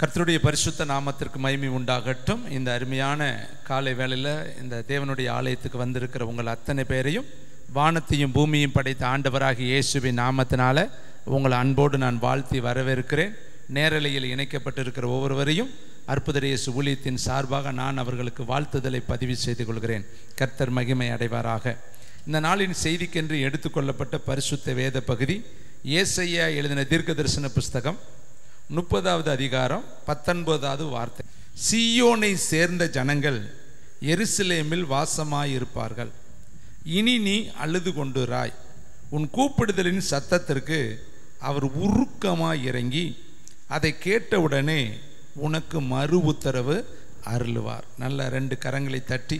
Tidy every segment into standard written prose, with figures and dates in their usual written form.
கர்த்தருடைய பரிசுத்த நாமத்திற்கு மகிமை உண்டாகட்டும். இந்த அருமையான காலை வேளையில் இந்த தேவனுடைய ஆலயத்துக்கு வந்திருக்கிற உங்கள் அத்தனை பேரையும் வானத்தையும் பூமியையும் படைத்த ஆண்டவராகிய இயேசுவின் நாமத்தினால உங்களை அன்போடு நான் வாழ்த்தி வரவேற்கிறேன். நேரலையில் இணைக்கப்பட்டிருக்கிற ஒவ்வொருவரையும் அற்புத இயேசு ஊழியத்தின் சார்பாக நான் அவர்களுக்கு வாழ்த்துதலை பதிவு செய்து கொள்கிறேன். கர்த்தர் மகிமை அடைவாராக. இந்த நாளின் செய்திக்கென்று எடுத்துக்கொள்ளப்பட்ட பரிசுத்த வேத பகுதி ஏசாயா எழுதின தீர்க்க தரிசன புஸ்தகம் 30வது அதிகாரம் 19வது வார்த்தை. சீயோனை சேர்ந்த ஜனங்கள் எருசலேமில் வாசமாயிருப்பார்கள். இனி நீ அழுது கொண்டுராய். உன் கூப்பிடுதலின் சத்தத்திற்கு அவர் உருக்கமாய் இறங்கி அதை கேட்டவுடனே உனக்கு மறு உத்தரவு அருளுவார். நல்ல 2 கரங்களை தட்டி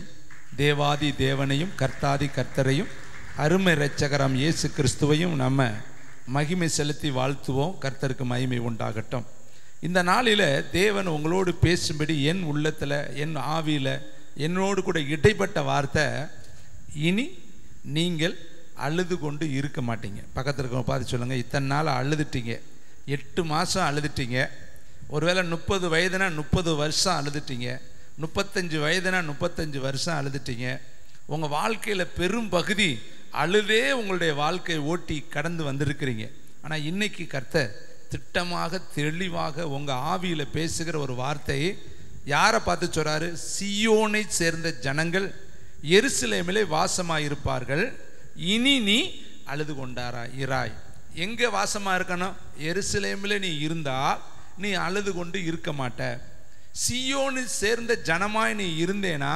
தேவாதி தேவனையும் கர்த்தாதி கர்த்தரையும் அருமை இரட்சகராம் இயேசு கிறிஸ்துவையும் நம்ம மகிமை செலுத்தி வாழ்த்துவோம். கர்த்தருக்கு மகிமை உண்டாகட்டும். இந்த நாளில் தேவன் உங்களோடு பேசும்படி என் உள்ளத்தில், என் ஆவியில், என்னோடு கூட இடைப்பட்ட வார்த்தை, இனி நீங்கள் அழுது கொண்டு இருக்க மாட்டீங்க. பக்கத்தில் இருக்க பார்த்து சொல்லுங்கள், இத்தனை நாள் அழுதுட்டீங்க, 8 மாதம் அழுதுட்டீங்க, ஒருவேளை 30 வயதுனா 30 வருஷம் அழுதுட்டீங்க, 35 வயதுனா 35 வருஷம் அழுதுட்டீங்க. உங்கள் வாழ்க்கையில் பெரும் பகுதி அழுதே உங்களுடைய வாழ்க்கையை ஓட்டி கடந்து வந்திருக்கிறீங்க. ஆனால் இன்னைக்கு கர்த்தர் திட்டமாக தெளிவாக உங்கள் ஆவியில் பேசுகிற ஒரு வார்த்தையை யாரை பார்த்து சொல்கிறாரு? சீயோனை சேர்ந்த ஜனங்கள் எருசலேமிலே வாசமாயிருப்பார்கள். இனி நீ அழுது இராய். எங்கே வாசமாக இருக்கணும்? எருசலேமில் நீ இருந்தால் நீ அழுது கொண்டு இருக்க மாட்ட. சீயோனை சேர்ந்த ஜனமாய் நீ இருந்தேனா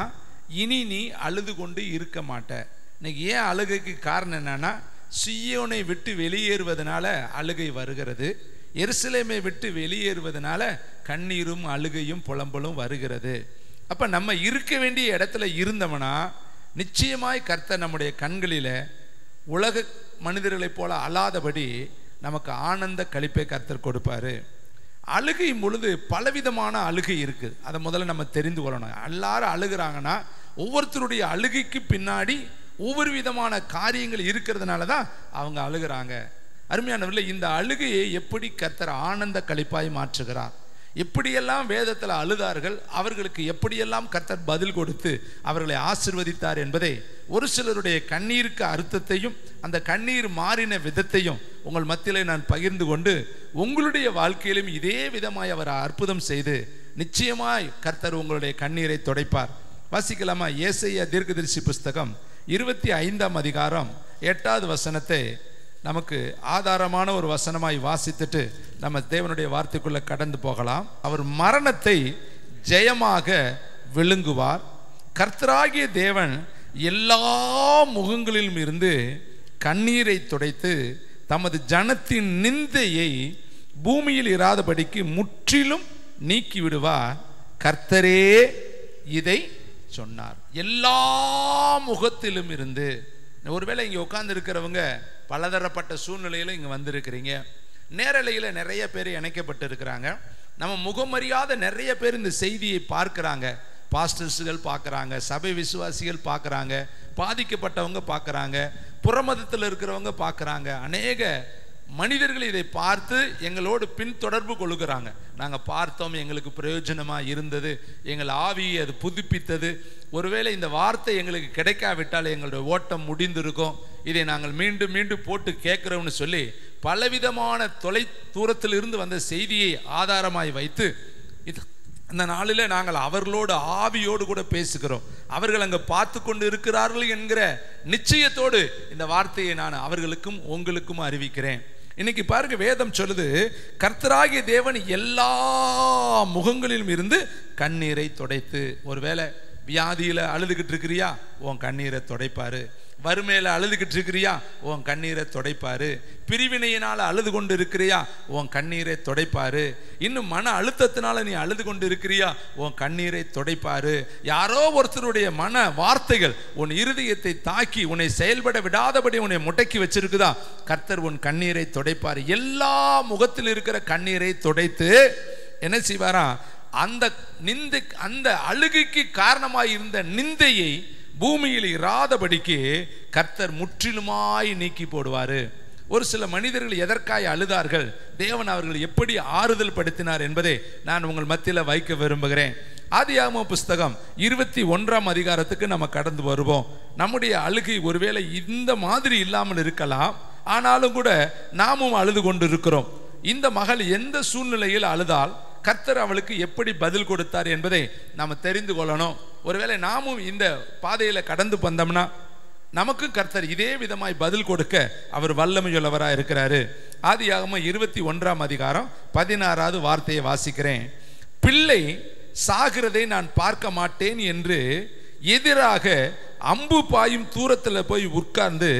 இனி நீ அழுது கொண்டு இருக்க மாட்ட. இன்னைக்கு ஏன் அழுகைக்கு காரணம் என்னன்னா, சீயோனை விட்டு வெளியேறுவதனால அழுகை வருகிறது, எருசலேமை விட்டு வெளியேறுவதனால கண்ணீரும் அழுகையும் புலம்பலும் வருகிறது. அப்போ நம்ம இருக்க வேண்டிய இடத்துல இருந்தோம்னா நிச்சயமாய் கர்த்தர் நம்முடைய கண்களில் உலக மனிதர்களைப் போல அழாதபடி நமக்கு ஆனந்த களிப்பை கர்த்தர் கொடுப்பாரு. அழுகை பொழுது பலவிதமான அழுகை இருக்குது. அதை முதல்ல நம்ம தெரிந்து கொள்ளணும். எல்லாரும் அழுகிறாங்கன்னா ஒவ்வொருத்தருடைய அழுகைக்கு பின்னாடி ஒவ்வொரு விதமான காரியங்கள் இருக்கிறதுனால தான் அவங்க அழுகிறாங்க. அருமையானவர்களே, இந்த அழுகையை எப்படி கர்த்தர் ஆனந்த களிப்பாய் மாற்றுகிறார், எப்படியெல்லாம் வேதத்தில் அழுதார்கள், அவர்களுக்கு எப்படியெல்லாம் கர்த்தர் பதில் கொடுத்து அவர்களை ஆசீர்வதித்தார் என்பதை, ஒரு சிலருடைய கண்ணீருக்கு அர்த்தத்தையும் அந்த கண்ணீர் மாறின விதத்தையும் உங்கள் மத்தியிலே நான் பகிர்ந்து கொண்டு உங்களுடைய வாழ்க்கையிலும் இதே விதமாய் அவர் அற்புதம் செய்து நிச்சயமாய் கர்த்தர் உங்களுடைய கண்ணீரை துடைப்பார். வாசிக்கலாமா? ஏசாயா தீர்க்கதரிசி புஸ்தகம் 25ஆம் அதிகாரம் 8வது வசனத்தை நமக்கு ஆதாரமான ஒரு வசனமாய் வாசித்துட்டு நம்ம தேவனுடைய வார்த்தைக்குள்ள கடந்து போகலாம். அவர் மரணத்தை ஜெயமாக விழுங்குவார். கர்த்தராகிய தேவன் எல்லா முகங்களிலும் இருந்து கண்ணீரை துடைத்து தமது ஜனத்தின் நிந்தையை பூமியில் இராதபடிக்கு முற்றிலும் நீக்கி விடுவார். கர்த்தரே இதை சொன்னார். எல்லா முகத்திலும் இருந்து. ஒருவேளை இங்கே உட்கார்ந்து இருக்கிறவங்க பலதரப்பட்ட சூழ்நிலையில் இங்கே வந்திருக்கிறீங்க. நேரலையில் நிறைய பேர் இணைக்கப்பட்டு இருக்கிறாங்க. நம்ம முகமறியாத நிறைய பேர் இந்த செய்தியை பார்க்குறாங்க. பாஸ்டர்ஸுகள் பார்க்குறாங்க, சபை விசுவாசிகள் பார்க்குறாங்க, பாதிக்கப்பட்டவங்க பார்க்குறாங்க, புறமதத்தில் இருக்கிறவங்க பார்க்குறாங்க. அநேக மனிதர்கள் இதை பார்த்து எங்களோடு பின்தொடர்பு கொள்கிறாங்க. நாங்கள் பார்த்தோம், எங்களுக்கு பிரயோஜனமாக இருந்தது, எங்கள் ஆவியை அது புதுப்பித்தது, ஒருவேளை இந்த வார்த்தை எங்களுக்கு கிடைக்காவிட்டால் எங்களுடைய ஓட்டம் முடிந்திருக்கும், இதை நாங்கள் மீண்டும் மீண்டும் போட்டு கேட்குறோம்னு சொல்லி பலவிதமான தொலை தூரத்தில் இருந்து வந்த செய்தியை ஆதாரமாய் வைத்து இந்த நாளில் நாங்கள் அவர்களோடு ஆவியோடு கூட பேசுகிறோம். அவர்கள் அங்கே பார்த்து கொண்டு இருக்கிறார்கள் என்கிற நிச்சயத்தோடு இந்த வார்த்தையை நான் அவர்களுக்கும் உங்களுக்கும் அறிவிக்கிறேன். இன்னைக்கு பாருங்க, வேதம் சொல்லுது, கர்த்தராகிய தேவன் எல்லா முகங்களிலும் இருந்து கண்ணீரை துடைத்து. ஒருவேளை வியாதியில் அழுதுகிட்டு இருக்கிறியா, உன் கண்ணீரை துடைப்பாரு. வறுமையில் அழுதுகிட்டு இருக்கிறியா, உன் கண்ணீரை துடைப்பாரு. பிரிவினையினால் அழுது கொண்டு இருக்கிறியா, உன் கண்ணீரை துடைப்பாரு. இன்னும் மன அழுத்தத்தினால நீ அழுது கொண்டு இருக்கிறியா, உன் கண்ணீரை துடைப்பாரு. யாரோ ஒருத்தருடைய மன வார்த்தைகள் உன் இருதயத்தை தாக்கி உன்னை செயல்பட விடாதபடி உன்னை முடக்கி வச்சிருக்குதா, கர்த்தர் உன் கண்ணீரை துடைப்பாரு. எல்லா முகத்தில் இருக்கிற கண்ணீரை துடைத்து என்ன செய்வாரா, அந்த அழுகைக்கு காரணமாய் இருந்த நிந்தையை பூமியில் இராதபடிக்கு கர்த்தர் முற்றிலுமாய் நீக்கி போடுவாரு. ஒரு சில மனிதர்கள் எதற்காய் அழுதார்கள், தேவன் அவர்கள் எப்படி ஆறுதல் படுத்தினார் என்பதை நான் உங்கள் மத்தியில் வைக்க விரும்புகிறேன். ஆதியாகமம் புஸ்தகம் 21ஆம் அதிகாரத்துக்கு நம்ம கடந்து வருவோம். நம்முடைய அழுகை ஒருவேளை இந்த மாதிரி இல்லாமல் இருக்கலாம், ஆனாலும் கூட நாமும் அழுது கொண்டு இருக்கிறோம். இந்த மகள் எந்த சூழ்நிலையில் அழுதால் கர்த்தர் அவளுக்கு எப்படி பதில் கொடுத்தார் என்பதை நாம் தெரிந்து கொள்ளணும். ஒருவேளை நாமும் இந்த பாதையில் கடந்து வந்தோம்னா நமக்கும் கர்த்தர் இதே விதமாய் பதில் கொடுக்க அவர் வல்லமையுள்ளவராக இருக்கிறாரு. ஆதியாகமம் 21ஆம் அதிகாரம் 16வது வார்த்தையை வாசிக்கிறேன். பிள்ளை சாகிறதை நான் பார்க்க மாட்டேன் என்று எதிராக அம்பு பாயும் தூரத்தில் போய் உட்கார்ந்து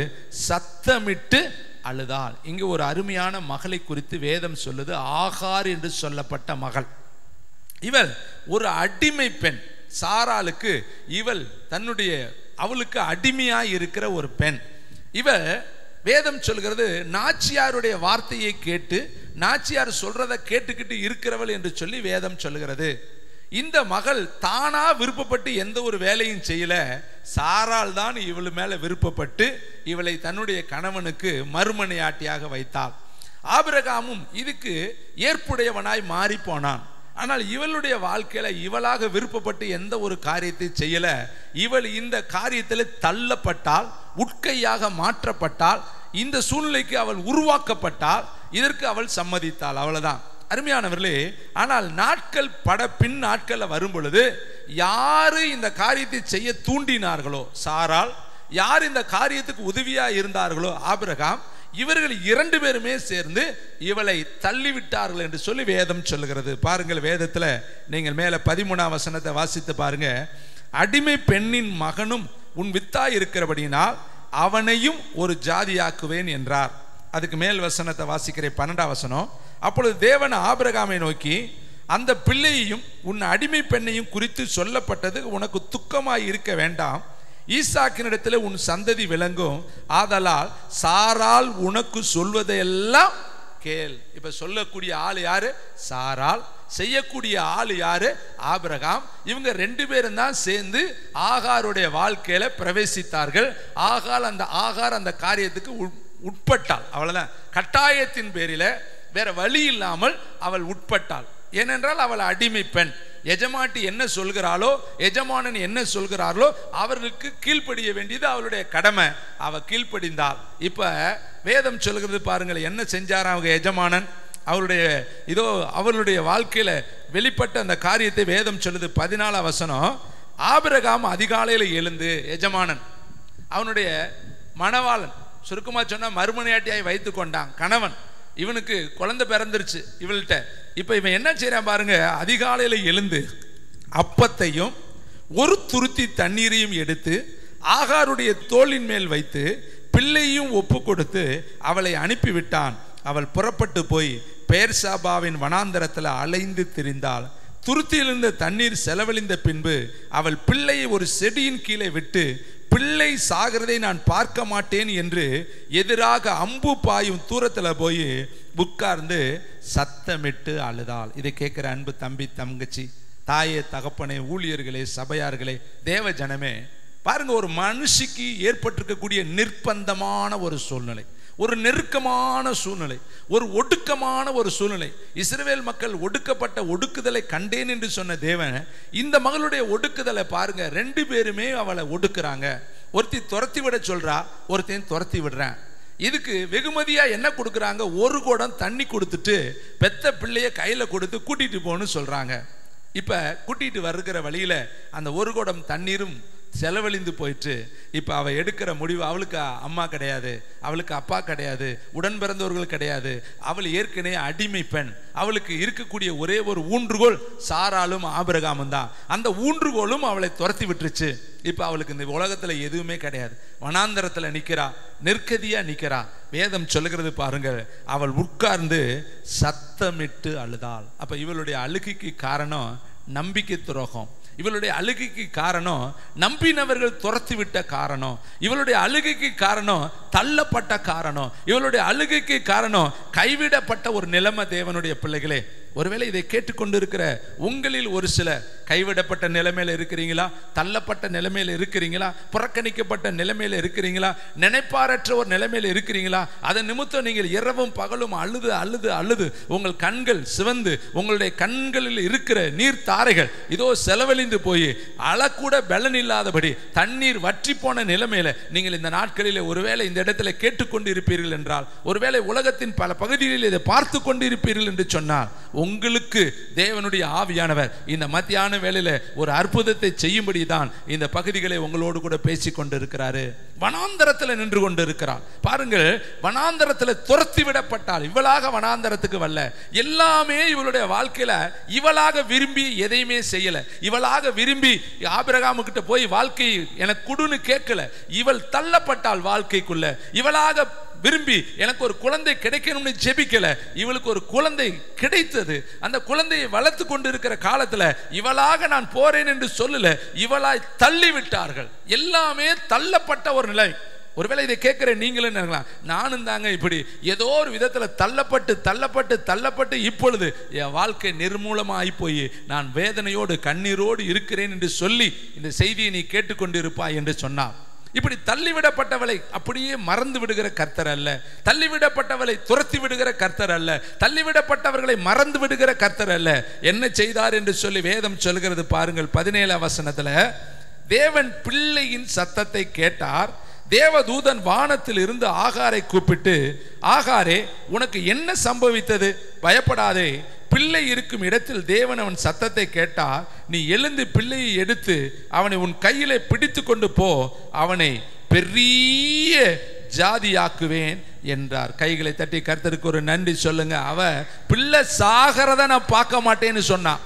சத்தமிட்டு அழுதாள். இங்கு ஒரு அருமையான மகளை குறித்து வேதம் சொல்லுது. ஆகார் என்று சொல்லப்பட்ட மகள். இவள் ஒரு அடிமை பெண். சாராளுக்கு இவள் அவளுக்கு அடிமையாய் இருக்கிற ஒரு பெண். இவள் வேதம் சொல்கிறது நாச்சியாருடைய வார்த்தையை கேட்டு நாச்சியார் சொல்றதை கேட்டுக்கிட்டு இருக்கிறவள் என்று சொல்லி வேதம் சொல்கிறது. இந்த மகள் தானா விருப்பப்பட்டு எந்த ஒரு வேலையும் செய்யல. சாராள் தான் இவள் மேல விருப்பப்பட்டு இவளை தன்னுடைய கணவனுக்கு மறுமனையாட்டியாக வைத்தாள். ஆபிரகாமும் இதுக்கு ஏற்புடையவனாய் மாறி போனான். ஆனால் இவளுடைய வாழ்க்கையில இவளாக விருப்பப்பட்டு எந்த ஒரு காரியத்தை செய்யல. இவள் இந்த காரியத்தில் தள்ளப்பட்டால், உட்கையாக மாற்றப்பட்டால், இந்த சூழ்நிலைக்கு அவள் உருவாக்கப்பட்டால், இதற்கு அவள் சம்மதித்தாள். அவ்வளவுதான். அருமையானவர்களே, ஆனால் நாட்கள் பின் நாட்கள்ல வரும் பொழுது யாரு இந்த காரியத்தை செய்ய தூண்டினார்களோ சாராள், யார் இந்த காரியத்துக்கு உதவியா இருந்தார்களோ ஆபிரகாம், இவர்கள் 2 பேருமே சேர்ந்து இவளை தள்ளிவிட்டார்கள் என்று சொல்லி வேதம் சொல்லுகிறது. பாருங்கள், வேதத்துல நீங்கள் மேல 13ஆம் வசனத்தை வாசித்து பாருங்க. அடிமை பெண்ணின் மகனும் உன் வித்தாய் இருக்கிறபடினால் அவனையும் ஒரு ஜாதியாக்குவேன் என்றார். அதுக்கு மேல் வசனத்தை வாசிக்கிறேன், 12ஆம் வசனம். அப்பொழுது தேவன் ஆபிரகாமை நோக்கி, அந்த பிள்ளையையும் உன் அடிமை பெண்ணையும் குறித்து சொல்லப்பட்டது உனக்கு துக்கமாய் இருக்க வேண்டாம், ஈசாக்கினிடத்தில் உன் சந்ததி விளங்கும், ஆதலால் சாராள் உனக்கு சொல்வதையெல்லாம் கேள். இப்ப சொல்லக்கூடிய ஆள் யாரு? சாராள். செய்யக்கூடிய ஆள் யாரு? ஆபிரகாம். இவங்க 2 பேரும் தான் சேர்ந்து ஆகாருடைய வாழ்க்கையில பிரவேசித்தார்கள். ஆகார் அந்த காரியத்துக்கு உட்பட்டாள். அவ்வளவுதான். கட்டாயத்தின் பேரில, வேற வழி இல்லாமல் அவள் உட்பட்டாள். ஏனென்றால் அவள் அடிமை பெண். எஜமாட்டி என்ன சொல்கிறாளோ, எஜமானன் என்ன சொல்கிறார்களோ அவர்களுக்கு கீழ்ப்படிய வேண்டியது அவளுடைய கடமை. அவ கீழ்ப்படிந்தாள். இப்ப வேதம் சொல்கிறது பாருங்கள், என்ன செஞ்சார் அவங்க எஜமானன். அவளுடைய வாழ்க்கையில வெளிப்பட்ட அந்த காரியத்தை வேதம் சொல்லுது. 14ஆம் வசனம். ஆபிரகாம் அதிகாலையில் எழுந்து, எஜமானன் அவனுடைய மணவாளன், சுருக்கமா சொன்னா மறுமனையாட்டியாய் வைத்து கொண்டான் கணவன். இவனுக்கு குழந்தை பிறந்துருச்சு இவள்கிட்ட. இப்ப இவன் என்ன செய்யறான் பாருங்க. அதிகாலையில எழுந்து அப்பத்தையும் ஒரு துருத்தி தண்ணீரையும் எடுத்து ஆகாருடைய தோளின் மேல் வைத்து பிள்ளையும் ஒப்பு கொடுத்து அவளை அனுப்பிவிட்டான். அவள் புறப்பட்டு போய் பெயர்சாபாவின் வனாந்தரத்தில் அலைந்து திரிந்தாள். துருத்தியிலிருந்த தண்ணீர் செலவழிந்த பின்பு அவள் பிள்ளையை ஒரு செடியின் கீழே விட்டு, பிள்ளை சாகிறதை நான் பார்க்க மாட்டேன் என்று எதிராக அம்பு பாயும் தூரத்தில் போய் உட்கார்ந்து சத்தமிட்டு அழுதாள். இதை கேட்கிற அன்பு தம்பி, தங்கச்சி, தாயே, தகப்பனே, ஊழியர்களே, சபையார்களே, தேவ ஜனமே, பாருங்க, ஒரு மனுஷிக்கு ஏற்பட்டிருக்கக்கூடிய நிர்பந்தமான ஒரு சூழ்நிலை, ஒரு நெருக்கமான சூழ்நிலை, ஒரு ஒடுக்கமான ஒரு சூழ்நிலை. இஸ்ரவேல் மக்கள் ஒடுக்கப்பட்ட ஒடுக்குதலை கண்டேன் என்று சொன்ன தேவன் இந்த மகளுடைய ஒடுக்குதலை பாருங்க. 2 பேருமே அவளை ஒடுக்குறாங்க. ஒருத்தி துரத்தி விட சொல்றா, ஒருத்தையும் துரத்தி விடுறான். இதுக்கு வெகுமதியா என்ன கொடுக்குறாங்க? 1 குடம் தண்ணி கொடுத்துட்டு பெத்த பிள்ளைய கையில கொடுத்து கூட்டிட்டு போன்னு சொல்றாங்க. இப்ப கூட்டிட்டு வருகிற வழியில அந்த 1 குடம் தண்ணீரும் செலவழிந்து போயிட்டு இப்ப அவ எடுக்கிற முடிவு, அவளுக்கு அம்மா கிடையாது, அவளுக்கு அப்பா கிடையாது, உடன் பிறந்தவர்கள் கிடையாது, அவள் ஏற்கனவே அடிமை பெண். அவளுக்கு இருக்கக்கூடிய ஒரே ஒரு ஊன்றுகோல் சாராளும் ஆபிரகாமும் தான். அந்த ஊன்றுகோலும் அவளை துரத்தி விட்டுருச்சு. இப்ப அவளுக்கு இந்த உலகத்துல எதுவுமே கிடையாது. வனாந்தரத்துல நிக்கிறா, நெருக்கதியா நிக்கிறா. வேதம் சொல்லுகிறது பாருங்க, அவள் உட்கார்ந்து சத்தமிட்டு அழுதாள். அப்ப இவளுடைய அழுகைக்கு காரணம் நம்பிக்கை துரோகம். இவளுடைய அழுகைக்கு காரணம் நம்பினவர்கள் துரத்தி விட்ட காரணம். இவளுடைய அழுகைக்கு காரணம் தள்ளப்பட்ட காரணம். இவளுடைய அழுகைக்கு காரணம் கைவிடப்பட்ட ஒரு நிலைமை. தேவனுடைய பிள்ளைகளே, ஒருவேளை இதை கேட்டுக்கொண்டிருக்கிற உங்களில் ஒரு சில கைவிடப்பட்ட நிலைமையில இருக்கிறீங்களா? தள்ளப்பட்ட நிலைமையில இருக்கிறீங்களா? புறக்கணிக்கப்பட்ட நிலைமையில இருக்கிறீங்களா? நினைப்பாரற்ற ஒரு நிலைமையில இருக்கிறீங்களா? அதன் நிமித்தம் நீங்கள் இரவும் பகலும் அழுது அழுது அழுது உங்கள் கண்கள் சிவந்து உங்களுடைய கண்களில் இருக்கிற நீர் தாரைகள் இதோ செலவழிந்து போய் அழக்கூட பலன் இல்லாதபடி தண்ணீர் வற்றி போன நிலைமையில நீங்கள் இந்த நாட்களில் ஒருவேளை இந்த இடத்துல கேட்டுக்கொண்டு இருப்பீர்கள் என்றால், ஒருவேளை உலகத்தின் பல பகுதிகளில் இதை பார்த்து கொண்டு இருப்பீர்கள் என்று சொன்னால், உங்களுக்கு தேவனுடைய ஆவியானவர் இந்த மத்தியான வேளையில ஒரு அற்புதத்தை செய்யும்படி தான் இந்த பகுதிகளை உங்களோடு கூட பேசிக் கொண்டிருக்கிறாரு. வனாந்தரத்தில் நின்று கொண்டு இருக்கிறார். பாருங்கள், வனாந்தரத்தில் துரத்தி விடப்பட்டால் இவளாக வனாந்தரத்துக்கு வரல. எல்லாமே இவளுடைய வாழ்க்கையில இவளாக விரும்பி எதையுமே செய்யல. இவளாக விரும்பி ஆபிரகாமு கிட்ட போய் வாழ்க்கை எனக்கு கொடுன்னு கேட்கல. இவள் தள்ளப்பட்டால் வாழ்க்கைக்குள்ள. இவளாக விரும்பி எனக்கு ஒரு குழந்தை கிடைக்கணும்னு ஜெபிக்கல. இவளுக்கு ஒரு குழந்தை கிடைத்தது. அந்த குழந்தையை வளர்த்து கொண்டு இருக்கிற காலத்துல இவளாக நான் போறேன் என்று சொல்லல, இவளாய் தள்ளி விட்டார்கள். எல்லாமே தள்ளப்பட்ட ஒரு நிலை. ஒருவேளை இதை கேட்கிற நீங்களும் நினைக்கலாம், நானும் தாங்க இப்படி ஏதோ ஒரு விதத்துல தள்ளப்பட்டு தள்ளப்பட்டு தள்ளப்பட்டு இப்பொழுது என் வாழ்க்கை நிர்மூலமாகி போய் நான் வேதனையோடு கண்ணீரோடு இருக்கிறேன் என்று சொல்லி இந்த செய்தியை நீ கேட்டுக்கொண்டு இருப்பாய் என்று சொன்னார். இப்படி தள்ளிவிடப்பட்டவளை அப்படியே மறந்து விடுகிற கர்த்தர் அல்ல. தள்ளிவிடப்பட்டவளை துரத்தி விடுகிற கர்த்தர் அல்ல. தள்ளிவிடப்பட்டவர்களை மறந்து விடுகிற கர்த்தர் அல்ல. என்ன செய்தார் என்று சொல்லி வேதம் சொல்கிறது பாருங்கள். 17 வசனத்துல, தேவன் பிள்ளையின் சத்தத்தை கேட்டார். தேவதூதன் வானத்தில் இருந்து ஆகாரை கூப்பிட்டு, ஆகாரே, உனக்கு என்ன சம்பவித்தது? பயப்படாதே, பிள்ளை இருக்கும் இடத்தில் தேவன் அவன் சத்தத்தை கேட்டார். நீ எழுந்து பிள்ளையை எடுத்து அவனை உன் கையிலே பிடித்து கொண்டு போ, அவனை பெரிய ஜாதியாக்குவேன் என்றார். கைகளை தட்டி கர்த்தருக்கு ஒரு நன்றி சொல்லுங்க. அவ பிள்ளை சாகிறத நான் பார்க்க மாட்டேன்னு சொன்னான்.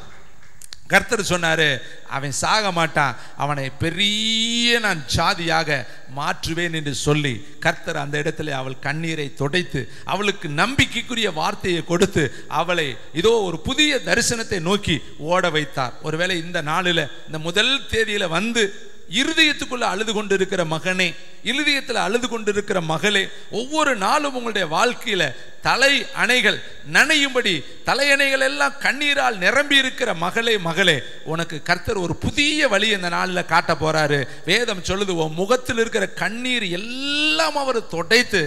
கர்த்தர் சொன்னாரு, அவன் சாக மாட்டான், அவனை பெரிய நான் ஜாதியாக மாற்றுவேன் என்று சொல்லி கர்த்தர் அந்த இடத்துல அவள் கண்ணீரை துடைத்து அவளுக்கு நம்பிக்கைக்குரிய வார்த்தையை கொடுத்து அவளை இதோ ஒரு புதிய தரிசனத்தை நோக்கி ஓட வைத்தார். ஒருவேளை இந்த நாளில் இந்த முதல் தேதியில வந்து இருதயத்துக்குள்ள அழுது கொண்டிருக்கிற மகனே, இருதயத்தில் அழுது கொண்டிருக்கிற மகளே, ஒவ்வொரு நாளும் உங்களுடைய வாழ்க்கையில தலை அணைகள் நனையும்படி தலையணைகள் எல்லாம் கண்ணீரால் நிரம்பி இருக்கிற மகளே மகளே, உனக்கு கர்த்தர் ஒரு புதிய வழி இந்த நாளில் காட்ட போறாரு. வேதம் சொல்லுது, உன் முகத்தில் இருக்கிற கண்ணீர் எல்லாம் அவர் துடைத்து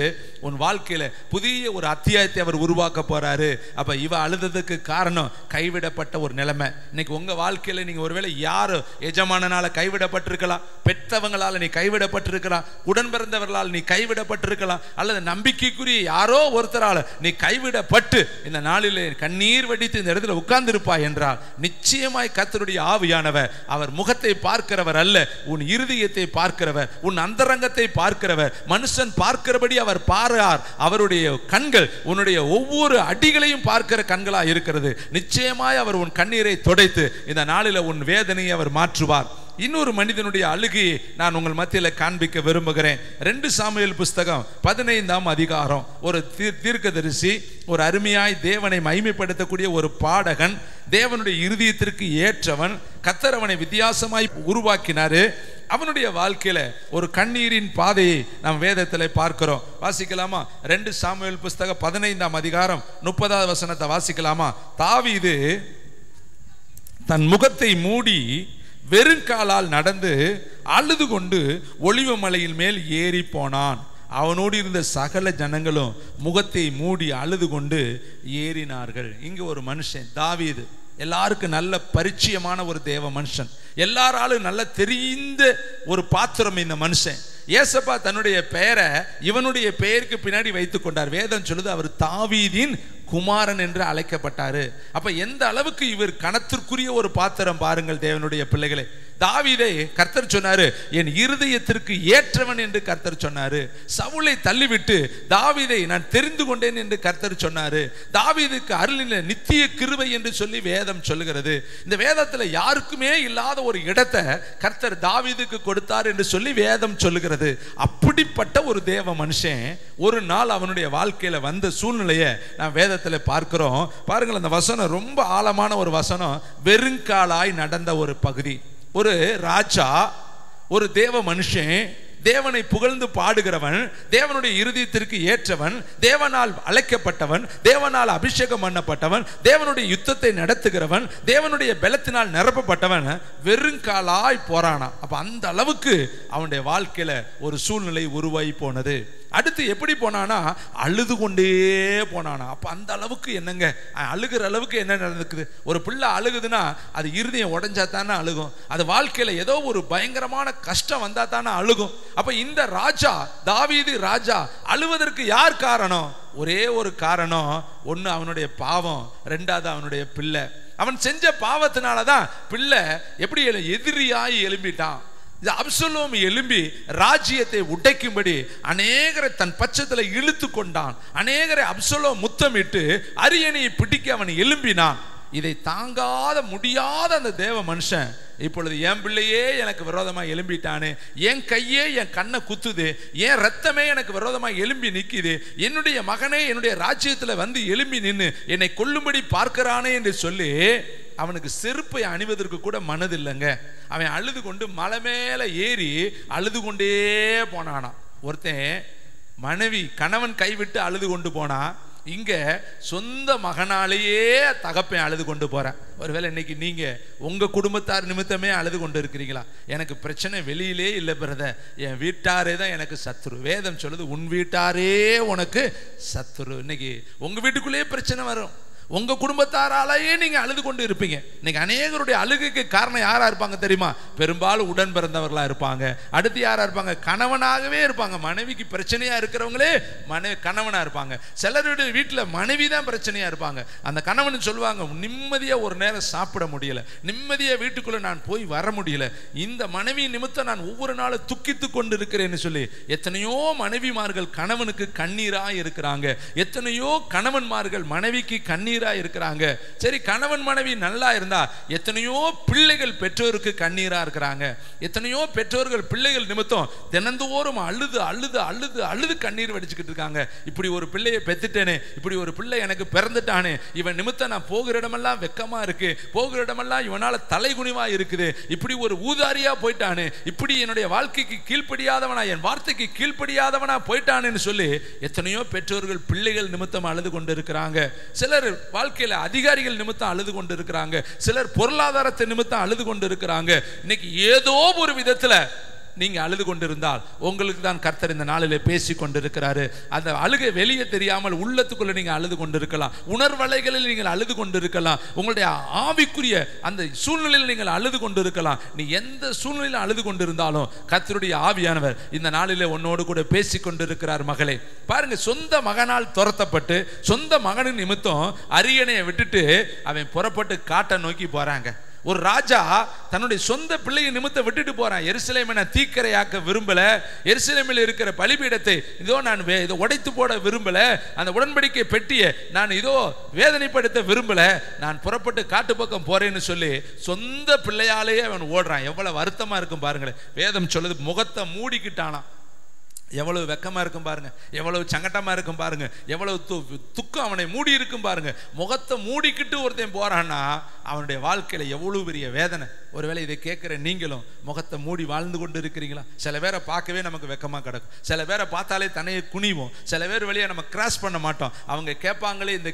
உன் வாழ்க்கையில புதிய ஒரு அத்தியாயத்தை அவர் உருவாக்க போறாரு. அப்ப இவ அழுததுக்கு காரணம் கைவிடப்பட்ட ஒரு நிலைமை. இன்னைக்கு உங்க வாழ்க்கையில நீங்க ஒருவேளை யாரோ எஜமானனால கைவிடப்பட்டிருக்கலாம், பெற்றவங்களால நீ கைவிடப்பட்டிருக்கலாம், உடன் பிறந்தவர்களால் நீ கைவிடப்பட்டிருக்கலாம், அல்லது நம்பிக்கைக்குரிய யாரோ ஒருத்தரால நீ கைவிடப்பட்டு இந்த நாளிலே கண்ணீர் வடித்து இந்த இடத்துல உட்கார்ந்து இருப்பாய் என்றால், நிச்சயமாய் கர்த்தருடைய ஆவியானவர் அவர் முகத்தை பார்க்கிறவர் அல்ல, உன் இருதயத்தை பார்க்கிறவர், உன் அந்தரங்கத்தை பார்க்கிறவர். மனுஷன் பார்க்கிறபடி அவர் பாரார். அவருடைய கண்கள் உன்னுடைய ஒவ்வொரு அடிகளையும் பார்க்கிற கண்களா இருக்கிறது. நிச்சயமாய் அவர் உன் கண்ணீரை துடைத்து இந்த நாளில உன் வேதனையை அவர் மாற்றுவார். இன்னொரு மனிதனுடைய அழுகையை நான் உங்கள் மத்தியில் காண்பிக்க விரும்புகிறேன். 2 சாமுவேல் புஸ்தகம் 15ஆம் அதிகாரம். ஒரு தீர்க்கதரிசி, ஒரு அருமையாய் தேவனை மகிமைப்படுத்தக்கூடிய ஒரு பாடகன், தேவனுடைய இருதயத்திற்கு ஏற்றவன், கர்த்தர் அவனை வித்தியாசமாய் உருவாக்கினாரு. அவனுடைய வாழ்க்கையில ஒரு கண்ணீரின் பாதையை நாம் வேதத்தில் பார்க்கிறோம். வாசிக்கலாமா? 2 சாமுவேல் புஸ்தகம் 15ஆம் அதிகாரம் 30வது வசனத்தை வாசிக்கலாமா? தாவீது தன் முகத்தை மூடி வெறுங்காலால் நடந்து அழுது கொண்டு ஒலிவ மலையின் மேல் ஏறி போனான். அவனோடு இருந்த சகல ஜனங்களும் முகத்தை மூடி அழுது கொண்டு ஏறினார்கள். இங்கு ஒரு மனுஷன் தாவீது, எல்லாருக்கும் நல்ல பரிச்சயமான ஒரு தேவ மனுஷன், எல்லாராலும் நல்ல தெரிந்த ஒரு பாத்திரம் இந்த மனுஷன். ஏசப்பா தன்னுடைய பெயரை இவனுடைய பெயருக்கு பின்னாடி வைத்துக் கொண்டார். வேதம் சொல்லுது, அவர் தாவீதின் குமாரன் என்று அழைக்கப்பட்டாரு. அப்ப எந்த அளவுக்கு இவர் கணத்திற்குரிய ஒரு பாத்திரம் பாருங்கள் தேவனுடைய பிள்ளைகளே. தாவீதை கர்த்தர் சொன்னாரு, என் இருதயத்திற்கு ஏற்றவன் என்று கர்த்தர் சொன்னாரு. சவுலை தள்ளிவிட்டு தாவீதை நான் தெரிந்து கொண்டேன் என்று கர்த்தர் சொன்னாரு. தாவீதுக்கு அருளின நித்திய கிருபை என்று சொல்லி வேதம் சொல்லுகிறது. இந்த வேதத்துல யாருக்குமே இல்லாத ஒரு இடத்தை கர்த்தர் தாவீதுக்கு கொடுத்தார் என்று சொல்லி வேதம் சொல்லுகிறது. அப்படிப்பட்ட ஒரு தேவ மனுஷன் ஒரு நாள் அவனுடைய வாழ்க்கையில வந்த சூழ்நிலையை நாம் வேதத்துல பார்க்கிறோம். பாருங்கள், அந்த வசனம் ரொம்ப ஆழமான ஒரு வசனம். வெறுங்காலாய் நடந்த ஒரு பகுதி. ஒரு ராஜா, ஒரு தேவ மனுஷன் தேவனை புகழ்ந்து பாடுகிறவன், தேவனுடைய இருதயத்திற்கு ஏற்றவன், தேவனால் அழைக்கப்பட்டவன், தேவனால் அபிஷேகம் பண்ணப்பட்டவன், தேவனுடைய யுத்தத்தை நடத்துகிறவன், தேவனுடைய பலத்தினால் நிரப்பப்பட்டவன் வெறுங்காலாய் போறானா. அப்ப அந்த அளவுக்கு அவனுடைய வாழ்க்கையில ஒரு சூழ்நிலை உருவாகி போனது. அடுத்து எப்படி போனானா, அழுது கொண்டே போனானா. அப்ப அந்த அளவுக்கு என்னங்க, அழுகிற அளவுக்கு என்ன நடந்துக்குது? ஒரு பிள்ளை அழுகுதுன்னா அது இருதயம் உடைஞ்சா தானே அழுகும். அது வாழ்க்கையில ஏதோ ஒரு பயங்கரமான கஷ்டம் வந்தா தானே அழுகும். அப்ப இந்த ராஜா, தாவீது ராஜா அழுவதற்கு யார் காரணம்? ஒரே ஒரு காரணம். ஒன்னு அவனுடைய பாவம், ரெண்டாவது அவனுடைய பிள்ளை. அவன் செஞ்ச பாவத்தினாலதான் பிள்ளை எப்படி எதிரியாய் எழும்பிட்டான். அப்சலோம் எழும்பி ராஜ்யத்தை உடைக்கும்படி அநேகரை தன் பட்சத்தில் இழுத்து கொண்டான். அநேகரை அப்சலோம் முத்தமிட்டு அரியணையை பிடிக்க அவன் எழும்பினான். இதை தாங்காத முடியாத அந்த தேவ மனுஷன் இப்பொழுது என் பிள்ளையே எனக்கு விரோதமாக எழும்பிட்டானே, என் கையே என் கண்ணை குத்துது, என் ரத்தமே எனக்கு விரோதமாக எழும்பி நிற்குது, என்னுடைய மகனே என்னுடைய ராஜ்யத்தில் வந்து எழும்பி நின்று என்னை கொல்லும்படி பார்க்கிறானே என்று சொல்லி அவனுக்கு செருப்பை அணிவதற்கு கூட மனதில்லைங்க. அவன் அழுது கொண்டு மலை மேலே ஏறி அழுது கொண்டே போனானா. ஒருத்தன் மனைவி கணவன் கைவிட்டு அழுது கொண்டு போனா, இங்க சொந்த மகனாலேயே தகப்பன் அழுது கொண்டு போறேன். ஒருவேளை இன்னைக்கு நீங்க உங்க குடும்பத்தார் நிமித்தமே அழுது கொண்டு இருக்கிறீங்களா? எனக்கு பிரச்சனை வெளியிலே இல்லை பிரதர், என் வீட்டாரே தான் எனக்கு சத்துரு. வேதம் சொல்லுது, உன் வீட்டாரே உனக்கு சத்துரு. இன்னைக்கு உங்க வீட்டுக்குள்ளேயே பிரச்சனை வரும். உங்க குடும்பத்தாராலேயே நீங்க அழுது கொண்டு இருப்பீங்க. இன்னைக்கு அநேகருடைய அழுகைக்கு காரணம் யாரா இருப்பாங்க தெரியுமா? பெரும்பாலும் உடன் பிறந்தவர்களா இருப்பாங்க. அடுத்து யாரா இருப்பாங்க? கணவனாகவே இருப்பாங்க. மனைவிக்கு பிரச்சனையா இருக்கிறவங்களே கணவனா இருப்பாங்க. சிலருடைய வீட்டுல மனைவி தான் பிரச்சனையா இருப்பாங்க. அந்த கணவன் சொல்லுவாங்க, நிம்மதியா ஒரு நேரம் சாப்பிட முடியல, நிம்மதியா வீட்டுக்குள்ள நான் போய் வர முடியல, இந்த மனைவி நிமித்தம் நான் ஒவ்வொரு நாளும் துக்கித்து கொண்டு இருக்கிறேன்னு சொல்லி எத்தனையோ மனைவிமார்கள் கணவனுக்கு கண்ணீரா இருக்கிறாங்க. எத்தனையோ கணவன்மார்கள் மனைவிக்கு கண்ணீர் இருக்கிறாங்க. சரி, கணவன் மனைவி நல்லா இருந்தா எத்தனையோ பிள்ளைகள் பெற்றோருக்கு கண்ணீரா இருக்கிறாங்க. எத்தனையோ பெற்றோர்கள் பிள்ளைகள் நிமித்தம் தினந்தோறும் அழுது அழுது அழுது அழுது கண்ணீர் வடிச்சுக்கிட்டு இருக்காங்க. இப்படி ஒரு பிள்ளையை பெத்துட்டேனே, இப்படி ஒரு பிள்ளை எனக்கு பிறந்துட்டானே, இவன் நிமித்தம் நான் போகிற இடமெல்லாம் வெக்கமா இருக்கு, போகிற இடமெல்லாம் இவனால தலைகுனிவா இருக்குது, இப்படி ஒரு ஊதாரியா போயிட்டானே, இப்படி என்னுடைய வாழ்க்கைக்கு கீழ்ப்படியாதவனா, என் வார்த்தைக்கு கீழ்ப்படியாதவனா போயிட்டானேன்னு சொல்லி எத்தனையோ பெற்றோர்கள் பிள்ளைகள் நிமித்தம் அழுது கொண்டு இருக்கிறாங்க. சிலர் வாழ்க்கையில அதிகாரிகள் நிமித்தம் அழுது கொண்டு இருக்கிறாங்க. சிலர் பொருளாதாரத்தை நிமித்தம் அழுது கொண்டு இருக்கிறாங்க. இன்னைக்கு ஏதோ ஒரு விதத்துல நீங்க அழுது கொண்டிருந்தால் உங்களுக்கு தான் கர்த்தர் இந்த நாளிலே பேசி கொண்டிருக்கிறாரு. அந்த அழுகை வெளியே தெரியாமல் உள்ளத்துக்குள்ள நீங்க அழுது கொண்டிருக்கலாம். உணர்வலைகளில் நீங்கள் அழுது கொண்டிருக்கலாம். உங்களுடைய ஆவிக்குரிய அந்த சூழ்நிலையில் நீங்கள் அழுது கொண்டிருக்கலாம். நீ எந்த சூழ்நிலையில் அழுது கொண்டிருந்தாலும் கர்த்தருடைய ஆவியானவர் இந்த நாளிலே உன்னோடு கூட பேசி கொண்டிருக்கிறார். மகளே பாருங்க, சொந்த மகனால் துரத்தப்பட்டு சொந்த மகனின் நிமித்தம் அரியணையை விட்டுட்டு அவன் புறப்பட்டு காட்டை நோக்கி போறாங்க. ஒரு ராஜா தன்னுடைய சொந்த பிள்ளையை நிமித்தம் விட்டுட்டு போறான். எருசலேமை நான் தீக்கரையாக்க விரும்பல, எருசலேமில் இருக்கிற பலிபீடத்தை இதோ நான் இதோ உடைத்து போட விரும்பல, அந்த உடன்படிக்கை பெட்டியை நான் இதோ வேதனைப்படுத்த விரும்பல, நான் புறப்பட்டு காட்டு பக்கம் போறேன்னு சொல்லி சொந்த பிள்ளையாலேயே அவன் ஓடுறான். எவ்வளவு வருத்தமா இருக்கும் பாருங்களேன். வேதம் சொல்லுது, முகத்தை மூடிக்கிட்டானா. எவ்வளவு வெக்கமா இருக்கும் பாருங்க, எவ்வளவு சங்கட்டமா இருக்கும் பாருங்க, எவ்வளவு துக்கம் அவனை மூடி இருக்கும் பாருங்க. முகத்தை மூடிக்கிட்டு ஒருத்தன் போறான்னா அவனுடைய வாழ்க்கையில எவ்வளவு பெரிய வேதனை. ஒருவேளை இதை கேட்கிற நீங்களும் முகத்தை மூடி வாழ்ந்து கொண்டு இருக்கிறீங்களா? சில பேரை பார்க்கவே நமக்கு வெக்கமா கிடக்கும், சில பேரை பார்த்தாலே தன்னையை குனிவோம், சில பேர் வழியா நம்ம கிராஸ் பண்ண மாட்டோம். அவங்க கேட்பாங்களே இந்த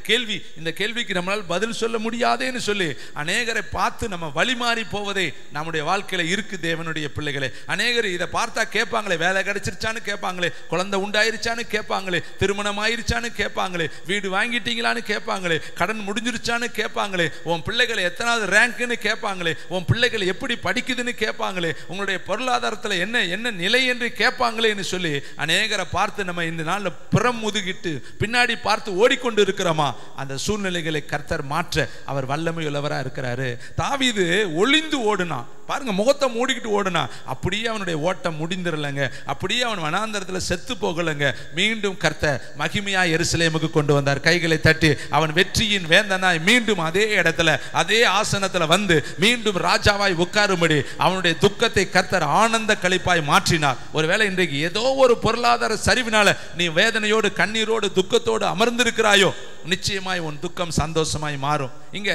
கேள்விக்கு நம்மளால் பதில் சொல்ல முடியாதேன்னு சொல்லி அநேகரை பார்த்து நம்ம வழி மாறி போவதே நம்முடைய வாழ்க்கையில இருக்கு. தேவனுடைய பிள்ளைகளே, அநேகர் இதை பார்த்தா கேட்பாங்களே, வேலை கிடைச்சிருச்சான்னு கேட்பாங்களே, குழந்தை உண்டாயிருச்சான்னு கேட்பாங்களே, திருமணம் ஆயிருச்சான்னு கேட்பாங்களே, வீடு வாங்கிட்டீங்களான்னு கேட்பாங்களே, கடன் முடிஞ்சிருச்சான்னு கேட்பாங்களே, உன் பிள்ளைகளை எத்தனாவது ரேங்க்னு கேட்பாங்களே, உன் பிள்ளைகள் எப்படி படிக்குதுன்னு கேட்பாங்களே, உங்களுடைய பொருளாதாரத்தில் என்ன நிலை என்று கேட்பாங்களேன்னு சொல்லி அநேகரை பார்த்து நம்ம இந்த நாளில் புறம் முதுகிட்டு பின்னாடி பார்த்து ஓடிக்கொண்டு இருக்கிறோமா? அந்த சூழ்நிலைகளை கர்த்தர் மாற்ற அவர் வல்லமை உள்ளவராக இருக்கிறாரு. தாவீது ஒளிந்து ஓடுனா பாருங்க, முகத்தை மூடிக்கிட்டு ஓடுனா, அப்படியே அவனுடைய ஓட்டம் முடிந்துடலங்க, அப்படியே அவன் வனாந்தரத்தில் செத்து போகலங்க. மீண்டும் கர்த்தர் மகிமையா எருசலேமுக்கு கொண்டு வந்தார். கைகளை தட்டி அவன் வெற்றியின் வேந்தனாய் மீண்டும் அதே இடத்துல அதே ஆசனத்தில் வந்து மீண்டும் ராஜாவாய் உட்காரும்படி அவனுடைய துக்கத்தை கர்த்தர் ஆனந்த களிப்பாய் மாற்றினார். ஒருவேளை இன்றைக்கு ஏதோ ஒரு பொருளாதார சரிவினால நீ வேதனையோடு கண்ணீரோடு துக்கத்தோடு அமர்ந்திருக்கிறாயோ, நிச்சயமாய் உன் துக்கம் சந்தோஷமாய் மாறும். இங்க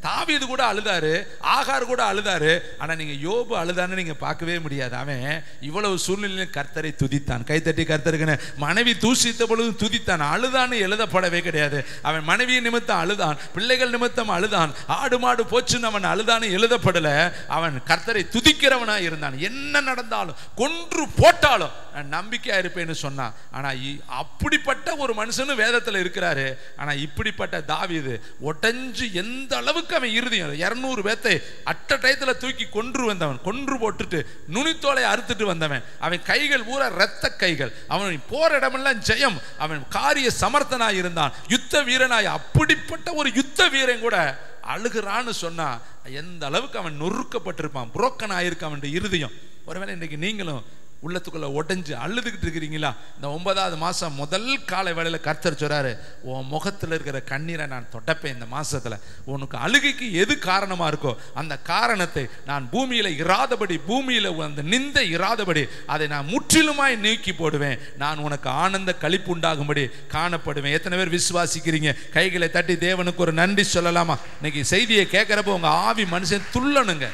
தாவீது கூட அழுதாரு, ஆகார் கூட அழுதாரு. ஆனா நீங்க யோபு அழுதான்னு நீங்க பார்க்கவே முடியாது. அவன் இவ்வளவு சூழ்நிலையில் கர்த்தரை துதித்தான். கைத்தட்டி கர்த்தருக்கு. மனைவி தூசித்த பொழுது துதித்தான். அழுதான்னு எழுதப்படவே கிடையாது. அவன் மனைவி நிமித்தம் அழுதான், பிள்ளைகள் நிமித்தம் அழுதான், ஆடு மாடு போச்சுன்னு அவன் அழுதான்னு எழுதப்படல. அவன் கர்த்தரை துதிக்கிறவனா இருந்தான். என்ன நடந்தாலும், கொன்று போட்டாலும் நான் நம்பிக்கையா இருப்பேன்னு சொன்னான். ஆனா அப்படிப்பட்ட ஒரு மனுஷனு வேதத்துல இருக்கிறாரு. ஆனா இப்படிப்பட்ட தாவீது ஒட்டஞ்சு எந்த அளவுக்கு அவன் இருதயம் 200 பேத்தை அட்ட டயத்துல தூக்கி கொன்று வந்தவன், கொன்று போட்டுட்டு நுனித்தோலை அறுத்துட்டு வந்தவன். அவன் கைகள் பூரா இரத்த கைகள். அவன் போற இடமெல்லாம் ஜெயம். அவன் காரிய சமர்த்தனாய் இருந்தான், யுத்த வீரனாய். அப்படிப்பட்ட ஒரு யுத்த வீரன் கூட அழுகிறான்னு சொன்னா எந்த அளவுக்கு அவன் நொறுக்கப்பட்டிருப்பான், புரோக்கன் ஆயிருக்கான் அவன் இருதயம். ஒருவேளை இன்னைக்கு நீங்களும் உள்ளத்துக்குள்ள உடைஞ்சு அழுதுகிட்டு இருக்கிறீங்களா? இந்த 9வது மாசம் முதல் காலை வேளையில கர்த்தர் சொல்றாரு, உன் முகத்துல இருக்கிற கண்ணீரை நான் தொடப்பேன். இந்த மாசத்துல உனக்கு அழுகைக்கு எது காரணமா இருக்கோ அந்த காரணத்தை நான் பூமியில இராதபடி, பூமியில அந்த நிந்தை இராதபடி அதை நான் முற்றிலுமாய் நீக்கி போடுவேன். நான் உனக்கு ஆனந்த களிப்பு உண்டாகும்படி காணப்படுவேன். எத்தனை பேர் விசுவாசிக்கிறீங்க? கைகளை தட்டி தேவனுக்கு ஒரு நன்றி சொல்லலாமா? இன்னைக்கு செய்தியை கேட்கிறப்ப உங்க ஆவி மனுஷன் துள்ளணுங்க.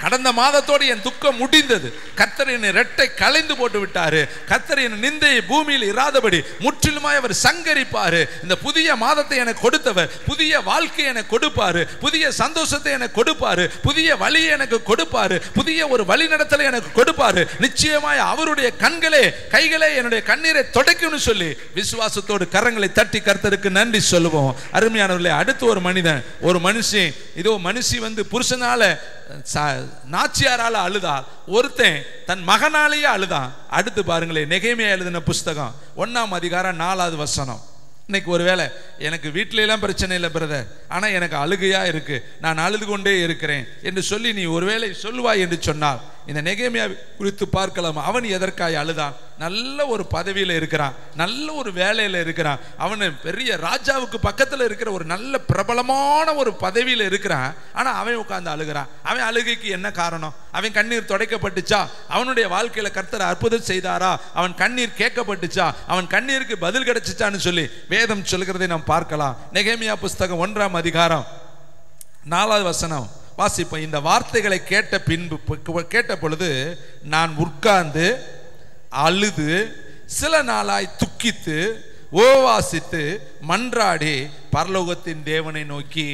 கடந்த மாதத்தோடு என் துக்கம் முடிந்தது. கர்த்தர் என்னை ரெட்டை களைந்து போட்டு விட்டாரு. கர்த்தர் என் நிந்தையை பூமியில் இராதபடி முற்றிலுமாய் அவர் சங்கரிப்பாரு. இந்த புதிய மாதத்தை எனக்கு கொடுத்தவர் புதிய வாழ்க்கையை எனக்கு கொடுப்பாரு, புதிய சந்தோஷத்தை எனக்கு கொடுப்பாரு, புதிய வழியை எனக்கு கொடுப்பாரு, புதிய ஒரு வழி நடத்தலை எனக்கு கொடுப்பாரு. நிச்சயமாய் அவருடைய கண்களே கைகளே என்னுடைய கண்ணீரை துடைக்கும்னு சொல்லி விசுவாசத்தோடு கரங்களை தட்டி கர்த்தருக்கு நன்றி சொல்லுவோம். அருமையானவர்களே, அடுத்து ஒரு மனிதன், ஒரு மனுஷி, இதோ மனுஷி புருஷனால நாச்சியாரால அழுதாள், ஒருத்தன் தன் மகனாலேயே அழுதான். அடுத்து பாருங்களேன், நெகேமியா எழுதின புஸ்தகம் 1ஆம் அதிகாரம் 4வது வசனம். இன்னைக்கு ஒருவேளை எனக்கு வீட்டில எல்லாம் பிரச்சனை இல்லை பிரதர், ஆனா எனக்கு அழுகையா இருக்கு, நான் அழுது கொண்டே இருக்கிறேன் என்று சொல்லி நீ ஒருவேளை சொல்லுவாய் என்று சொன்னால் இந்த நெகேமியா குறித்து பார்க்கலாம். அவன் எதற்காய் அழுதான்? நல்ல ஒரு பதவியில இருக்கிறான், நல்ல ஒரு வேலையில இருக்கிறான், அவனு பெரிய ராஜாவுக்கு பக்கத்துல இருக்கிற ஒரு நல்ல பிரபலமான ஒரு பதவியில இருக்கிறான். ஆனா அவன் உட்கார்ந்து அழுகிறான். அவன் அழுகைக்கு என்ன காரணம்? அவன் கண்ணீர் துடைக்கப்பட்டுச்சா? அவனுடைய வாழ்க்கையில கர்த்தர் அற்புதம் செய்தாரா? அவன் கண்ணீர் கேட்கப்பட்டுச்சா? அவன் கண்ணீருக்கு பதில் கிடைச்சிச்சான்னு சொல்லி வேதம் சொல்கிறதை நாம் பார்க்கலாம். நெகேமியா புஸ்தகம் 1ஆம் அதிகாரம் 4வது வசனம் வாசிப்போம். இந்த வார்த்தைகளை கேட்ட பொழுது நான் உட்கார்ந்து அழுது சில நாளாய் துக்கித்து உபவாசித்து மன்றாடி பரலோகத்தின் தேவனை நோக்கி.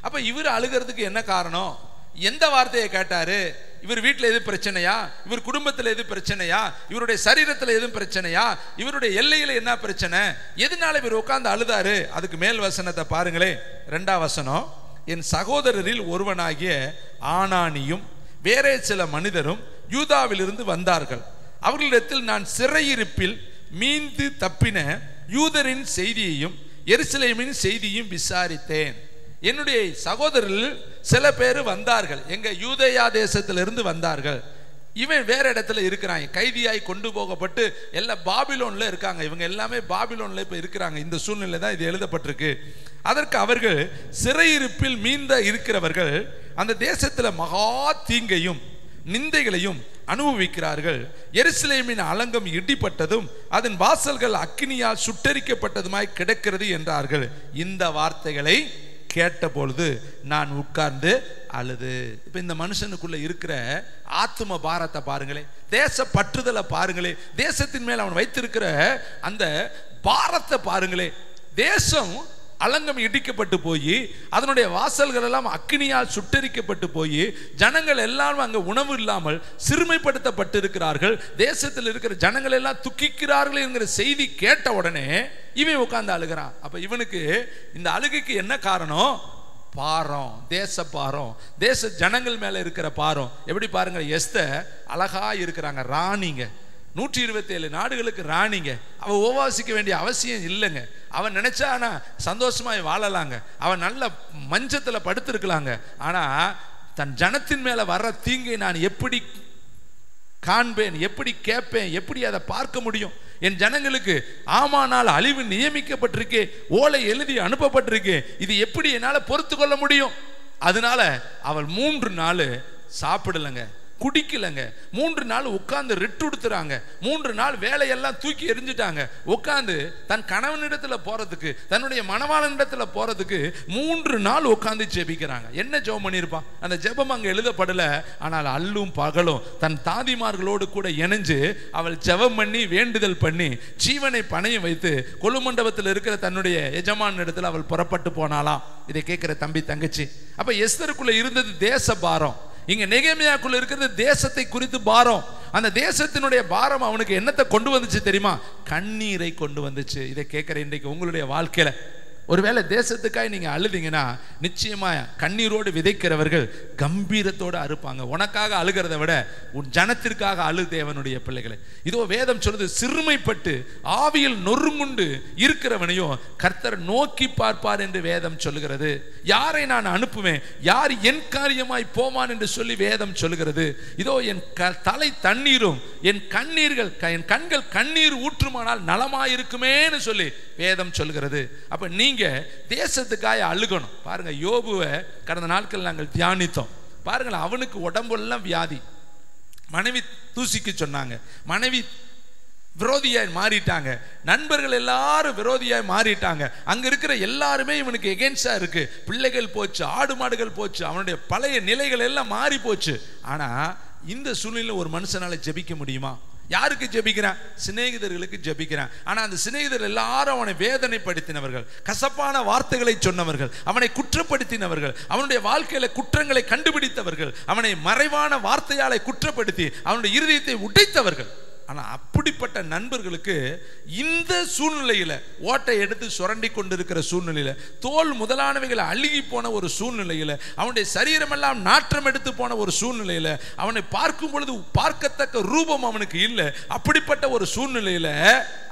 அப்ப இவர் அழுகிறதுக்கு என்ன காரணம்? எந்த வார்த்தையை கேட்டாரு? இவர் வீட்டில் எது பிரச்சனையா? இவர் குடும்பத்தில் எது பிரச்சனையா? இவருடைய சரீரத்தில் எதுவும் பிரச்சனையா? இவருடைய எல்லையில என்ன பிரச்சனை? எதனால இவர் உட்கார்ந்து அழுதாரு? அதுக்கு மேல் வசனத்தை பாருங்களே, 2ஆம் வசனம். என் சகோதரரில் ஒருவனாகிய ஆனானியும் வேறே சில மனிதரும் யூதாவிலிருந்து வந்தார்கள். அவர்களிடத்தில் நான் சிறையிருப்பில் மீண்டு தப்பின யூதரின் செய்தியையும் எருசலேமின் செய்தியும் விசாரித்தேன். என்னுடைய சகோதரர்கள் சில பேர் வந்தார்கள், எங்க யூதேயா தேசத்திலிருந்து வந்தார்கள். இவன் வேற இடத்துல இருக்கிறாங்க, கைதியாய் கொண்டு போகப்பட்டு எல்லாம் பாபிலோன்ல இருக்காங்க. இவங்க எல்லாமே பாபிலோன்ல இப்ப இருக்கிறாங்க. இந்த சூழ்நிலை தான் இது எழுதப்பட்டிருக்கு. அதற்கு அவர்கள் சிறையிருப்பில் மீந்த இருக்கிறவர்கள் அந்த தேசத்துல மகா தீங்கையும் நிந்தைகளையும் அனுபவிக்கிறார்கள். எருசலேமின் அலங்கம் இடிப்பட்டதும் அதன் வாசல்கள் அக்கினியால் சுட்டரிக்கப்பட்டதுமாய் கிடக்கிறது என்றார்கள். இந்த வார்த்தைகளை கேட்ட பொழுது நான் உட்கார்ந்து அழுது. இப்ப இந்த மனுஷனுக்குள்ள இருக்கிற ஆத்ம பாரத்தை பாருங்களே, தேச பற்றுதலை பாருங்களே, தேசத்தின் மேல் அவன் வைத்திருக்கிற அந்த பாரத்தை பாருங்களே. தேசம் அலங்கம் இடிக்கப்பட்டு போய் அதனுடைய வாசல்கள் எல்லாம் அக்கினியால் சுட்டரிக்கப்பட்டு போய் ஜனங்கள் எல்லாரும் அங்க உணவு இல்லாமல் சிறுமைப்படுத்தப்பட்டு இருக்கிறார்கள். தேசத்தில் இருக்கிற ஜனங்கள் எல்லாம் துக்கிக்கிறார்கள் என்கிற செய்தி கேட்ட உடனே இவன் உட்கார்ந்து அழுகிறான். அப்ப இவனுக்கு இந்த அழுகைக்கு என்ன காரணம்? பாரம், தேச பாரம், தேச ஜனங்கள் மேல இருக்கிற பாரம். எப்படி பாருங்க, எஸ்தர் அழகா இருக்கிறாங்க, ராணிங்க, 127 நாடுகளுக்கு ராணிங்க. அவன் உபவாசிக்க வேண்டிய அவசியம் இல்லைங்க. அவன் நினைச்சானா சந்தோஷமாய் வாழலாங்க, அவன் நல்ல மஞ்சத்துல படுத்திருக்கலாங்க. ஆனா தன் ஜனத்தின் மேல வர்ற தீங்கை நான் எப்படி காண்பேன், எப்படி கேட்பேன், எப்படி அதை பார்க்க முடியும்? என் ஜனங்களுக்கு ஆமானால் அழிவு நியமிக்கப்பட்டிருக்கே, ஓலை எழுதி அனுப்பப்பட்டிருக்கே, இது எப்படி என்னால பொறுத்து கொள்ள முடியும்? அதனால அவள் 3 நாள் சாப்பிடலைங்க, குடிக்கலங்க. 3 நாள் உட்கார்ந்து ரெட்டுடுத்துறாங்க. 3 நாள் வேலையெல்லாம் தூக்கி எரிஞ்சிட்டாங்க. உட்கார்ந்து தன் கணவனிடத்துல போறதுக்கு, தன்னுடைய மணவாளனிடத்துல போறதுக்கு 3 நாள் உட்கார்ந்து ஜெபிக்கிறாங்க. என்ன ஜெபம் பண்ணியிருப்பான்? அந்த ஜெபம் அங்க எழுதப்படல. ஆனால் அல்லும் பகலும் தன் தாதிமார்களோடு கூட இணைஞ்சு அவள் ஜெபம் பண்ணி வேண்டுதல் பண்ணி ஜீவனை பணையம் வைத்து கொலுமண்டபத்தில் இருக்கிற தன்னுடைய எஜமான இடத்துல அவள் புறப்பட்டு போனாலாம். இதை கேட்கிற தம்பி தங்கச்சி, அப்ப எஸ்தருக்குள்ள இருந்தது தேச பாரம். இங்க நெகேமியாக்குள்ள இருக்கிறது தேசத்தை குறித்து பாரம். அந்த தேசத்தினுடைய பாரம் அவனுக்கு என்னத்தை கொண்டு வந்துச்சு தெரியுமா? கண்ணீரை கொண்டு வந்துச்சு. இதை கேட்கிற இன்றைக்கு உங்களுடைய வாழ்க்கையில ஒருவேளை தேசத்துக்காக நீங்க அழுதீங்கன்னா நிச்சயமா கண்ணீரோடு விதைக்கிறவர்கள் கம்பீரத்தோடு அறுப்பாங்க. உனக்காக அழுகிறத விட உன் ஜனத்திற்காக அழு தேவனுடைய பிள்ளைகளை. இதோ வேதம் சொல்றது, சிறுமைப்பட்டு ஆவியில் நொறுங்குண்டு இருக்கிறவனையும் கர்த்தர் நோக்கி பார்ப்பார் என்று வேதம் சொல்லுகிறது. யாரை நான் அனுப்புவேன், யார் என் காரியமாய் போவான் என்று சொல்லி வேதம் சொல்லுகிறது. இதோ என் தலை தண்ணீரும் என் கண்கள் கண்ணீர் ஊற்றுமானால் நலமாயிருக்குமேன்னு சொல்லி வேதம் சொல்லுகிறது. அப்ப நீங்க தேசத்துக்காக அழுகணும். பாருங்க, யோபுவை கடந்த நாட்கள் நாங்கள் தியானித்தோம். பாருங்கள், அவனுக்கு உடம்பெல்லாம் வியாதி. மனைவி தூசிக்கு சொன்னாங்க, மனைவி விரோதியாய் மாறிட்டாங்க, நண்பர்கள் எல்லாரும் விரோதியாய் மாறிட்டாங்க, அங்க இருக்கிற எல்லாருமே இவனுக்கு எகென்ஸ்டா இருக்கு. பிள்ளைகள் போச்சு, ஆடு மாடுகள் போச்சு, அவனுடைய பழைய நிலைகள் எல்லாம் மாறி போச்சு. ஆனா இந்த சூழ்நிலையில் ஒரு மனுஷனால ஜெபிக்க முடியுமா? யாருக்கு ஜெபிக்கிறான்? சிநேகிதர்களுக்கு ஜெபிக்கிறான். ஆனா அந்த சிநேகிதர் எல்லாரும் அவனை வேதனைப்படுத்தினவர்கள், கசப்பான வார்த்தைகளை சொன்னவர்கள், அவனை குற்றப்படுத்தினவர்கள், அவனுடைய வாழ்க்கையில குற்றங்களை கண்டுபிடித்தவர்கள், அவனை மறைவான வார்த்தையாலை குற்றப்படுத்தி அவனுடைய இருதயத்தை உடைத்தவர்கள். ஆனா அப்படிப்பட்ட நண்பர்களுக்கு இந்த சூழ்நிலையில, ஓட்டை எடுத்து சுரண்டி கொண்டிருக்கிற சூழ்நிலையில, தோல் முதலானவைகள் அழுகி போன ஒரு சூழ்நிலையில, அவனுடைய சரீரமெல்லாம் நாற்றம் எடுத்து போன ஒரு சூழ்நிலையில, அவனை பார்க்கும் பொழுது பார்க்கத்தக்க ரூபம் அவனுக்கு இல்லை. அப்படிப்பட்ட ஒரு சூழ்நிலையில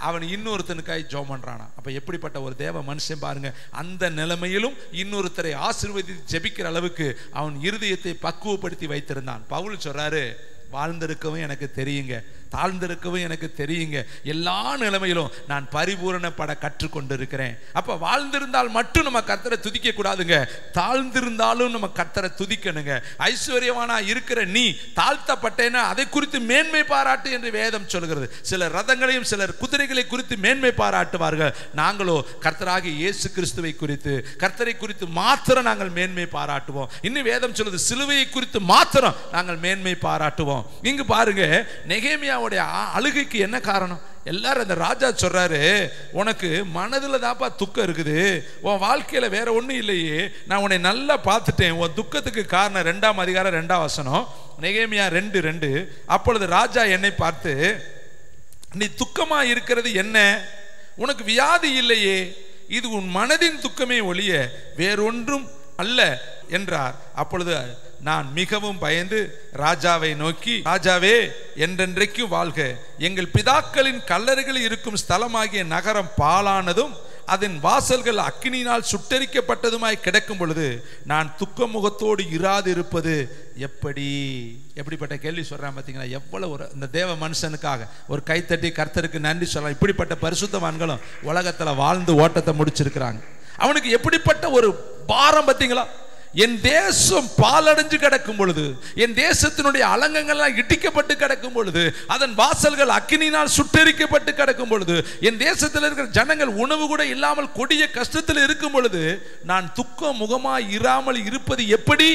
அவன் இன்னொருத்தனுக்காய் ஜெபம் பண்றானா? அப்ப எப்படிப்பட்ட ஒரு தேவ மனுஷன் பாருங்க. அந்த நிலைமையிலும் இன்னொருத்தரை ஆசீர்வதித்து ஜெபிக்கிற அளவுக்கு அவன் இருதயத்தை பக்குவப்படுத்தி வைத்திருந்தான். பவுல் சொல்றாரு, வாழ்ந்திருக்கவும் எனக்கு தெரியுங்க, தாழ்ந்திருக்கவும் எனக்கு தெரியுங்க, எல்லா நிலைமையிலும் நான் பரிபூரணப்பட கற்றுக்கொண்டிருக்கிறேன். அப்ப வாழ்ந்திருந்தால் மட்டும் நம்ம கர்த்தரை துதிக்க கூடாதுங்க, தாழ்ந்திருந்தாலும் நம்ம கர்த்தரை துதிக்கணுங்க. ஐஸ்வர்யவானா இருக்கிற நீ தாழ்த்தப்பட்டேன்னா அதை குறித்து மேன்மை பாராட்டு என்று வேதம் சொல்கிறது. சிலர் ரதங்களையும் சிலர் குதிரைகளை குறித்து மேன்மை பாராட்டுவார்கள். நாங்களோ கர்த்தராகிய இயேசு கிறிஸ்துவை குறித்து, கர்த்தரை குறித்து மாத்திரம் நாங்கள் மேன்மை பாராட்டுவோம். இன்னும் வேதம் சொல்லுது, சிலுவையை குறித்து மாத்திரம் நாங்கள் மேன்மை பாராட்டுவோம். இங்கு பாருங்க, நெகேமியாவுடைய அழுகைக்கு என்ன காரணம்? எல்லாரும் அந்த ராஜா சொல்றாரு, உனக்கு மனதுல தாப்பா துக்கம் இருக்குது, உன் வாழ்க்கையில வேற ஒண்ணும் இல்லையே, நான் உன்னை நல்லா பார்த்துட்டேன், உன் துக்கத்துக்கு காரணம் 2ஆம் அதிகாரம் 2ஆம் வசனம், நெகேமியா 2:2. அப்பொழுது ராஜா என்னை பார்த்து, நீ துக்கமா இருக்கிறது என்ன? உனக்கு வியாதி இல்லையே, இது உன் மனதின் துக்கமே ஒழிய வேறொன்றும் அல்ல என்றார். அப்பொழுது நான் மிகவும் பயந்து ராஜாவை நோக்கி, ராஜாவே, என்றென்றைக்கும் வாழ்க, எங்கள் பிதாக்களின் கல்லறைகளில் இருக்கும் ஸ்தலமாகிய நகரம் பாழானதும் அதன் வாசல்கள் அக்கினியினால் சுட்டரிக்கப்பட்டதுமாய் கிடக்கும் பொழுது நான் துக்க முகத்தோடு இராது இருப்பது எப்படி? எப்படிப்பட்ட கேள்வி சொல்றான் பார்த்தீங்களா? எவ்வளவு ஒரு இந்த தேவ மனுஷனுக்காக ஒரு கைத்தட்டி கர்த்தருக்கு நன்றி சொல்லலாம். இப்படிப்பட்ட பரிசுத்தவான்களும் உலகத்துல வாழ்ந்து ஓட்டத்தை முடிச்சிருக்கிறாங்க. அவனுக்கு எப்படிப்பட்ட ஒரு பாரம் பார்த்தீங்களா? என் தேசம் பாலடைஞ்சு கிடக்கும் பொழுது, என் தேசத்தினுடைய அலங்கங்கள்லாம் இடிக்கப்பட்டு கிடக்கும் பொழுது, அதன் வாசல்கள் அக்கினியினால் சுட்டெரிக்கப்பட்டு கிடக்கும் பொழுது, என் தேசத்தில் இருக்கிற ஜனங்கள் உணவு கூட இல்லாமல் கொடிய கஷ்டத்தில் இருக்கும் பொழுது நான் துக்க முகமாய் இராமல் இருப்பது எப்படி?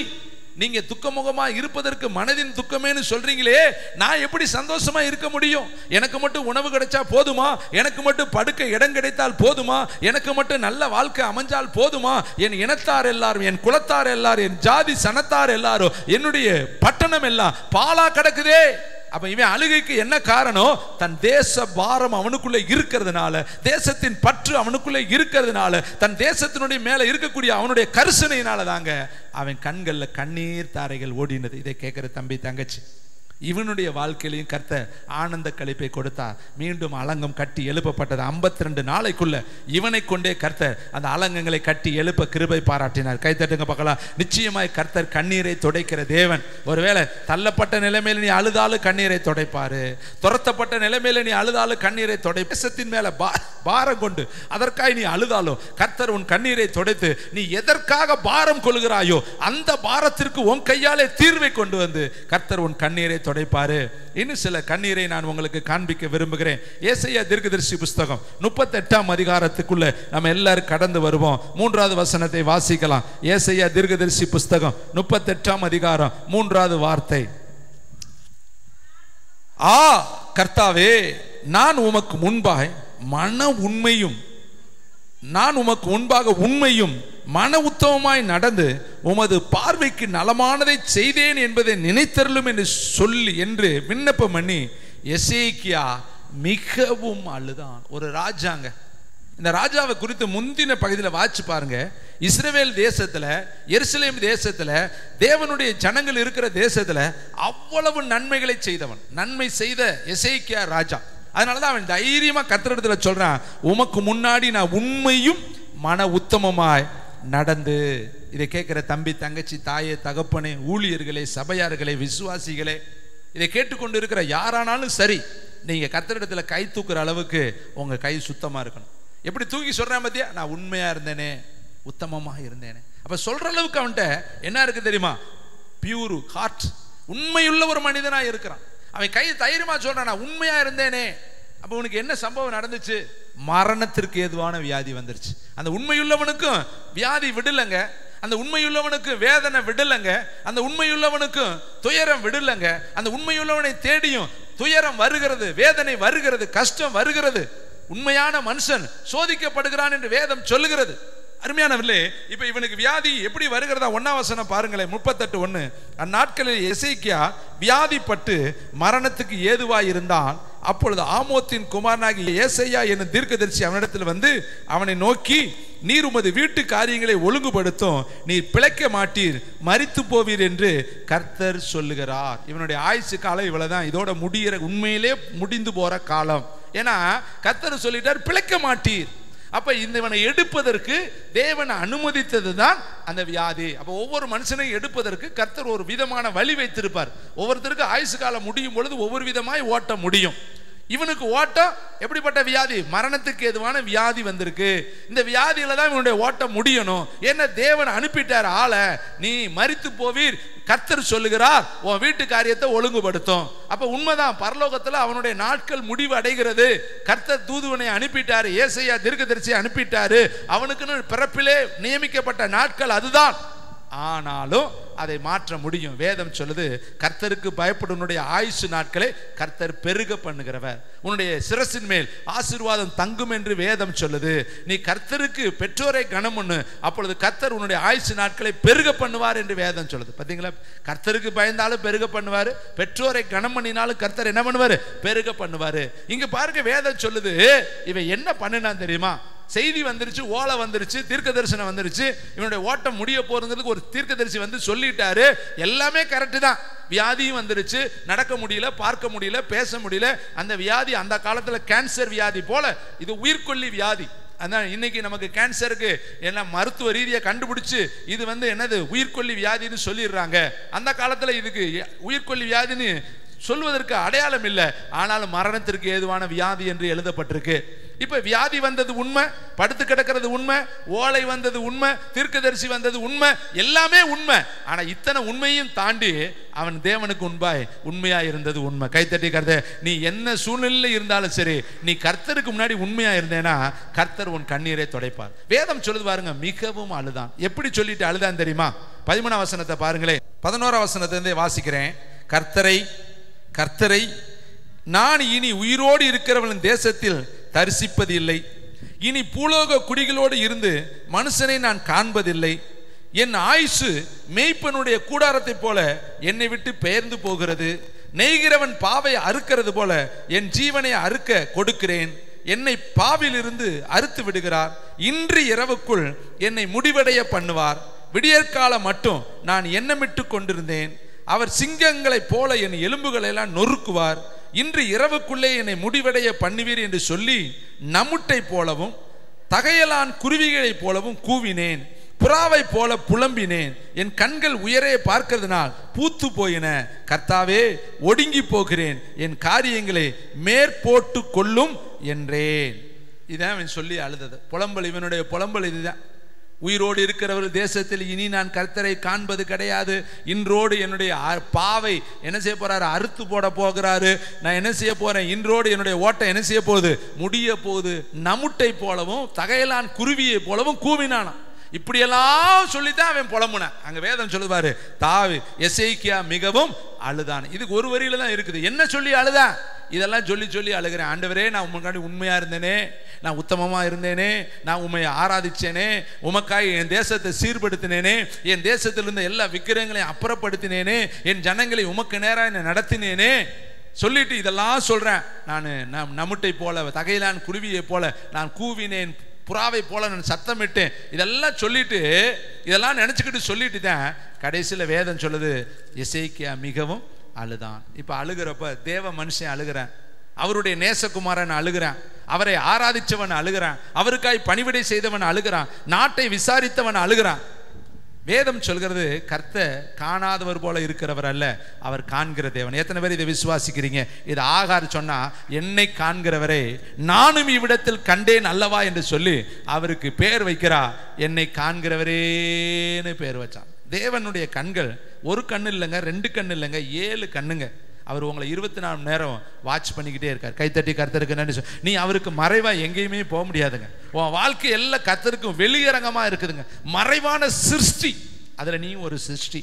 நீங்க துக்கமுகமா இருப்பதற்கு மனதின் துக்கமேன்னு சொல்றீங்களே, நான் எப்படி சந்தோஷமா இருக்க முடியும்? எனக்கு மட்டும் உணவு கிடைச்சா போதுமா? எனக்கு மட்டும் படுக்க இடம் கிடைத்தால் போதுமா? எனக்கு மட்டும் நல்ல வாழ்க்கை அமைஞ்சால் போதுமா? என் இனத்தார் எல்லாரும், என் குலத்தார் எல்லாரும், என் ஜாதி சனத்தார் எல்லாரும், என்னுடைய பட்டணம் எல்லாம் பாலா கிடக்குதே. அப்ப இவன் அழுகைக்கு என்ன காரணம்? தன் தேச பாரம் அவனுக்குள்ள இருக்கிறதுனால, தேசத்தின் பற்று அவனுக்குள்ள இருக்கிறதுனால, தன் தேசத்தினுடைய மேல இருக்கக்கூடிய அவனுடைய கரிசனையினால தாங்க அவன் கண்கள்ல கண்ணீர் தாரைகள் ஓடினது. இதை கேட்கிற தம்பி தங்கச்சி, இவனுடைய வாழ்க்கையிலையும் கர்த்தர் ஆனந்த களிப்பை கொடுத்தார். மீண்டும் அலங்கம் கட்டி எழுப்பப்பட்டது. 52 நாளைக்குள்ள இவனை கொண்டே கர்த்தர் அந்த அலங்கங்களை கட்டி எழுப்ப கிருபை பாராட்டினார். கைத்தட்டுங்க பார்க்கலாம். நிச்சயமாய் கர்த்தர் கண்ணீரை துடைக்கிற தேவன். ஒருவேளை தள்ளப்பட்ட நிலைமையில நீ அழுதாலும் கண்ணீரை துடைப்பாரு, துரத்தப்பட்ட நிலைமையில நீ அழுதாலும் கண்ணீரை துடை. தேசத்தின் மேல பாரம் கொண்டு அதற்காக நீ அழுதாலும் கர்த்தர் உன் கண்ணீரை துடைத்து நீ எதற்காக பாரம் கொள்கிறாயோ அந்த பாரத்திற்கு உன் கையாலே தீர்வை கொண்டு வந்து கர்த்தர் உன் கண்ணீரை துடைப்பாரு. இன்னும் சில கண்ணீரை நான் உங்களுக்கு காண்பிக்க விரும்புகிறேன். ஏசாயா தீர்க்கதரிசி புஸ்தகம் 38ஆம் அதிகாரத்துக்குள்ள நம்ம எல்லாரும் கடந்து வருவோம். 3வது வசனத்தை வாசிக்கலாம். ஏசாயா தீர்க்கதரிசி புஸ்தகம் 38ஆம் அதிகாரம் 3வது வார்த்தை. ஆ கர்த்தாவே, நான் உமக்கு முன்பாக உண்மையும் மன உத்தமமாய் நடந்து உமது பார்வைக்கு நலமானதை செய்தேன் என்பதை நினைத்தருளும் என்று விண்ணப்பம் பண்ணி எசேக்கியா மிகவும் அழுதான். ஒரு ராஜாங்க. இந்த ராஜாவை குறித்து முந்தின பகுதியில் வாட்சி பாருங்க. இஸ்ரவேல் தேசத்துல, எருசலேம் தேசத்துல, தேவனுடைய ஜனங்கள் இருக்கிற தேசத்துல அவ்வளவு நன்மைகளை செய்தவன், நன்மை செய்த எசேக்கியா ராஜா. அதனாலதான் அவன் தைரியமா கர்த்தரிடத்துல சொல்றான், உமக்கு முன்னாடி நான் உண்மையும் மன உத்தமமாய் நடந்து. இதை கேட்கிற தம்பி, தங்கச்சி, தாயே, தகப்பனே, ஊழியர்களே, சபையார்களே, விசுவாசிகளே, இதை கேட்டுக்கொண்டு இருக்கிற யாரானாலும் சரி, நீங்க கர்த்தரிடத்துல கை தூக்குற அளவுக்கு உங்க கை சுத்தமா இருக்கணும். எப்படி தூக்கி சொல்றேன் பத்தியா, நான் உண்மையா இருந்தேனே, உத்தமமா இருந்தேனே. அப்ப சொல்ற அளவுக்கு அவன்கிட்ட என்ன இருக்கு தெரியுமா? பியூர் ஹார்ட், உண்மையுள்ள ஒரு மனிதனா இருக்கிறான். அவன் கை தைரியமா சொல்றான், நான் உண்மையா இருந்தேனே. அப்ப உனக்கு என்ன சம்பவம் நடந்துச்சு? மரணத்திற்கு ஏதுவான வியாதி வந்துருச்சு. அந்த உண்மையுள்ளவனுக்கும் வியாதி விடலங்க, அந்த உண்மையுள்ளவனுக்கு வேதனை விடலங்க, அந்த உண்மையுள்ளவனுக்கும் துயரம் விடலங்க. அந்த உண்மையுள்ளவனை தேடியும் துயரம் வருகிறது, வேதனை வருகிறது, கஷ்டம் வருகிறது. உண்மையான மனுஷன் சோதிக்கப்படுகிறான் என்று வேதம் சொல்லுகிறது. அருமையானவர்களே, இப்ப இவனுக்கு வியாதி எப்படி வருகிறதா? 1ஆம் வசனம் பாருங்களேன், 38:1. அந்நாட்களில் எசேக்கியா வியாதிப்பட்டு மரணத்துக்கு ஏதுவாய் இருந்தான். அப்பொழுது ஆமோத்தின் குமாரனாகி ஏசாயா என்னும் தீர்க்கதரிசி அவனிடத்தில் வந்து அவனை நோக்கி, நீர் உமது வீட்டு காரியங்களை ஒழுங்குபடுத்தும், நீர் பிழைக்க மாட்டீர், மரித்து போவீர் என்று கர்த்தர் சொல்லுகிறார். இவனுடைய ஆயுசு காலம் இவ்வளவுதான், இதோட முடிகிற, உண்மையிலே முடிந்து போற காலம். ஏன்னா கர்த்தர் சொல்லிட்டார், பிழைக்க மாட்டீர். அப்ப இவனை எடுப்பதற்கு தேவன் அனுமதித்தது தான் அந்த வியாதி. அப்ப ஒவ்வொரு மனுஷனையும் எடுப்பதற்கு கர்த்தர் ஒரு விதமான வழி வைத்திருப்பார். ஒவ்வொருத்தருக்கு ஆயுசு காலம் முடியும் பொழுது ஒவ்வொரு விதமாய் ஓட்ட முடியும். இவனுக்கு ஓட்டம் எப்படிப்பட்ட வியாதி? மரணத்துக்கு ஏதுவான வியாதி வந்திருக்கு. இந்த வியாதியில தான் இவனுடைய ஓட்டம் முடியணும். என்ன, தேவன் அனுப்பிட்டார் ஆளை, நீ மரித்து போவீர், கர்த்தர் சொல்லுகிறார், உன் வீட்டு காரியத்தை ஒழுங்குபடுத்தும். அப்ப உண்மைதான், பரலோகத்துல அவனுடைய நாட்கள் முடிவு அடைகிறது. கர்த்தர் தூதுவனை அனுப்பிட்டாரு, ஏசாயா தீர்க்கதரிசியை அனுப்பிட்டாரு. அவனுக்குன்னு பிறப்பிலே நியமிக்கப்பட்ட நாட்கள் அதுதான். ஆனாலும் அதை மாற்ற முடியும். வேதம் சொல்லுது, கர்த்தருக்கு பயப்படுவனுடைய ஆயுசு நாட்களை கர்த்தர் பெருக பண்ணுகிறவர். உன்னுடைய சிரசின் மேல் ஆசீர்வாதம் தங்கும் என்று வேதம் சொல்லுது. நீ கர்த்தருக்கு பெற்றோரை கனம் பண்ணு, அப்பொழுது கர்த்தர் உன்னுடைய ஆயுசு நாட்களை பெருக பண்ணுவார் என்று வேதம் சொல்லுது. பாத்தீங்களா? கர்த்தருக்கு பயந்தாலும் பெருக பண்ணுவாரு, பெற்றோரை கனம் பண்ணினாலும் கர்த்தர் என்ன பண்ணுவாரு? பெருக பண்ணுவாரு. இங்க பாருங்க, வேதம் சொல்லுது, இவன் என்ன பண்ணினான் தெரியுமா? செய்தி வந்துருச்சு, ஓலை வந்துருச்சு, தீர்க்க தரிசனம் வந்துருச்சு, இவனுடைய ஓட்டம் முடிய போறதுக்கு ஒரு தீர்க்கதரிசி வந்து சொல்லிட்டாரு. எல்லாமே கரெக்ட் தான். வியாதியும் வந்துருச்சு, நடக்க முடியல, பார்க்க முடியல, பேச முடியல. அந்த வியாதி அந்த காலத்துல கேன்சர் வியாதி போல இது உயிர்கொல்லி வியாதி. அதான் இன்னைக்கு நமக்கு கேன்சருக்கு என்ன மருத்துவ ரீதியை கண்டுபிடிச்சு இது வந்து என்னது உயிர்கொல்லி வியாதின்னு சொல்லிடுறாங்க. அந்த காலத்துல இதுக்கு உயிர்கொல்லி வியாதின்னு சொல்வதற்கு அடையாளம் இல்லை. ஆனாலும் மரணத்திற்கு ஏதுவான வியாதி என்று எழுதப்பட்டிருக்கு. இப்ப வியாதி வந்தது உண்மை, படுத்து கிடக்கிறது உண்மை, ஓலை வந்தது உண்மை, தீர்க்கதரிசி வந்தது உண்மை, எல்லாமே உண்மை. ஆனா இத்தனை உண்மையும் தாண்டி அவன் தேவனுக்கு உண்மையா இருந்தது உண்மை. கைத்தட்டி கர்த்தர், நீ என்ன சூழ்நிலையில் இருந்தாலும் சரி, நீ கர்த்தருக்கு முன்னாடி உண்மையா இருந்தேனா கர்த்தர் உன் கண்ணீரை துடைப்பார். வேதம் சொல்லுது பாருங்க, மிகவும் அழுதான். எப்படி சொல்லிட்டு அழுதான் தெரியுமா? 13ஆம் வசனத்தை பாருங்களேன். 11ஆம் வசனத்திலிருந்தே வாசிக்கிறேன். கர்த்தரை நான் இனி உயிரோடு இருக்கிறவளின் தேசத்தில் தரிசிப்பது இல்லை, இனி பூலோக குடிகளோடு இருந்து மனுஷனை நான் காண்பதில்லை. என் ஆயுசு மேய்ப்பனுடைய கூடாரத்தை போல என்னை விட்டு பெயர்ந்து போகிறது. நெய்கிறவன் பாவை அறுக்கிறது போல என் ஜீவனை அறுக்க கொடுக்கிறேன். என்னை பாவிலிருந்து அறுத்து விடுகிறார். இன்று இரவுக்குள் என்னை முடிவடைய பண்ணுவார். விடியற்காலம் மட்டும் நான் எண்ணமிட்டு கொண்டிருந்தேன். அவர் சிங்கங்களைப் போல என் எலும்புகளை எல்லாம் நொறுக்குவார். இன்று இரவுக்குள்ளே என்னை முடிவடைய பண்ணுவீர் என்று சொல்லி நமுட்டை போலவும் தகையலான் குருவிகளைப் போலவும் கூவினேன். புறாவை போல புலம்பினேன். என் கண்கள் உயரே பார்க்கிறதுனால் பூத்து போயின. கர்த்தாவே, ஒடுங்கி போகிறேன். என் காரியங்களை மேற்போட்டு கொள்ளும் என்றேன். இதான் அவன் சொல்லி அழுதது. புலம்பல், இவனுடைய புலம்பல் இதுதான். உயிரோடு இருக்கிறவர் தேசத்தில் இனி நான் கர்த்தரை காண்பது கிடையாது. இன்றோடு என்னுடைய பாவை என்ன செய்ய போறாரு? அறுத்து போட போகிறாரு. நான் என்ன செய்ய போறேன்? இன்றோடு என்னுடைய ஓட்டை என்ன செய்ய போகுது? முடிய போகுது. நமுட்டை போலவும் தகையலான் குருவியை போலவும் கூவினானாம். இப்படியெல்லாம் சொல்லித்தான் அவன் புலம்புனான். அங்க வேதம் சொல்லுவாரு, எசேக்கியா மிகவும் அழுதான். இதுக்கு ஒரு வரியில தான் இருக்குது. என்ன சொல்லி அழுதான்? இதெல்லாம் சொல்லி சொல்லி அழுகிறேன். ஆண்டவரே, நான் உமக்காண்டி உண்மையா இருந்தேனே, நான் உத்தமமா இருந்தேனே, நான் உண்மையை ஆராதிச்சேனே, உமக்காய் என் தேசத்தை சீர்படுத்தினேனே, என் தேசத்தில் இருந்த எல்லா விக்கிரங்களையும் அப்புறப்படுத்தினேனே, என் ஜனங்களை உமக்கு நேராக என்னை நடத்தினேனே சொல்லிட்டு இதெல்லாம் சொல்றேன். நான் நமுட்டை போல தகையிலான் குருவியை போல நான் கூவினேன், புறாவை போல நான் சத்தமிட்டேன். இதெல்லாம் சொல்லிட்டு இதெல்லாம் நினைச்சுக்கிட்டு சொல்லிட்டு தான் கடைசியில் வேதம் சொல்லுது, எசேக்கியா மிகவும் அழுதான். இப்ப அழுகிறப்ப தேவ மனுஷன் அழுகிறான், அவருடைய நேசகுமாரன் அழுகிறான், அவரை ஆராதிச்சவன் அழுகிறான், அவருக்காய் பணிவிடை செய்தவன் அழுகிறான், நாட்டை விசாரித்தவன் அழுகிறான். வேதம் சொல்கிறது, கர்த்தர் காணாதவர் போல இருக்கிறவர் அல்ல, அவர் காண்கிற தேவன். எத்தனை பேர் இதை விசுவாசிக்கிறீங்க? இது ஆகார் சொன்னா, என்னை காண்கிறவரை நானும் இவ்விடத்தில் கண்டேன் அல்லவா என்று சொல்லி அவருக்கு பேர் வைக்கிறா. என்னை காண்கிறவரேன்னு பேர் வச்சான். தேவனுடைய கண்கள் ஒரு கண்ணு இல்லைங்க, 2 கண்ணு இல்லைங்க, 7 கண்ணுங்க. அவர் உங்களை 24 மணி நேரம் வாட்ச் பண்ணிக்கிட்டே இருக்கார். கைத்தட்டி கர்த்தருக்கு நன்றி. நீ அவருக்கு மறைவா எங்கேயுமே போக முடியாதுங்க. உன் வாழ்க்கை எல்லாம் கர்த்தருக்கும் வெளியரங்கமா இருக்குதுங்க. மறைவான சிருஷ்டி, அதுல நீ ஒரு சிருஷ்டி.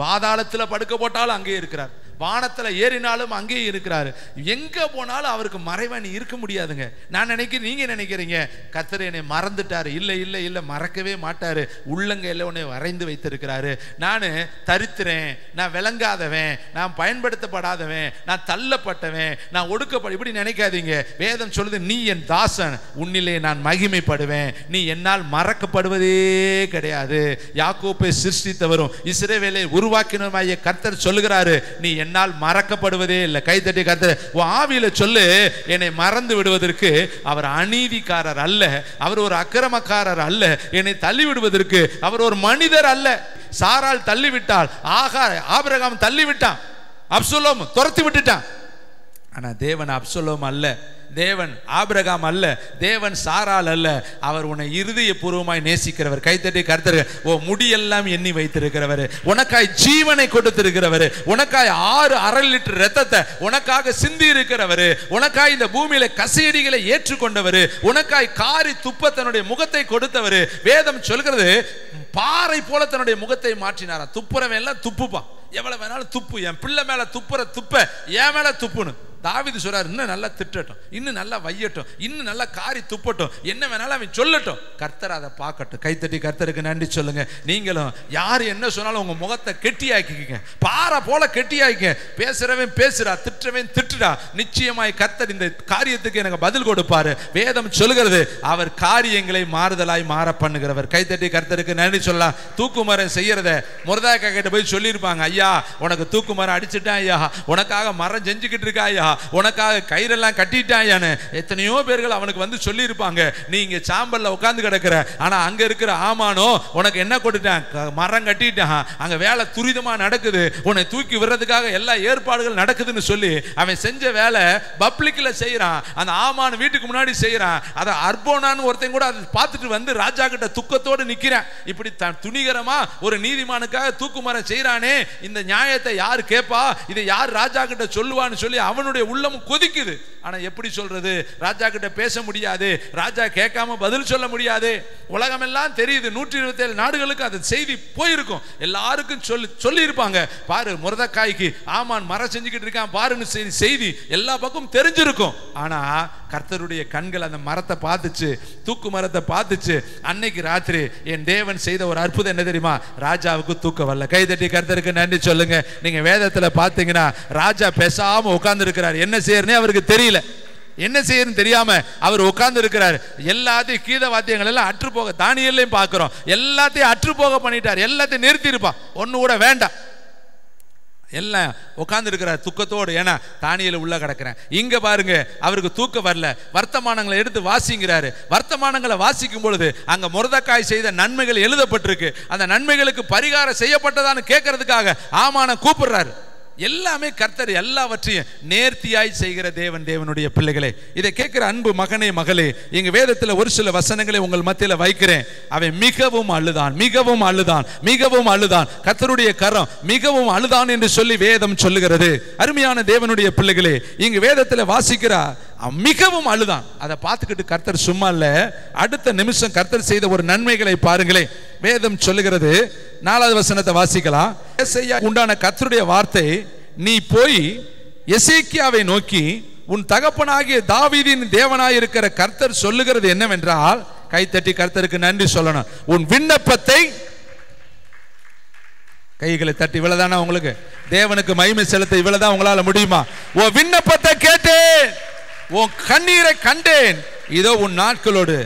பாதாளத்துல படுக்க போட்டாலும் அங்கேயே இருக்கிறார், வானத்துல ஏறினாலும் அங்கேயே இருக்கிறாரு. எங்க போனாலும் அவருக்கு மறைவா நீ இருக்க முடியாதுங்க. நான் நினைக்கிறேன், நீங்க நினைக்கிறீங்க கர்த்தர் என்னை மறந்துட்டாரு. இல்லை இல்லை இல்லை, மறக்கவே மாட்டாரு. உள்ளங்கையில உன்னை வரைந்து வைத்திருக்கிறாரு. நான் தரித்திரேன், நான் விளங்காதவன், நான் பயன்படுத்தப்படாதவன், நான் தள்ளப்பட்டவன், நான் ஒடுக்கப்பட, இப்படி நினைக்காதீங்க. வேதம் சொல்லுது, நீ என் தாசன், உன்னிலே நான் மகிமைப்படுவேன், நீ என்னால் மறக்கப்படுவதே கிடையாது. யாக்கோப்பை சிருஷ்டித்தவரும் இஸ்ரவேலை உருவாக்கினருமாகிய கர்த்தர் சொல்லுகிறாரு, நீ என்னால் மறக்கப்படுவதே இல்லை. கைத்தட்டி கர்த்தர் உன் ஆவியில சொல்லு, என்னை மறந்து விடுவதற்கு அவர் அநீதிக்காரர் அல்ல, அவர் ஒரு அக்கிரமக்காரர் அல்ல, என்னை தள்ளி விடுவதற்கு அவர் ஒரு மனிதர் அல்ல. சாராள் தள்ளிவிட்டாள், ஆபிரகாம் தள்ளிவிட்டான், அப்சலோம் துரத்தி விட்டுட்டான். ஆனா தேவன் அப்சலோம் அல்ல, தேவன் ஆபிரகாம் அல்ல, தேவன் சாராள் அல்ல. அவர் உன்னை இருதயபூர்வமாய் நேசிக்கிறவர். கைத்தட்டி கர்த்தர் ஓ முடியெல்லாம் எண்ணி வைத்திருக்கிறவர், உனக்காய் ஜீவனை கொடுத்திருக்கிறவர், உனக்காய் 6 லிட்டர் ரத்தத்தை உனக்காக சிந்தி இருக்கிறவர், உனக்காய் இந்த பூமியில கசையடிகளை ஏற்றுக்கொண்டவர், உனக்காய் காரி துப்ப தன்னுடைய முகத்தை கொடுத்தவர். வேதம் சொல்கிறது, பாறை போல தன்னுடைய முகத்தை மாற்றினாரா. துப்புறவன் எல்லாம் துப்புப்பா, எவ்வளவு வேணாலும் துப்பு, என் பிள்ளை மேல துப்புற துப்ப என் மேல துப்புன்னு தாவீது சொல்றார். இன்னும் நல்லா திட்டட்டும், இன்னும் நல்லா வையட்டும், இன்னும் நல்லா காரி துப்பட்டும், என்ன வேணாலும் அவன் சொல்லட்டும், கர்த்தர் அதை பார்க்கட்டும். கைத்தட்டி கர்த்தருக்கு நன்றி சொல்லுங்க. நீங்களும் யார் என்ன சொன்னாலும் உங்க முகத்தை கெட்டியாக்கிக்கங்க, பாறை போல கெட்டியாக்கிக்க. பேசுறவன் பேசுறா, திட்டுறவன் திட்டுடா, நிச்சயமாய் கர்த்தர் இந்த காரியத்துக்கு எனக்கு பதில் கொடுப்பாரு. வேதம் சொல்லுகிறது, அவர் காரியங்களை மாறுதலாய் மாற பண்ணுகிறவர். கைத்தட்டி கர்த்தருக்கு நன்றி சொல்லலாம். தூக்குமரம் செய்யறத முருதாக்கா கிட்ட போய் சொல்லியிருப்பாங்க, ஐயா உனக்கு தூக்குமரம் அடிச்சுட்டான் ஐயா, உனக்காக மரம் செஞ்சுக்கிட்டு இருக்கா ஐயா, உனக்காக கயிறெல்லாம் கட்டிட்டாயான்னு எத்தனையோ பேர்கள் அவனுக்கு வந்து சொல்லி இருப்பாங்க. நீ இங்க சாம்பல்ல உட்கார்ந்து கிடக்குற, ஆனா அங்க இருக்கிற ஆமானோ உனக்கு என்ன கொடுத்தான்? மரம் கட்டிட்டான், அங்க வேலை துரிதமா நடக்குது, உன்னை தூக்கி விடுறதுக்காக எல்லா ஏற்பாடுகள் நடக்குதுன்னு சொல்லி அவன் செஞ்ச வேலை பப்ளிக்ல செய்யறான். அந்த ஆமான் வீட்டுக்கு முன்னாடி செய்யறான். அதை அர்போனான்னு ஒருத்தன் கூட அதை பார்த்துட்டு வந்து ராஜா கிட்ட துக்கத்தோடு நிக்கிறான். இப்படி துணிகரமா ஒரு நீதிமானுக்காக தூக்குமரம் செய்யறானே, இந்த நியாயத்தை யார் கேட்பா, இதை யார் ராஜா கிட்ட சொல்லுவான்னு சொல்லி அவனுடைய உள்ளமும் கொதிக்குது. ஆனா எப்படி சொல்றது? ராஜா கிட்ட பேச முடியாது, ராஜா கேட்காம பதில் சொல்ல முடியாது. உலகம் எல்லாம் தெரியுது, 127 நாடுகளுக்கு அது செய்தி போயிருக்கும், எல்லாருக்கும் சொல்லி இருப்பாங்க. பாரு முருதக்காய்க்கு ஆமான் மரம் செஞ்சுக்கிட்டு இருக்கான் பாருன்னு செய்தி எல்லா பக்கம் தெரிஞ்சிருக்கும். ஆனா கர்த்தருடைய கண்கள் அந்த மரத்தை பார்த்துச்சு, தூக்கு மரத்தை பார்த்துச்சு. அன்னைக்கு ராத்திரி என் தேவன் செய்த ஒரு அற்புதம் என்ன தெரியுமா? ராஜாவுக்கு தூக்கம் வரல. கைதட்டி கர்த்தருக்கு நன்றி சொல்லுங்க. நீங்க வேதத்துல பாத்தீங்கன்னா ராஜா பேசாம உட்கார்ந்து இருக்கிறார். என்ன செய்யறனே அவருக்கு தெரியல, என்ன செய்யறன்னு தெரியாம அவர் உட்கார்ந்து இருக்கிறார். எல்லாத்தையும் கீத வாத்தியங்கள் எல்லாம் அற்று போக, தானியல்லையும் பார்க்கிறோம், எல்லாத்தையும் அற்று போக பண்ணிட்டார். எல்லாத்தையும் நிறுத்தி இருப்பான், ஒண்ணு கூட வேண்டாம். எல்லாம் உட்கார்ந்து இருக்கிறார் துக்கத்தோடு. ஏன்னா தானியேல் உள்ள கிடக்கிறேன். இங்க பாருங்க, அவருக்கு தூக்கம் வரல. வர்த்தமானங்களை எடுத்து வாசிங்கிறாரு. வர்த்தமானங்களை வாசிக்கும் பொழுது அங்க மொர்தெகாய் செய்த நன்மைகள் எழுதப்பட்டிருக்கு. அந்த நன்மைகளுக்கு பரிகாரம் செய்யப்பட்டதான்னு கேட்கறதுக்காக ஆமான கூப்பிடுறாரு. எல்லாமே கர்த்தர் எல்லாவற்றையும் நேர்த்தியாய் செய்கிற தேவன். தேவனுடைய பிள்ளைகளே, இதை கேட்கிற அன்பு மகனே மகளே, இங்க வேதத்தில் ஒரு சில வசனங்களை உங்கள் மத்தியில் வைக்கிறேன். அவன் மிகவும் அழுதான், மிகவும் அழுதான், மிகவும் அழுதான். கர்த்தருடைய கரம் மிகவும் அழுதான் என்று சொல்லி வேதம் சொல்லுகிறது. அருமையான தேவனுடைய பிள்ளைகளே, இங்கு வேதத்தில் வாசிக்கிறார் மிகவும் அழுதான். அதை பார்த்துக்கிட்டு கர்த்தர் சும்மா இல்ல, அடுத்த நிமிஷம் கர்த்தர் செய்த ஒரு நன்மைகளை பாருங்களே. வேதம் சொல்லுகிறது, 4வது வசனத்தை வாசிக்கலாம். உண்டான கர்த்தருடைய வார்த்தை, நீ போய் எசேக்கியாவை நோக்கி உன் தகப்பனாகிய தாவீதின் தேவனாயிருக்கிற கர்த்தர் சொல்லுகிறது என்னவென்றால், கைத்தட்டி கர்த்தருக்கு நன்றி சொல்லணும். உன் விண்ணப்பத்தை, கைகளை தட்டி, இவ்வளவுதானா உங்களுக்கு தேவனுக்கு மகிமை செலுத்த இவ்வளவுதான் உங்களால முடியுமா? உன் விண்ணப்பத்தை கேட்டேன், உன் கண்ணீரை கண்டேன், இதோ உன் நாட்களோடு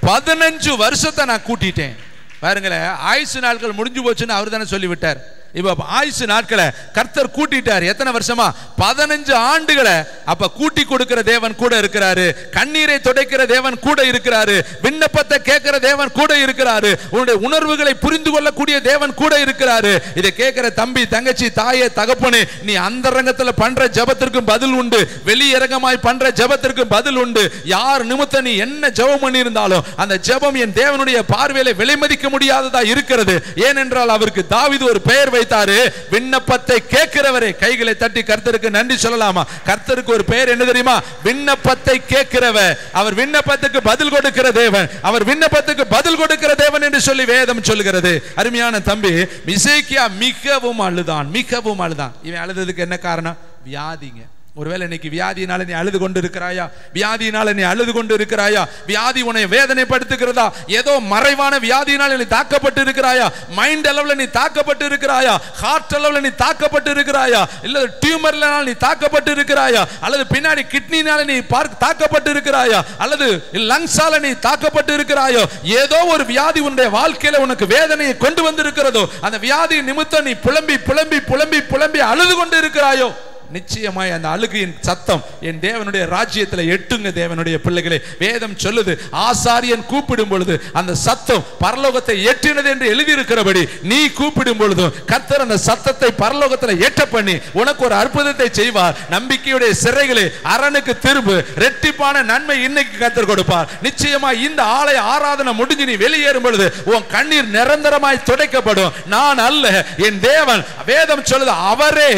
15 வருஷத்தை நான் கூட்டிட்டேன். பாருங்களேன், ஆயுசு நாட்கள் முடிஞ்சு போச்சுன்னு அவர் தானே சொல்லிவிட்டார். இப்ப ஆயுசு நாட்களை கர்த்தர் கூட்டிட்டார். எத்தனை வருஷமா? 15 ஆண்டுகளை. அப்ப கூட்டி கொடுக்கிற தேவன் கூட இருக்கிறாரு. கண்ணீரை துடைக்கிற தேவன் கூட இருக்கிறாரு. விண்ணப்பத்தை கேட்கிற தேவன் கூட இருக்கிறாரு. உன்னுடைய உணர்வுகளை புரிந்து கொள்ளக்கூடிய தேவன் கூட இருக்கிறாரு. இதை கேட்கிற தம்பி, தங்கச்சி, தாயே, தகப்பனே, நீ அந்தரங்கத்துல பண்ற ஜெபத்திற்கும் பதில் உண்டு, வெளியரங்கமாய் பண்ற ஜெபத்திற்கும் பதில் உண்டு. யார் நிமித்தம் நீ என்ன ஜெபம் பண்ணி இருந்தாலும் அந்த ஜெபம் என் தேவனுடைய பார்வையில விலைமதிக்க முடியாததா இருக்கிறது. ஏனென்றால் அவருக்கு தாவீது ஒரு பெயர் வைத்தாரு, விண்ணப்பத்தை கேட்கிறவரே. கைகளை தட்டி கர்த்தருக்கு நன்றி சொல்லலாமா? கர்த்தருக்கு ஒரு பெயர் என்ன தெரியுமா? விண்ணப்பத்தை கேட்கிறவர். அவர் விண்ணப்பத்துக்கு பதில் கொடுக்கிற தேவன், அவர் விண்ணப்பத்துக்கு பதில் கொடுக்கிற தேவன் என்று சொல்லி வேதம் சொல்கிறது. அருமையான தம்பி, எசேக்கியா மிகவும் அழுதான், மிகவும் அழுதான். இவன் அழுததுக்கு என்ன காரணம்? வியாதிங்க. ஒருவேளை இன்னைக்கு வியாதியினால நீ அழுது கொண்டு இருக்கிறாயா? வியாதியினால நீ அழுது கொண்டு இருக்கிறாயா? வியாதி உன்னை வேதனைப்படுத்துகிறதா? ஏதோ மறைவான வியாதியினால நீ தாக்கப்பட்டு இருக்கிறாயா? மைண்ட் அளவுல நீ தாக்கப்பட்டு இருக்கிறாயா? ஹார்ட் அளவுல நீ தாக்கப்பட்டு இருக்கிறாயா? இல்ல டியூமர்னால நீ தாக்கப்பட்டு இருக்கிறாயா? அல்லது பின்னாடி கிட்னினால நீ தாக்கப்பட்டு இருக்கிறாயா? அல்லது லங்ஸால நீ தாக்கப்பட்டு இருக்கிறாயோ? ஏதோ ஒரு வியாதி உன்னுடைய வாழ்க்கையில உனக்கு வேதனையை கொண்டு வந்திருக்கிறதோ, அந்த வியாதி நிமித்தம் நீ புலம்பி புலம்பி புலம்பி புலம்பி அழுது கொண்டு இருக்கிறாயோ? நிச்சயமாய் அந்த அழுகையின் சத்தம் என் தேவனுடைய ராஜ்யத்தில் எட்டுங்க. தேவனுடைய பிள்ளைகளே, வேதம் சொல்லுது, ஆசாரியன் கூப்பிடும் பொழுது அந்த சத்தம் பரலோகத்தை எட்டினது என்று எழுதியிருக்கிறபடி நீ கூப்பிடும் பொழுதும் கர்த்தர் அந்த சத்தத்தை பரலோகத்தில் எட்ட பண்ணி உனக்கு ஒரு அற்புதத்தை செய்வார். நம்பிக்கையுடைய சிறைகளே, அரணுக்கு திரும்பு, ரெட்டிப்பான நன்மை இன்னைக்கு கர்த்தர் கொடுப்பார். நிச்சயமாய் இந்த ஆலய ஆராதனை முடிஞ்சு நீ வெளியேறும் பொழுது உன் கண்ணீர் நிரந்தரமாய் துடைக்கப்படும். நான் அல்ல, என் தேவன். வேதம் சொல்லுது, அவரே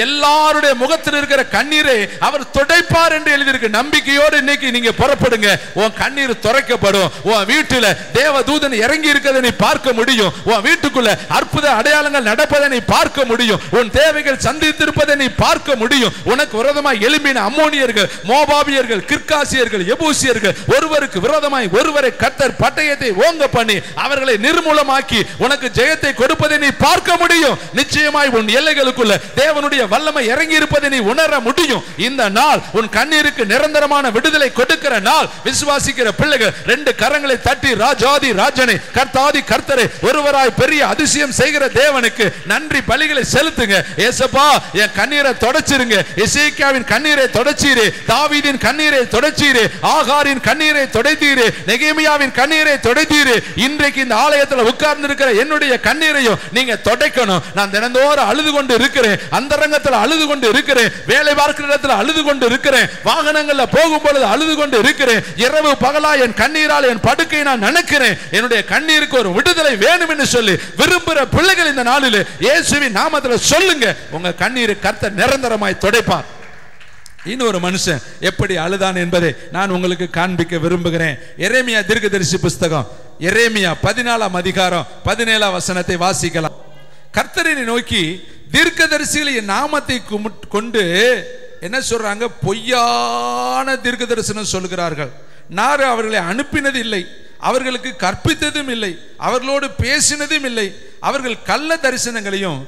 எல்லாருடைய முகத்தில் இருக்கிற கண்ணீரை அவர் துடைப்பார் என்று எழுதியிருக்கு. நம்பிக்கையோடு இன்னைக்கு நீங்க புறப்படுங்க. உன் கண்ணீர் துடைக்கப்படும். உன் வீட்டில் தேவதூதன் இறங்கி இருக்கிறதை நீ பார்க்க முடியும். உன் வீட்டுக்குள்ள அற்புத அடையாளங்கள் நடப்பதை நீ பார்க்க முடியும். உன் தேவைகள் சந்தித்திருப்பதை நீ பார்க்க முடியும். உனக்கு விரோதமாய் எழும்பின அம்மோனியர்கள், மோபாபியர்கள், கிர்காசியர்கள், எபூசியர்கள் ஒருவருக்கு விரோதமாய் ஒருவரை கர்த்தர் பட்டயத்தை ஓங்க பண்ணி அவர்களை நிர்மூலமாக்கி உனக்கு ஜெயத்தை கொடுப்பதை நீ பார்க்க முடியும். நிச்சயமாய் உன் எல்லைகளுக்குள்ள தேவனுடைய வல்லமை இறங்கி இருப்பதை நீ உணர முடியும். இந்த நாள் உன் கண்ணீருக்கு நிரந்தரமான விடுதலை கொடுக்கிற நாள். விசுவாசிக்கிற பிள்ளைகள் 2 கரங்களை தட்டி, ராஜாதி ராஜனே, கர்த்தாதி கர்த்தரே, ஒருவராய் பெரிய அதிசயம் செய்கிற தேவனுக்கு நன்றி பலிகளை செலுத்துங்க. ஏசப்பா, என் கண்ணீரை தொடச்சிருங்க. எசேக்கியாவின் கண்ணீரை தொடச்சீரே, தாவீதின் கண்ணீரை தொடச்சீரே, ஆகாரின் கண்ணீரை துடைத்தீரே, நெகேமியாவின் கண்ணீரை துடைத்தீரே. இன்றைக்கு இந்த ஆலயத்தில் உட்கார்ந்து இருக்கிற என்னுடைய கண்ணீரையும் நீங்க துடைக்கணும். நான் தினந்தோறும் அழுது கொண்டு இருக்கிறேன், அந்தரங்கத்தில் அழுது கொண்டு இருக்கிறேன், வேலை பார்க்கிற இடத்துல அழுது கொண்டு இருக்கிறேன், வாகனங்கள்ல போகும் பொழுது அழுது கொண்டு இருக்கிறேன். இரவு பகலா என் கண்ணீரால் என் படுக்கையை நான் நினைக்கிறேன். என்னுடைய கண்ணீருக்கு ஒரு விடுதலை வேணும் என்று சொல்லி விரும்புகிற பிள்ளைகள் இந்த நாளில் இயேசுவின் நாமத்தில் சொல்லுங்க. உங்க கண்ணீரை கர்த்தர் நிரந்தரமாய் துடைப்பார். இன்னொரு மனுஷன் எப்படி அழுதான் என்பதை நான் உங்களுக்கு காண்பிக்க விரும்புகிறேன். எரேமியா தீர்க்கதரிசி புஸ்தகம், எரேமியா 14ஆம் அதிகாரம் 17ஆம் வசனத்தை வாசிக்கலாம். கர்த்தரை நோக்கி தீர்க்கதரிசிகளை என் நாமத்தை கொண்டு என்ன சொல்றாங்க? பொய்யான தீர்க்க தரிசனம் சொல்கிறார்கள். நான் அவர்களை அனுப்பினது இல்லை, அவர்களுக்கு கற்பித்ததும் இல்லை, அவர்களோடு பேசினதும் இல்லை. அவர்கள் கள்ள தரிசனங்களையும்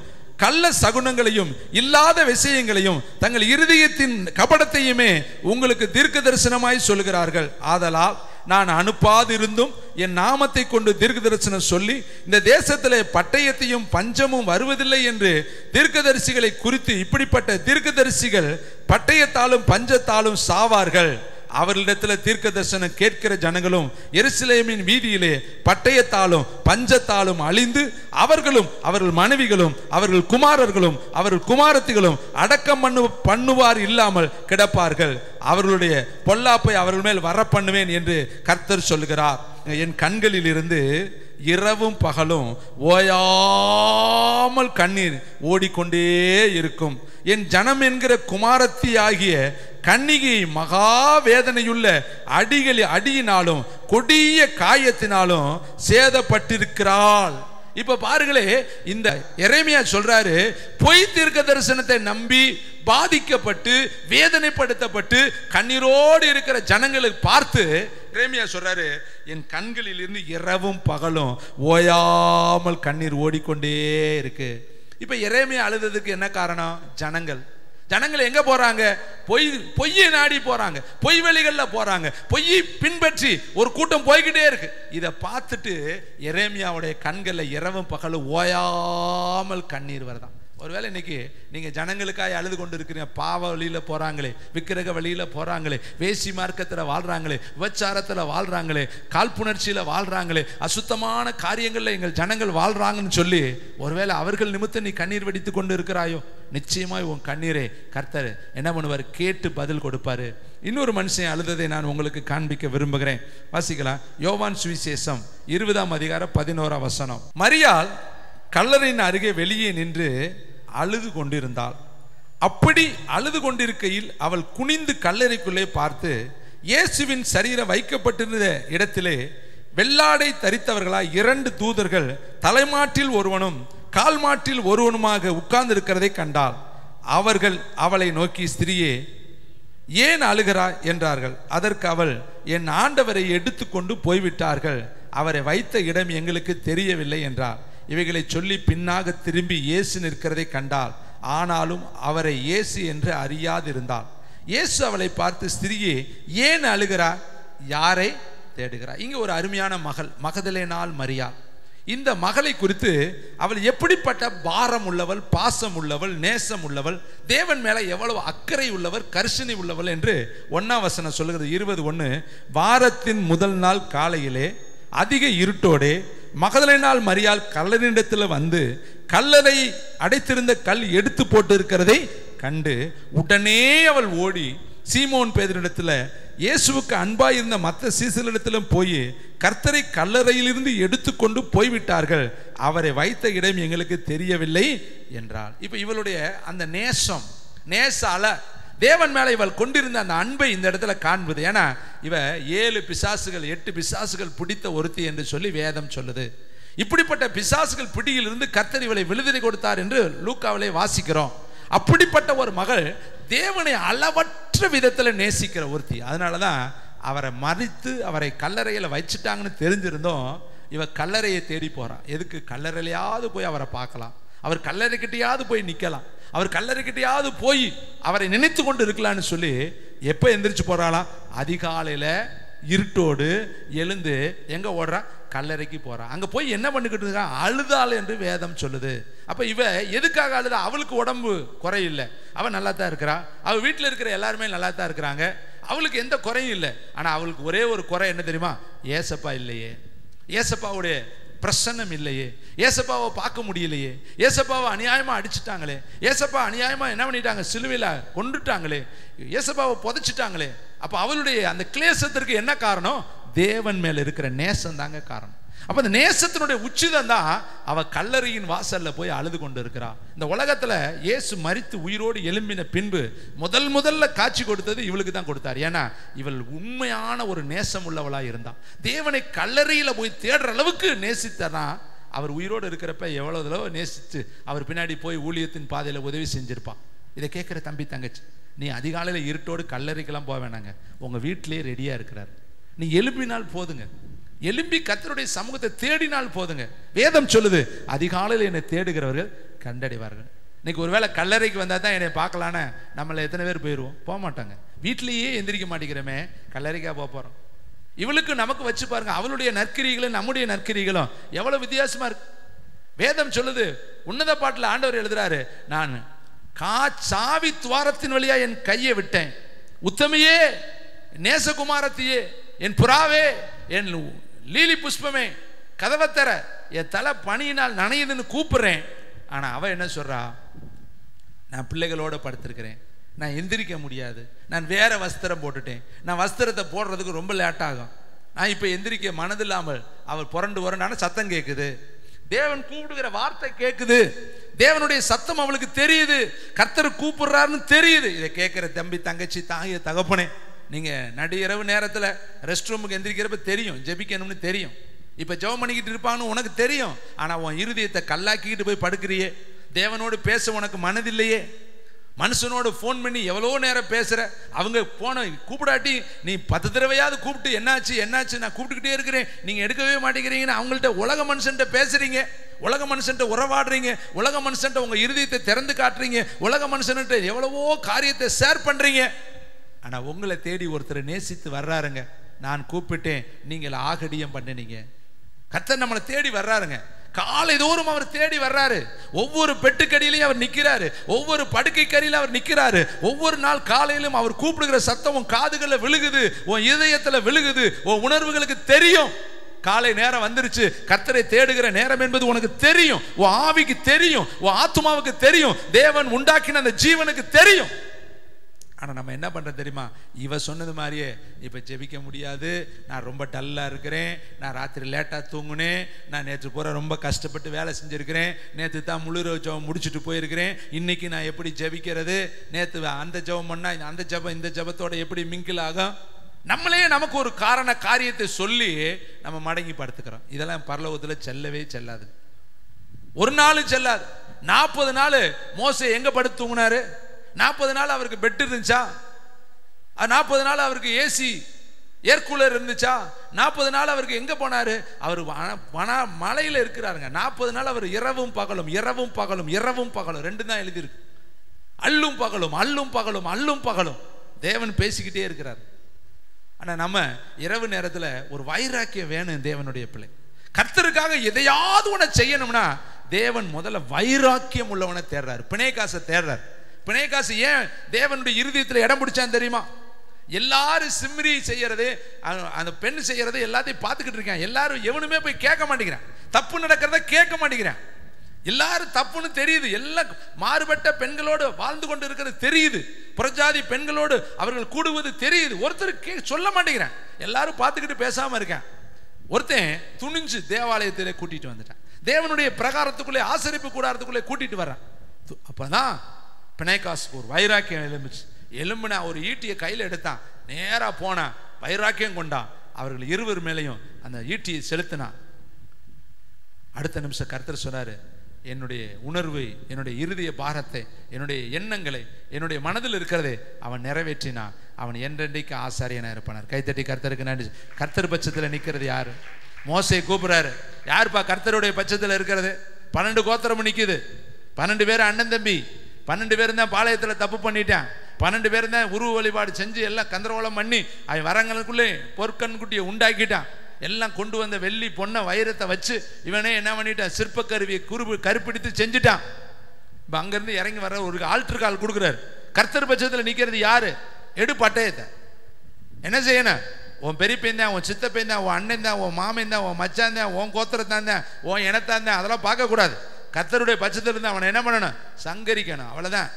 கள்ள சகுனங்களையும் இல்லாத விஷயங்களையும் தங்கள் இருதயத்தின் கபடத்தையுமே உங்களுக்கு தீர்க்க தரிசனமாய் சொல்கிறார்கள். ஆதலால் நான் அனுப்பாதிருந்தும் என் நாமத்தை கொண்டு தீர்க்க தரிசனம் சொல்லி இந்த தேசத்திலே பட்டயத்தையும் பஞ்சமும் வருவதில்லை என்று தீர்க்கதரிசிகளை குறித்து இப்படிப்பட்ட தீர்க்கதரிசிகள் பட்டயத்தாலும் பஞ்சத்தாலும் சாவார்கள். அவர்களிடத்தில் தீர்க்க தரிசனம் கேட்கிற ஜனங்களும் எருசலேமின் வீதியிலே பட்டயத்தாலும் பஞ்சத்தாலும் அழிந்து அவர்களும் அவர்கள் மனைவிகளும் அவர்கள் குமாரர்களும் அவர்கள் குமாரத்திகளும் அடக்கம் பண்ணுவார் இல்லாமல் கிடப்பார்கள். அவர்களுடைய பொல்லாப்பை அவர்கள் மேல் வர பண்ணுவேன் என்று கர்த்தர் சொல்கிறார். என் கண்களில் இருந்து இரவும் பகலும் ஓயாமல் கண்ணீர் ஓடிக்கொண்டே இருக்கும். என் ஜனம் என்கிற குமாரத்தி ஆகிய கன்னிகை மகா வேதனையுள்ள அடியினாலும் கொடிய காயத்தினாலும் சேதப்பட்டிருக்கிறாள். இப்ப பாருங்களே, இந்த எரேமியா சொல்றாரு, பொய் தீர்க்க தரிசனத்தை நம்பி பாதிக்கப்பட்டு வேதனைப்படுத்தப்பட்டு கண்ணீரோடு இருக்கிற ஜனங்களுக்கு பார்த்து எரேமியா சொல்றாரு, என் கண்களில் இருந்து இரவும் பகலும் ஓயாமல் கண்ணீர் ஓடிக்கொண்டே இருக்கு. இப்ப எரேமியா அழுததுக்கு என்ன காரணம்? ஜனங்கள் எங்க போறாங்க? பொய்யை நாடி போறாங்க, பொய் வெளிகள்ல போறாங்க, பொய்யை பின்பற்றி ஒரு கூட்டம் போய்கிட்டே இருக்கு. இதை பார்த்துட்டு எரேமியாவுடைய கண்கள்ல இரவும் பகலும் ஓயாமல் கண்ணீர் வருதான். ஒருவேளை இன்னைக்கு நீங்க ஜனங்களுக்காக அழுது கொண்டு இருக்கிறீங்க. பாவ வழியில போறாங்களே, விக்கிரக வழியில போறாங்களே, வேசி மார்க்கத்துல வாழ்றாங்களே, விபச்சாரத்துல வாழ்றாங்களே, காழ்ப்புணர்ச்சியில வாழ்றாங்களே, அசுத்தமான காரியங்கள்ல எங்கள் ஜனங்கள் வாழ்றாங்கன்னு சொல்லி ஒருவேளை அவர்கள் நிமித்தம் நீ கண்ணீர் வெடித்து கொண்டு இருக்கிறாயோ? நிச்சயமாய் உன் கண்ணீரை கர்த்தர் என்ன பண்ணுவார்? கேட்டு பதில் கொடுப்பாரு. இன்னொரு மனுஷன் அழுததை நான் உங்களுக்கு காண்பிக்க விரும்புகிறேன். வாசிக்கலாம். யோவான் சுவிசேஷம் 20ஆம் அதிகாரம் 11ஆம் வசனம். மரியாள் கல்லறையின் அருகே வெளியே நின்று அழுது கொண்டிருந்தாள். அப்படி அழுது கொண்டிருக்கையில் அவள் குனிந்து கல்லறைக்குள்ளே பார்த்து இயேசுவின் சரீரம் வைக்கப்பட்டிருந்த இடத்திலே வெள்ளாடை தரித்தவர்களாய் 2 தூதர்கள் தலைமாட்டில் ஒருவனும் கால் மாட்டில் ஒருவனுமாக உட்கார்ந்து இருக்கிறதை கண்டாள். அவர்கள் அவளை நோக்கி, ஸ்திரியே, ஏன் அழுகிறாய் என்றார்கள். அதற்கு அவள், என் ஆண்டவரை எடுத்துக்கொண்டு போய்விட்டார்கள், அவரை வைத்த இடம் எங்களுக்கு தெரியவில்லை என்றார். இவைகளை சொல்லி பின்னாக திரும்பி இயேசு நிற்கிறதை கண்டாள். ஆனாலும் அவரை இயேசு என்று அறியாதிருந்தாள். இயேசு அவளை பார்த்து, ஸ்திரியே, ஏன் அழுகிறாய்? யாரை தேடுகிறாய்? இங்க ஒரு அருமையான மகள், மகதலேனாள் மரியாள். இந்த மகளை குறித்து அவள் எப்படிப்பட்ட பாரம் உள்ளவள், பாசம் உள்ளவள், நேசம் உள்ளவள், தேவன் மேல எவ்வளவு அக்கறை உள்ளவர், கரிசனை உள்ளவள் என்று 1ஆம் வசனம் சொல்லுகிறது. 20:1. வாரத்தின் முதல் நாள் காலையிலே அதிக இருட்டோடே மகதலேனாள் மரியாள் கல்லறையிடத்தில் வந்து கல்லறை அடைத்திருந்த கல் எடுத்து போட்டு இருக்கிறதை கண்டு உடனே அவள் ஓடி சீமோன் பேதுருவிடத்துல இயேசுவுக்கு அன்பாய் இருந்த மற்ற சீசர்களிடத்திலும் போய் கர்த்தரை கல்லறையிலிருந்து எடுத்துக்கொண்டு போய்விட்டார்கள், அவரை வைத்த இடம் எங்களுக்கு தெரியவில்லை என்றாள். இப்ப இவளுடைய அந்த நேச அல தேவன் மேல இவள் கொண்டிருந்த அந்த அன்பை இந்த இடத்துல காண்பது. ஏன்னா இவ 7 பிசாசுகள் 8 பிசாசுகள் பிடித்த ஒருத்தி என்று சொல்லி வேதம் சொல்லுது. இப்படிப்பட்ட பிசாசுகள் பிடியிலிருந்து கர்த்தர் இவளை விடுதலை கொடுத்தார் என்று லூக்காவிலே வாசிக்கிறோம். அப்படிப்பட்ட ஒரு மகள் தேவனை அளவற்ற விதத்தில் நேசிக்கிற ஒருத்தி. அதனாலதான் அவரை மறித்து அவரை கல்லறையில வச்சுட்டாங்கன்னு தெரிஞ்சிருந்தோம் இவ கல்லறையை தேடி போறான். எதுக்கு? கல்லறையிலையாவது போய் அவரை பார்க்கலாம், அவர் கல்லறைக்கிட்டையாவது போய் நிக்கலாம், அவர் கல்லறைக்கிட்டையாவது போய் அவரை நினைத்து கொண்டு இருக்கலான்னு சொல்லி எப்ப எந்திரிச்சு போறாளாம்? அதிகாலையில இருட்டோடு எழுந்து எங்க ஓடுறா? கல்லறைக்கு போறா. அங்க போய் என்ன பண்ணிக்கிட்டு இருக்கா? அழுதாள் என்று வேதம் சொல்லுது. அப்ப இவ எதுக்காக அழுதா? அவளுக்கு உடம்பு குறையில்லை, அவன் நல்லா தான் இருக்கிறா, அவ வீட்டில் இருக்கிற எல்லாருமே நல்லா தான் இருக்கிறாங்க, அவளுக்கு எந்த குறையும் இல்லை. ஆனா அவளுக்கு ஒரே ஒரு குறை என்ன தெரியுமா? ஏசப்பா இல்லையே, ஏசப்பாவுடைய பிரசன்னம் இல்லையே, ஏசப்பாவை பார்க்க முடியலையே, ஏசப்பாவை அநியாயமா அடிச்சுட்டாங்களே, ஏசப்பா அநியாயமா என்ன பண்ணிட்டாங்க? சிலுவையில கொண்டுட்டாங்களே, ஏசப்பாவை புதைச்சிட்டாங்களே. அப்ப அவளுடைய அந்த கிளேசத்திற்கு என்ன காரணம்? தேவன் மேல இருக்கிற நேசம் தாங்க காரணம். அப்ப அந்த நேசத்தினுடைய உச்சிதம் தான் அவ கல்லறையின் வாசல்ல போய் அழுது கொண்டு இருக்கிறா. இந்த உலகத்துல இயேசு மரித்து உயிரோடு எழும்பின பின்பு முதல்ல காட்சி கொடுத்தது இவளுக்கு தான் கொடுத்தார். ஏன்னா இவள் உண்மையான ஒரு நேசம் உள்ளவளா இருந்தா. தேவனை கல்லறையில போய் தேடுற அளவுக்கு நேசித்தனா அவர் உயிரோடு இருக்கிறப்ப எவ்வளவு தடவை நேசித்து அவர் பின்னாடி போய் ஊழியத்தின் பாதையில உதவி செஞ்சிருப்பான். இதை கேட்கிற தம்பி தங்கச்சி, நீ அதிகாலையில இருட்டோடு கல்லறைக்கெல்லாம் போக வேணாங்க, உங்க வீட்டிலேயே ரெடியா இருக்கிறார். நீ எழும்பினால் போதுங்க, எழும்பி கர்த்தருடைய சமூகத்தை தேடினால் போதுங்க. வேதம் சொல்லுது, அதிகாலையில் என்னை தேடுகிறவர்கள் கண்டடைவார்கள். இன்னைக்கு ஒருவேளை கல்லறைக்கு வந்தா தான் என்னை பார்க்கலான்னு நம்மள எத்தனை பேர் போயிடுவோம்? போக மாட்டாங்க. வீட்டிலேயே எந்திரிக்க மாட்டேங்கிறமே, கல்லறைக்கா போக போறோம்? இவளுக்கு நமக்கு வச்சு பாருங்க, அவளுடைய நற்கிரிகளும் நம்முடைய நற்கிரிகளும் எவ்வளவு வித்தியாசமா இருக்கு. வேதம் சொல்லுது, உன்னத பாட்டில் ஆண்டவர் எழுதுறாரு, நான் சாவி துவாரத்தின் வழியா என் கையை விட்டேன், உத்தமையே, நேசகுமாரத்தியே, என் புறாவே, என் லீலி புஷ்பமே, கதவத்தர, என் தலை பனியினால் நனையுதுன்னு கூப்பிடுறேன். ஆனா அவ என்ன சொல்றா, நான் பிள்ளைகளோட படுத்திருக்கிறேன், நான் எந்திரிக்க முடியாது, நான் வேற வஸ்திரம் போட்டுட்டேன், நான் வஸ்திரத்தை போடுறதுக்கு ரொம்ப லேட் ஆகும், நான் இப்ப எந்திரிக்க மனதில்லாமல் அவர் புரண்டு சத்தம் கேட்குது. தேவன் கூப்பிடுகிற வார்த்தை கேட்குது, தேவனுடைய சத்தம் அவளுக்கு தெரியுது, கர்த்தர் கூப்பிடுறாருன்னு தெரியுது. இதை கேட்கிற தம்பி, தங்கச்சி, தாய, தகப்பனே, நீங்க நடு இரவு நேரத்துல ரெஸ்ட் ரூமுக்கு எந்திரிக்கிறப்ப தெரியும் ஜெபிக்கணும்னு தெரியும், இப்ப ஜெபம் பண்ணிக்கிட்டு இருப்பான்னு உனக்கு தெரியும். ஆனா உன் இருதயத்தை கல்லாக்கிக்கிட்டு போய் படுக்கிறியே, தேவனோடு பேச உனக்கு மனதில்லையே, மனுஷனோடு ஃபோன் பண்ணி எவ்வளோ நேரம் பேசுற, அவங்க போன கூப்பிடாட்டி நீ 10 தடவையாவது கூப்பிட்டு என்னாச்சு என்னாச்சு நான் கூப்பிட்டுக்கிட்டே இருக்கிறேன், நீங்க எடுக்கவே மாட்டேங்கிறீங்கன்னு அவங்கள்ட்ட உலக மனுஷன்ட்ட பேசுறீங்க, உலக மனுஷன்ட்ட உறவாடுறீங்க, உலக மனுஷன்ட்ட உங்க இருதயத்தை திறந்து காட்டுறீங்க, உலக மனுஷன்ட்ட எவ்வளவோ காரியத்தை ஷேர் பண்றீங்க. ஆனா உங்களை தேடி ஒருத்தர் நேசித்து வர்றாருங்க, நான் கூப்பிட்டேன், நீங்கள் ஆகடியம் பண்ணினீங்க. கர்த்தர் நம்மளை தேடி வர்றாருங்க, காலை தோறும் அவர் தேடி வர்றாரு, ஒவ்வொரு பெட்டுக்கடியிலையும் அவர் நிற்கிறாரு, ஒவ்வொரு படுக்கை கடியிலும் அவர் நிற்கிறாரு, ஒவ்வொரு நாள் காலையிலும் அவர் கூப்பிடுகிற சத்தம் உன் காதுகளில் விழுகுது, உன் இதயத்தில் விழுகுது, உன் உணர்வுகளுக்கு தெரியும். காலை நேரம் வந்துருச்சு, கர்த்தரை தேடுகிற நேரம் என்பது உனக்கு தெரியும், உன் ஆவிக்கு தெரியும், உன் ஆத்மாவுக்கு தெரியும், தேவன் உண்டாக்கின அந்த ஜீவனுக்கு தெரியும். ஆனா நம்ம என்ன பண்றது தெரியுமா, இவ சொன்னது மாதிரியே இப்ப ஜெபிக்க முடியாது, நான் ரொம்ப டல்லா இருக்கிறேன், நான் ராத்திரி லேட்டா தூங்குனேன், நான் நேற்று பூரா ரொம்ப கஷ்டப்பட்டு வேலை செஞ்சிருக்கிறேன், நேற்று தான் முழு ஜெபம் முடிச்சுட்டு போயிருக்கிறேன், இன்னைக்கு நான் எப்படி ஜெபிக்கிறது, நேற்று அந்த ஜெபம் பண்ணா அந்த ஜெபம் இந்த ஜெபத்தோட எப்படி மிங்கிள் ஆகும், நம்மளே நமக்கு ஒரு காரியத்தை சொல்லி நம்ம மடங்கி படுத்துக்கிறோம். இதெல்லாம் பரலோகத்துல செல்லவே செல்லாது, ஒரு நாள் செல்லாது. 40 நாள் மோசே எங்க படுத்து தூங்கினாரு? 40 நாள் அவருக்கு பெட் இருந்துச்சா? 40 நாள் அவருக்கு ஏசி ஏர்கூலர் இருந்துச்சா? 40 நாள் அவருக்கு எங்க போனாரு? அவர் மலையில இருக்கிறாருங்க. 40 நாள் அவர் இரவும் பகலும் இரவும் பகலும் இரவும் பகலும் 2 தான் எழுதியிருக்கு. அல்லும் பகலும் அல்லும் பகலும் அல்லும் பகலும் தேவன் பேசிக்கிட்டே இருக்கிறார். ஆனா நம்ம இரவு நேரத்துல ஒரு வைராக்கியம் வேணும். தேவனுடைய பிள்ளை கர்த்தருக்காக எதையாவது ஒண்ணு செய்யணும்னா தேவன் முதல்ல வைராக்கியம் உள்ளவனை தேடுறாரு, பிணைகாசை தேடுறாரு. பிணைகாசு ஏன் தேவனுடைய இருதயத்தில் இடம் பிடிச்சான்னு தெரியுமா? எல்லாரும் சிம்ரி செய்யறது, அந்த பெண் செய்யறது எல்லாத்தையும் பார்த்துக்கிட்டு இருக்கேன். எல்லாரும் எவனுமே போய் கேட்க மாட்டேங்கிறான், தப்பு நடக்கிறத கேட்க மாட்டேங்கிறான். எல்லாரும் தப்புன்னு தெரியுது, எல்லாம் மாறுபட்ட பெண்களோடு வாழ்ந்து கொண்டு இருக்கிறது தெரியுது, புறஜாதி பெண்களோடு அவர்கள் கூடுவது தெரியுது. ஒருத்தர் சொல்ல மாட்டேங்கிறான், எல்லாரும் பார்த்துக்கிட்டு பேசாம இருக்கான். ஒருத்தன் துணிஞ்சு தேவாலயத்திலே கூட்டிட்டு வந்துட்டான், தேவனுடைய பிரகாரத்துக்குள்ளே ஆசரிப்பு கூடாரத்துக்குள்ளே கூட்டிட்டு வர்றான். அப்பதான் பிணைகாசுக்கு ஒரு வைராக்கியம் எலும்புச்சு. எலும்புனா ஒரு ஈட்டியை கையில் எடுத்தான், நேரா போனான், வைராக்கியம் கொண்டான். அவர்கள் இருவர் மேலையும் அந்த ஈட்டியை செலுத்தினான். அடுத்த நிமிஷம் கர்த்தர் சொன்னாரு, என்னுடைய உணர்வு, என்னுடைய இருதய பாரத்தை, என்னுடைய எண்ணங்களை, என்னுடைய மனதில் இருக்கிறதை அவன் நிறைவேற்றினான். அவன் என்றென்றைக்கு ஆசாரியனா இருப்பானார். கைத்தட்டி கர்த்தருக்கு நன்றி. கர்த்தர் பட்சத்தில் நிற்கிறது யாரு? மோசே கூப்பிடுறாரு, யாருப்பா கர்த்தருடைய பட்சத்தில் இருக்கிறது? 12 கோத்திரம் நிற்குது, 12 பேர் அண்ணன் தம்பி, 12 பேர் தான் பாளையத்தில் தப்பு பண்ணிட்டான், 12 பேர் தான் உருவ வழிபாடு செஞ்சு எல்லாம் கந்தரவலம் பண்ணி அவன் வரங்களுக்குள்ளே பொற்கண்குட்டியை உண்டாக்கிட்டான். எல்லாம் கொண்டு வந்த வெள்ளி பொண்ணை வைரத்தை வச்சு இவனே என்ன பண்ணிட்டான், சிற்ப கருவியை கருப்பிடித்து செஞ்சுட்டான். இப்போ அங்கிருந்து இறங்கி வர ஒரு ஆல்டர் கால் கொடுக்குறாரு. கர்த்தர் பட்சத்தில் நிற்கிறது யாரு? எடு பட்டயத்தை. என்ன செய்யணும்? உன் பெரியப்பையன் தான், உன் சித்தப்பையன் தான், உன் அண்ணன் தான், உன் மாமன் தான், உன் மச்சான் தான், உன் கோத்திரத்தான் தான், உன் இனத்தான் தான், அதெல்லாம் பார்க்கக்கூடாது. கர்த்தருடைய பட்சத்தில் இருந்து அவனை என்ன பண்ணணும்? சங்கரிக்கணும். அவ்வளோதான்.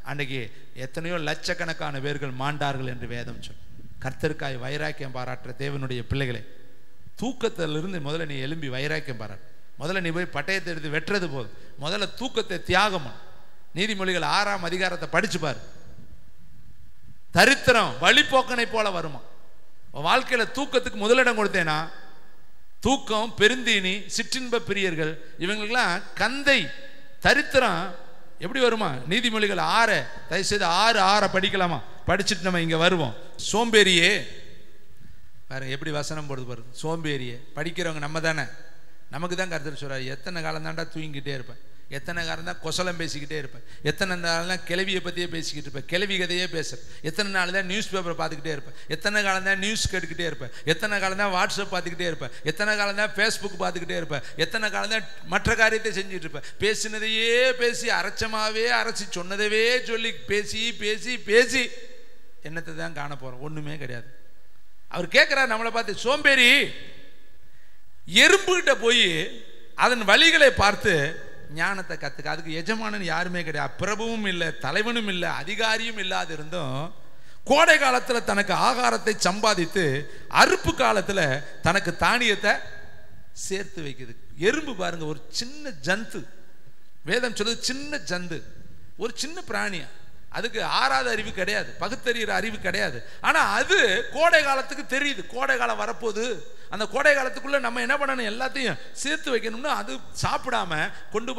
அன்றைக்கு எத்தனையோ லட்சக்கணக்கான பேர்கள் மாண்டார்கள் என்று வேதம் சொல். கர்த்தருக்காய் வைராக்கியம் பாராட்டுற தேவனுடைய பிள்ளைகளை, தூக்கத்திலிருந்து முதல்ல நீ எழும்பி வைராக்கியம் பாராட்டு. முதல்ல நீ போய் பட்டயத்தை எடுத்து வெட்டுறது போதும். முதல்ல தூக்கத்தை தியாகம். நீதிமொழிகள் 6ஆம் அதிகாரத்தை படிச்சு பாரு. தரித்திரம் வழிபோக்கனை போல வருமா? வாழ்க்கையில தூக்கத்துக்கு முதலிடம் கொடுத்தேனா, தூக்கம், பெருந்தீனி, சிற்றின்ப பிரியர்கள், இவங்களுக்கெல்லாம் கந்தை, தரித்திரம் எப்படி வருமா? நீதிமொழிகள் 6 தயவுசெய்து 6 படிக்கலாமா? படிச்சுட்டு நம்ம இங்க வருவோம். சோம்பேறியே பாருங்க எப்படி வசனம் போடுது பாருங்க. சோம்பேறியே படிக்கிறவங்க நம்ம தானே, நமக்கு தான் கர்த்தர் சொல்றாரு, எத்தனை காலம் தாண்டா தூங்கிக்கிட்டே இருப்பேன், எத்தனை காலம் தான் கொசலம் பேசிக்கிட்டே இருப்பேன், எத்தனை நாள் தான் கிளவியை பற்றியே பேசிக்கிட்டு இருப்பேன், கிளவி கதையே பேசுகிறேன், எத்தனை நாள் தான் நியூஸ் பேப்பரை பார்த்துக்கிட்டே இருப்பேன், எத்தனை காலம் தான் நியூஸ் கேட்டுக்கிட்டே இருப்பேன், எத்தனை காலம் தான் வாட்ஸ்அப் பார்த்துக்கிட்டே இருப்பேன், எத்தனை காலம் தான் ஃபேஸ்புக் பார்த்துக்கிட்டே இருப்பேன், எத்தனை காலம் தான் மற்ற காரியத்தை செஞ்சுட்டு இருப்பேன். பேசினதையே பேசி அரைச்சமாவே அரைச்சி சொன்னதவே சொல்லி பேசி பேசி பேசி என்னத்தை தான் காண போகிறோம்? ஒன்றுமே கிடையாது. அவர் கேட்குறாரு நம்மளை பார்த்து, சோம்பேறி, எறும்புகிட்ட போய் அதன் வழிகளை பார்த்து ஞானத்தை கற்றுக்க. அதுக்கு எஜமானன் யாருமே கிடையாது, பிரபுவும் இல்லை, தலைவனும் இல்லை, அதிகாரியும் இல்லாத இருந்தும் கோடை காலத்தில் தனக்கு ஆகாரத்தை சம்பாதித்து அறுப்பு காலத்தில் தனக்கு தானியத்தை சேர்த்து வைக்குது. எறும்பு பாருங்க, ஒரு சின்ன ஜந்து, வேதம் சொல்லுது சின்ன ஜந்து, ஒரு சின்ன பிராணியா, அதுக்கு ஆறாத அறிவு கிடையாது, பகுத்தறிகிற அறிவு கிடையாது. ஆனால் அது கோடை காலத்துக்கு தெரியுது கோடை காலம் வரப்போகுது, அந்த கோடை காலத்துக்குள்ளே நம்ம என்ன பண்ணணும், எல்லாத்தையும் சேர்த்து வைக்கணும்னு அது சாப்பிடாம கொண்டு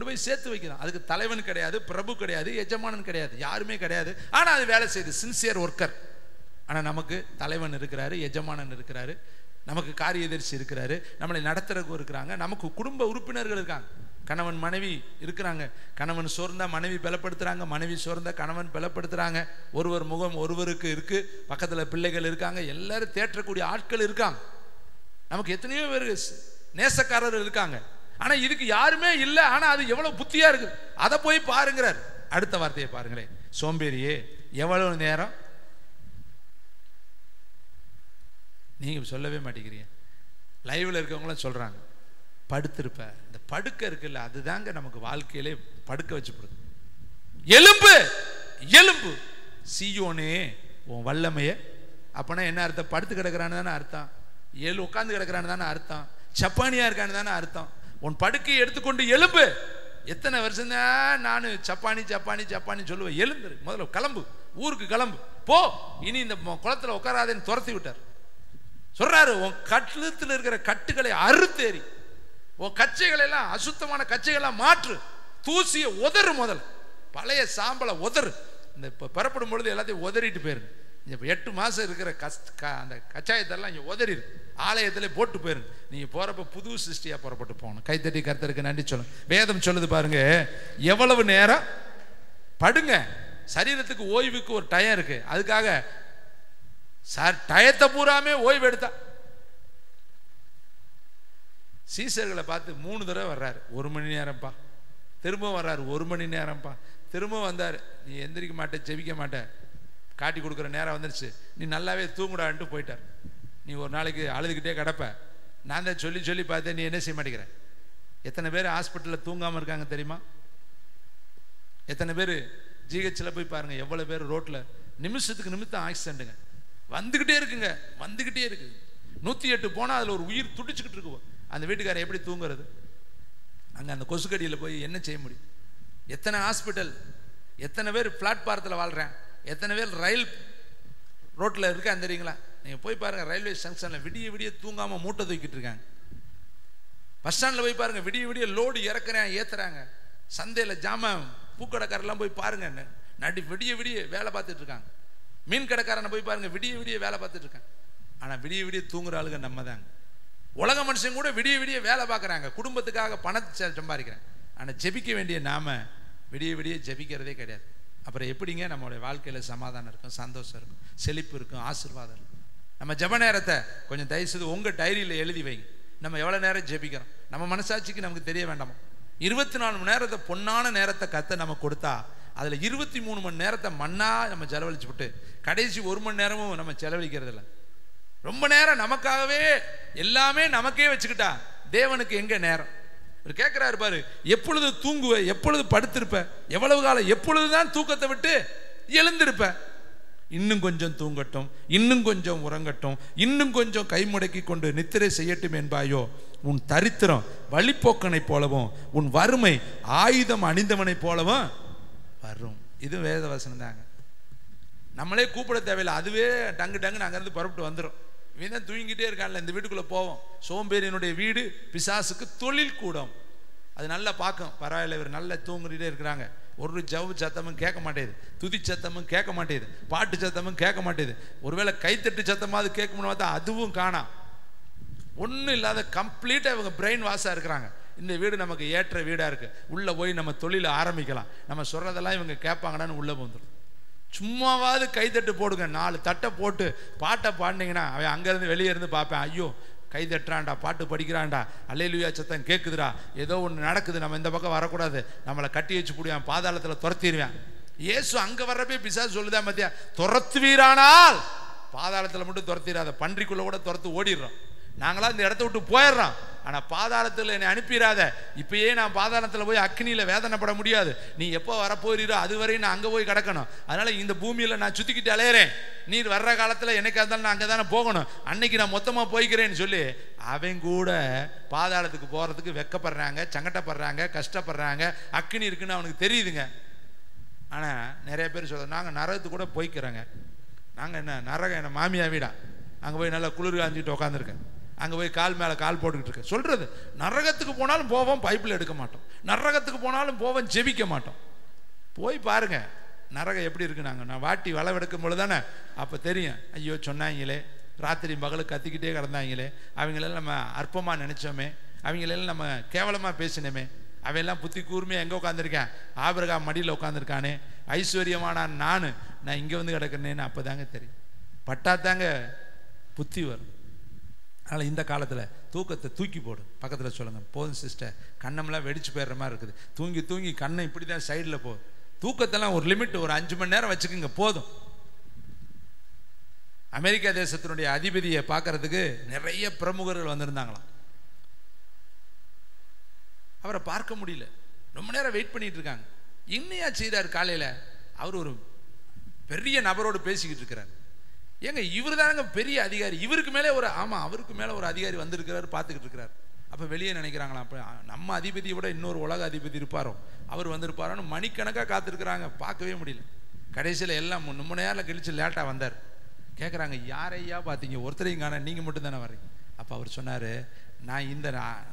போய் சேர்த்து வைக்கணும். அதுக்கு தலைவன் கிடையாது, பிரபு கிடையாது, எஜமானன் கிடையாது, யாருமே கிடையாது. ஆனால் அது வேலை செய்யுது, சின்சியர் ஒர்க்கர். ஆனால் நமக்கு தலைவன் இருக்கிறாரு, எஜமானன் இருக்கிறாரு, நமக்கு காரியதர்சி இருக்கிறாரு, நம்மளை நடத்துறதுக்கு இருக்கிறாங்க, நமக்கு குடும்ப உறுப்பினர்கள் இருக்காங்க, கணவன் மனைவி இருக்கிறாங்க. கணவன் சோர்ந்தா மனைவி பலப்படுத்துறாங்க, மனைவி சோர்ந்தா கணவன் பலப்படுத்துறாங்க. ஒருவர் முகம் ஒருவருக்கு இருக்கு, பக்கத்துல பிள்ளைகள் இருக்காங்க, எல்லாரும் தேற்றக்கூடிய ஆட்கள் இருக்காங்க. நமக்கு எத்தனையோ பேர் நேசக்காரர்கள் இருக்காங்க. ஆனா இதுக்கு யாருமே இல்லை. ஆனா அது எவ்வளவு புத்தியா இருக்கு, அதை போய் பாருங்கிறார். அடுத்த வார்த்தையை பாருங்களேன், சோம்பேறியே எவ்வளவு நேரம், நீங்க சொல்லவே மாட்டேங்கிறீங்க. லைவ்ல இருக்கவங்களும் சொல்றாங்க படுத்திருப்ப. இந்த படுக்க இருக்குல்ல, அதுதாங்க நமக்கு வாழ்க்கையிலே படுக்க வச்சு போடுது. எலும்பு எலும்பு சீயோனே உன் வல்லமைய. அப்பனா என்ன அர்த்தம்? படுத்து கிடக்கிறான்னு தானே அர்த்தம், உட்காந்து கிடக்கிறான்னு தானே அர்த்தம், சப்பானியா இருக்கான்னு தானே அர்த்தம். உன் படுக்கையை எடுத்துக்கொண்டு எலும்பு. எத்தனை வருஷம் தான் நான் சப்பானி சப்பானி சப்பானி சொல்லுவேன். எழுந்துரு, முதல்ல கிளம்பு, ஊருக்கு கிளம்பு, போ, இனி இந்த குளத்துல உட்காராதேன்னு துரத்தி விட்டார். சொல்றாரு, உன் கழுத்துல இருக்கிற கட்டுகளை அறுத்தேறி, உன் கச்சைகள் எல்லாம் அசுத்தமான கச்சைகள்லாம் மாற்று, தூசிய உதறு, முதல் பழைய சாம்பலை உதறு. இந்த பரப்படும் பொழுது எல்லாத்தையும் உதறிட்டு போயிருங்க. இப்போ 8 மாசம் இருக்கிற அந்த கச்சாயத்தெல்லாம் இங்கே உதறிடு, ஆலயத்தில் போட்டு போயிருங்க. நீங்க போறப்ப புது சிருஷ்டியா புறப்பட்டு போகணும். கைத்தட்டி கர்த்தருக்கு நன்றி சொல்லுங்க. வேதம் சொல்லுது பாருங்க, எவ்வளவு நேரம் படுங்க. சரீரத்துக்கு ஓய்வுக்கு ஒரு டயம் இருக்கு, அதுக்காக டயத்தை பூராமே ஓய்வு எடுத்தா. சீசர்களை பார்த்து 3 தடவை வர்றாரு, 1 மணி நேரம்ப்பா, திரும்ப வர்றாரு, 1 மணி நேரம்ப்பா, திரும்ப வந்தார், நீ எந்திரிக்க மாட்டே, ஜெபிக்க மாட்டே, காட்டி கொடுக்குற நேரம் வந்துருச்சு, நீ நல்லாவே தூங்குடான்ட்டு போயிட்டார். நீ ஒரு நாளைக்கு அழுதுகிட்டே கிடப்ப. நான் தான் சொல்லி சொல்லி பார்த்தேன், நீ என்ன செய்ய மாட்டேங்கிற. எத்தனை பேர் ஹாஸ்பிட்டலில் தூங்காமல் இருக்காங்க தெரியுமா? எத்தனை பேர் ஜிஹெச்சில் போய் பாருங்க, எவ்வளோ பேர் ரோட்டில் நிமிஷத்துக்கு நிமிஷம் ஆக்சிடென்ட்டுங்க வந்துக்கிட்டே இருக்குங்க, வந்துக்கிட்டே இருக்கு. 108 போனால் அதில் ஒரு உயிர் துடிச்சுக்கிட்டு இருக்குவோம். அந்த வீட்டுக்காரர் எப்படி தூங்குறது? அங்கே அந்த கொசுக்கடியில் போய் என்ன செய்ய முடியும்? எத்தனை ஹாஸ்பிட்டல், எத்தனை பேர் பிளாட்பாரத்தில் வாழ்கிறேன், எத்தனை பேர் ரயில் ரோட்டில் இருக்கான்னு தெரியுங்களா? நீங்கள் போய் பாருங்கள், ரயில்வே ஜங்ஷனில் விடிய விடிய தூங்காமல் மூட்டை தூக்கிட்டு இருக்காங்க. பஸ் ஸ்டாண்டில் போய் பாருங்கள், விடிய விடிய லோடு இறக்குறேன் ஏற்றுறாங்க. சந்தையில் ஜாமான் பூக்கடைக்காரெல்லாம் போய் பாருங்க, விடிய விடிய வேலை பார்த்துட்டு இருக்காங்க. மீன் கடைக்காரனை போய் பாருங்க, விடிய விடிய வேலை பார்த்துட்டு இருக்காங்க. ஆனால் விடிய விடிய தூங்குற ஆளுங்க நம்ம தாங்க. உலக மனுஷன் கூட விடிய விடிய வேலை பார்க்குறாங்க, குடும்பத்துக்காக பணத்தை சம்பாதிக்கிறாங்க. ஆனால் ஜெபிக்க வேண்டிய நாம விடிய விடிய ஜெபிக்கிறதே கிடையாது. அப்புறம் எப்படிங்க நம்மளுடைய வாழ்க்கையில் சமாதானம் இருக்கும், சந்தோஷம் இருக்கும், செழிப்பு இருக்கும், ஆசீர்வாதம் இருக்கும்? நம்ம ஜெப நேரத்தை கொஞ்சம் தயவுசெய்து உங்கள் டைரியில் எழுதி வைங்க. நம்ம எவ்வளோ நேரம் ஜெபிக்கிறோம் நம்ம மனசாட்சிக்கு நமக்கு தெரிய வேண்டாமா? 24 மணி நேரத்தை பொன்னான நேரத்தை கத்த நம்ம கொடுத்தா, அதில் 23 மணி நேரத்தை மண்ணா நம்ம செலவழிச்சு விட்டு கடைசி 1 மணி நேரமும் நம்ம செலவழிக்கிறது இல்லை. ரொம்ப நேரம் நமக்காகவே எல்லாமே நமக்கே வச்சுக்கிட்டா தேவனுக்கு எங்க நேரம்? அவர் கேட்கிறாரு பாரு, எப்பொழுது தூங்குவ, எப்பொழுது படுத்திருப்ப, எவ்வளவு காலம், எப்பொழுதுதான் தூக்கத்தை விட்டு எழுந்திருப்ப? இன்னும் கொஞ்சம் தூங்கட்டும், இன்னும் கொஞ்சம் உறங்கட்டும், இன்னும் கொஞ்சம் கை முடக்கி கொண்டு நித்திரை செய்யட்டும் என்பாயோ? உன் தரித்திரம் வழிப்போக்கனை போலவும், உன் வறுமை ஆயுதம் அணிந்தவனை போலவும் வரும். இது வேத வசனம் தாங்க. நம்மளே கூப்பிட தேவையில்லை, அதுவே டங்கு டங்குன்னு அங்கேருந்து புறப்பட்டு வந்துடும். இவன் தான் தூங்கிட்டே இருக்கான்ல, இந்த வீட்டுக்குள்ளே போவோம். சோம்பேறியினுடைய வீடு பிசாசுக்கு தொழில் கூடம். அது நல்லா பார்க்கும், பரவாயில்ல இவர் நல்லா தூங்கிட்டே இருக்கிறாங்க, ஒரு ஜவு சத்தமும் கேட்க மாட்டேது, துதி சத்தமும் கேட்க மாட்டேது, பாட்டு சத்தமும் கேட்க மாட்டேது, ஒருவேளை கைத்தட்டு சத்தமாவது கேட்கணும்னு பார்த்தா அதுவும் காணாம். ஒன்றும் இல்லாத கம்ப்ளீட்டாக இவங்க பிரெயின் வாஷாக இருக்கிறாங்க. இந்த வீடு நமக்கு ஏற்ற வீடாக இருக்குது, உள்ளே போய் நம்ம தொழிலை ஆரம்பிக்கலாம், நம்ம சொல்கிறதெல்லாம் இவங்க கேட்பாங்கடான்னு உள்ளே வந்துடும். சும்மாவாவது கைத்தட்டு போடுங்க, 4 தட்டை போட்டு பாட்டை பாடினீங்கன்னா அவன் அங்கேருந்து வெளியே இருந்து பார்ப்பேன், ஐயோ கை தட்டுறான்டா, பாட்டு படிக்கிறான்டா, அல்லேலூயா சத்தம் கேட்குதுடா, ஏதோ ஒன்று நடக்குது, நம்ம இந்த பக்கம் வரக்கூடாது, நம்மளை கட்டி வச்சு போடுவேன், பாதாளத்தில் துரத்திடுவேன். இயேசு அங்கே வர்றப்பே பிசாசு சொல்லுதா மத்தியா, துரத்துவீரானால் பாதாளத்தில் மட்டும் துரத்திடாத, பன்றிக்குள்ளே கூட துரத்து ஓடிடுறோம். நாங்களாம் இந்த இடத்த விட்டு போயிடுறோம், ஆனால் பாதாளத்தில் என்னை அனுப்பிடாத, இப்பயே நான் பாதாளத்தில் போய் அக்னியில் வேதனைப்பட முடியாது, நீ எப்போ வரப்போறீரோ அதுவரையும் நான் அங்கே போய் கிடக்கணும், அதனால் இந்த பூமியில் நான் சுற்றிக்கிட்டு அலையிறேன், நீர் வர்ற காலத்தில் எனக்கு இருந்தாலும் நான் அங்கே தானே போகணும், அன்னைக்கு நான் மொத்தமாக போய்க்கிறேன்னு சொல்லி அவன் கூட பாதாளத்துக்கு போகிறதுக்கு வெக்கப்படுறாங்க, சங்கட்டப்படுறாங்க, கஷ்டப்படுறாங்க. அக்னி இருக்குன்னு அவனுக்கு தெரியுதுங்க. ஆனால் நிறைய பேர் சொல்ல, நாங்கள் நரகத்துக்கு கூட போய்க்கிறோங்க, நாங்கள் என்ன நரகம் என்ன மாமியா வீடா, அங்கே போய் நல்லா குளிர் காஞ்சிட்டு உட்காந்துருக்கேன், அங்கே போய் கால் மேலே கால் போட்டுக்கிட்டு இருக்கேன் சொல்கிறது. நரகத்துக்கு போனாலும் போவோம், பைப்பில் எடுக்க மாட்டோம், நரகத்துக்கு போனாலும் போவோம், ஜெபிக்க மாட்டோம். போய் பாருங்கள் நரகம் எப்படி இருக்கு. நான் வாட்டி வளவெடுக்கும் பொழுது தானே அப்போ தெரியும், ஐயோ சொன்னாங்களே, ராத்திரி பகலுக்கு கத்திக்கிட்டே கிடந்தாங்களே, அவங்களெல்லாம் நம்ம அற்பமாக நினச்சோமே, அவங்களெல்லாம் நம்ம கேவலமாக பேசினோமே, அவெல்லாம் புத்தி கூர்மையாக எங்கே உட்காந்துருக்கேன், ஆபிரகாம் மடியில் உட்காந்துருக்கானே, ஐஸ்வர்யமான நான் இங்கே வந்து கிடக்கிறேன்னு அப்போ தாங்க தெரியும், பட்டாத்தாங்க புத்தி வரும். அதனால் இந்த காலத்தில் தூக்கத்தை தூக்கி போடு, பக்கத்தில் சொல்லுங்கள், போதும் சிஸ்டர் கண்ணமெல்லாம் வெடிச்சு போயிடுற மாதிரி இருக்குது, தூங்கி தூங்கி கண்ணை இப்படி தான் சைடில் போகுது, தூக்கத்தெல்லாம் ஒரு லிமிட், ஒரு 5 மணி நேரம் வச்சுக்கோங்க போதும். அமெரிக்கா தேசத்தினுடைய அதிபதியை பார்க்கறதுக்கு நிறைய பிரமுகர்கள் வந்திருந்தாங்களாம். அவரை பார்க்க முடியல, ரொம்ப நேரம் வெயிட் பண்ணிட்டு இருக்காங்க. இன்னையா செய்கிறார் காலையில், அவர் ஒரு பெரிய நபரோடு பேசிக்கிட்டு இருக்கிறார். ஏங்க இவர் தானங்க பெரிய அதிகாரி, இவருக்கு மேலே ஒரு அவருக்கு மேலே ஒரு அதிகாரி வந்திருக்கிறாரு, பார்த்துக்கிட்டு இருக்கிறார். அப்போ வெளியே நினைக்கிறாங்களாம், அப்போ நம்ம அதிபதியை விட இன்னொரு உலக அதிபதி இருப்பாரோ, அவர் வந்திருப்பாரோன்னு மணிக்கணக்காக காத்திருக்கிறாங்க, பார்க்கவே முடியல. கடைசியில் எல்லாம் 3 மணி நேரம் கழிச்சு லேட்டாக வந்தார். கேட்குறாங்க, யாரையா பார்த்தீங்க, ஒருத்தரையும் காண, நீங்கள் மட்டும் தானே வரீங்க. அப்போ அவர் சொன்னார், நான் இந்த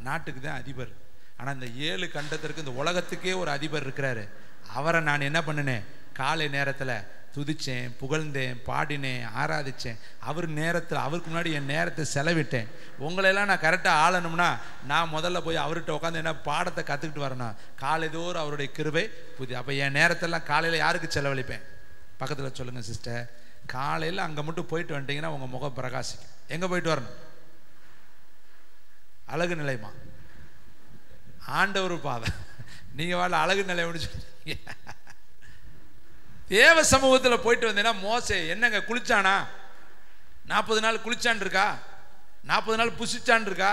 நாட்டுக்கு தான் அதிபர், ஆனால் இந்த 7 கண்டத்திற்கு இந்த உலகத்துக்கே ஒரு அதிபர் இருக்கிறாரு, அவரை நான் என்ன பண்ணினேன், காலை நேரத்தில் துதிச்சேன், புகழ்ந்தேன், பாடினேன், ஆராதிச்சேன், அவர் நேரத்தில் அவருக்கு முன்னாடி என் நேரத்தை செலவிட்டேன். உங்களெல்லாம் நான் கரெக்டாக ஆளணும்னா நான் முதல்ல போய் அவர்கிட்ட உட்காந்து என்ன பாடத்தை கற்றுக்கிட்டு வரணும், காலைதோறும் அவருடைய கிருபை புதிய. அப்போ என் நேரத்தெல்லாம் காலையில் யாருக்கு செலவழிப்பேன்? பக்கத்தில் சொல்லுங்கள் சிஸ்டர், காலையில் அங்கே மட்டும் போயிட்டு வந்துட்டீங்கன்னா உங்கள் முகம் பிரகாசிக்கும். எங்கே போயிட்டு வரணும்? அழகு நிலையமா? ஆண்டவர் பாதை. நீங்கள் வாழ அழகு நிலையம்னு சொல்றீங்க. தேவ சமூகத்தில் போயிட்டு வந்தேன்னா, மோசே என்னங்க குளிச்சானா, 40 நாள் குளிச்சான் இருக்கா, 40 நாள் புசிச்சான் இருக்கா,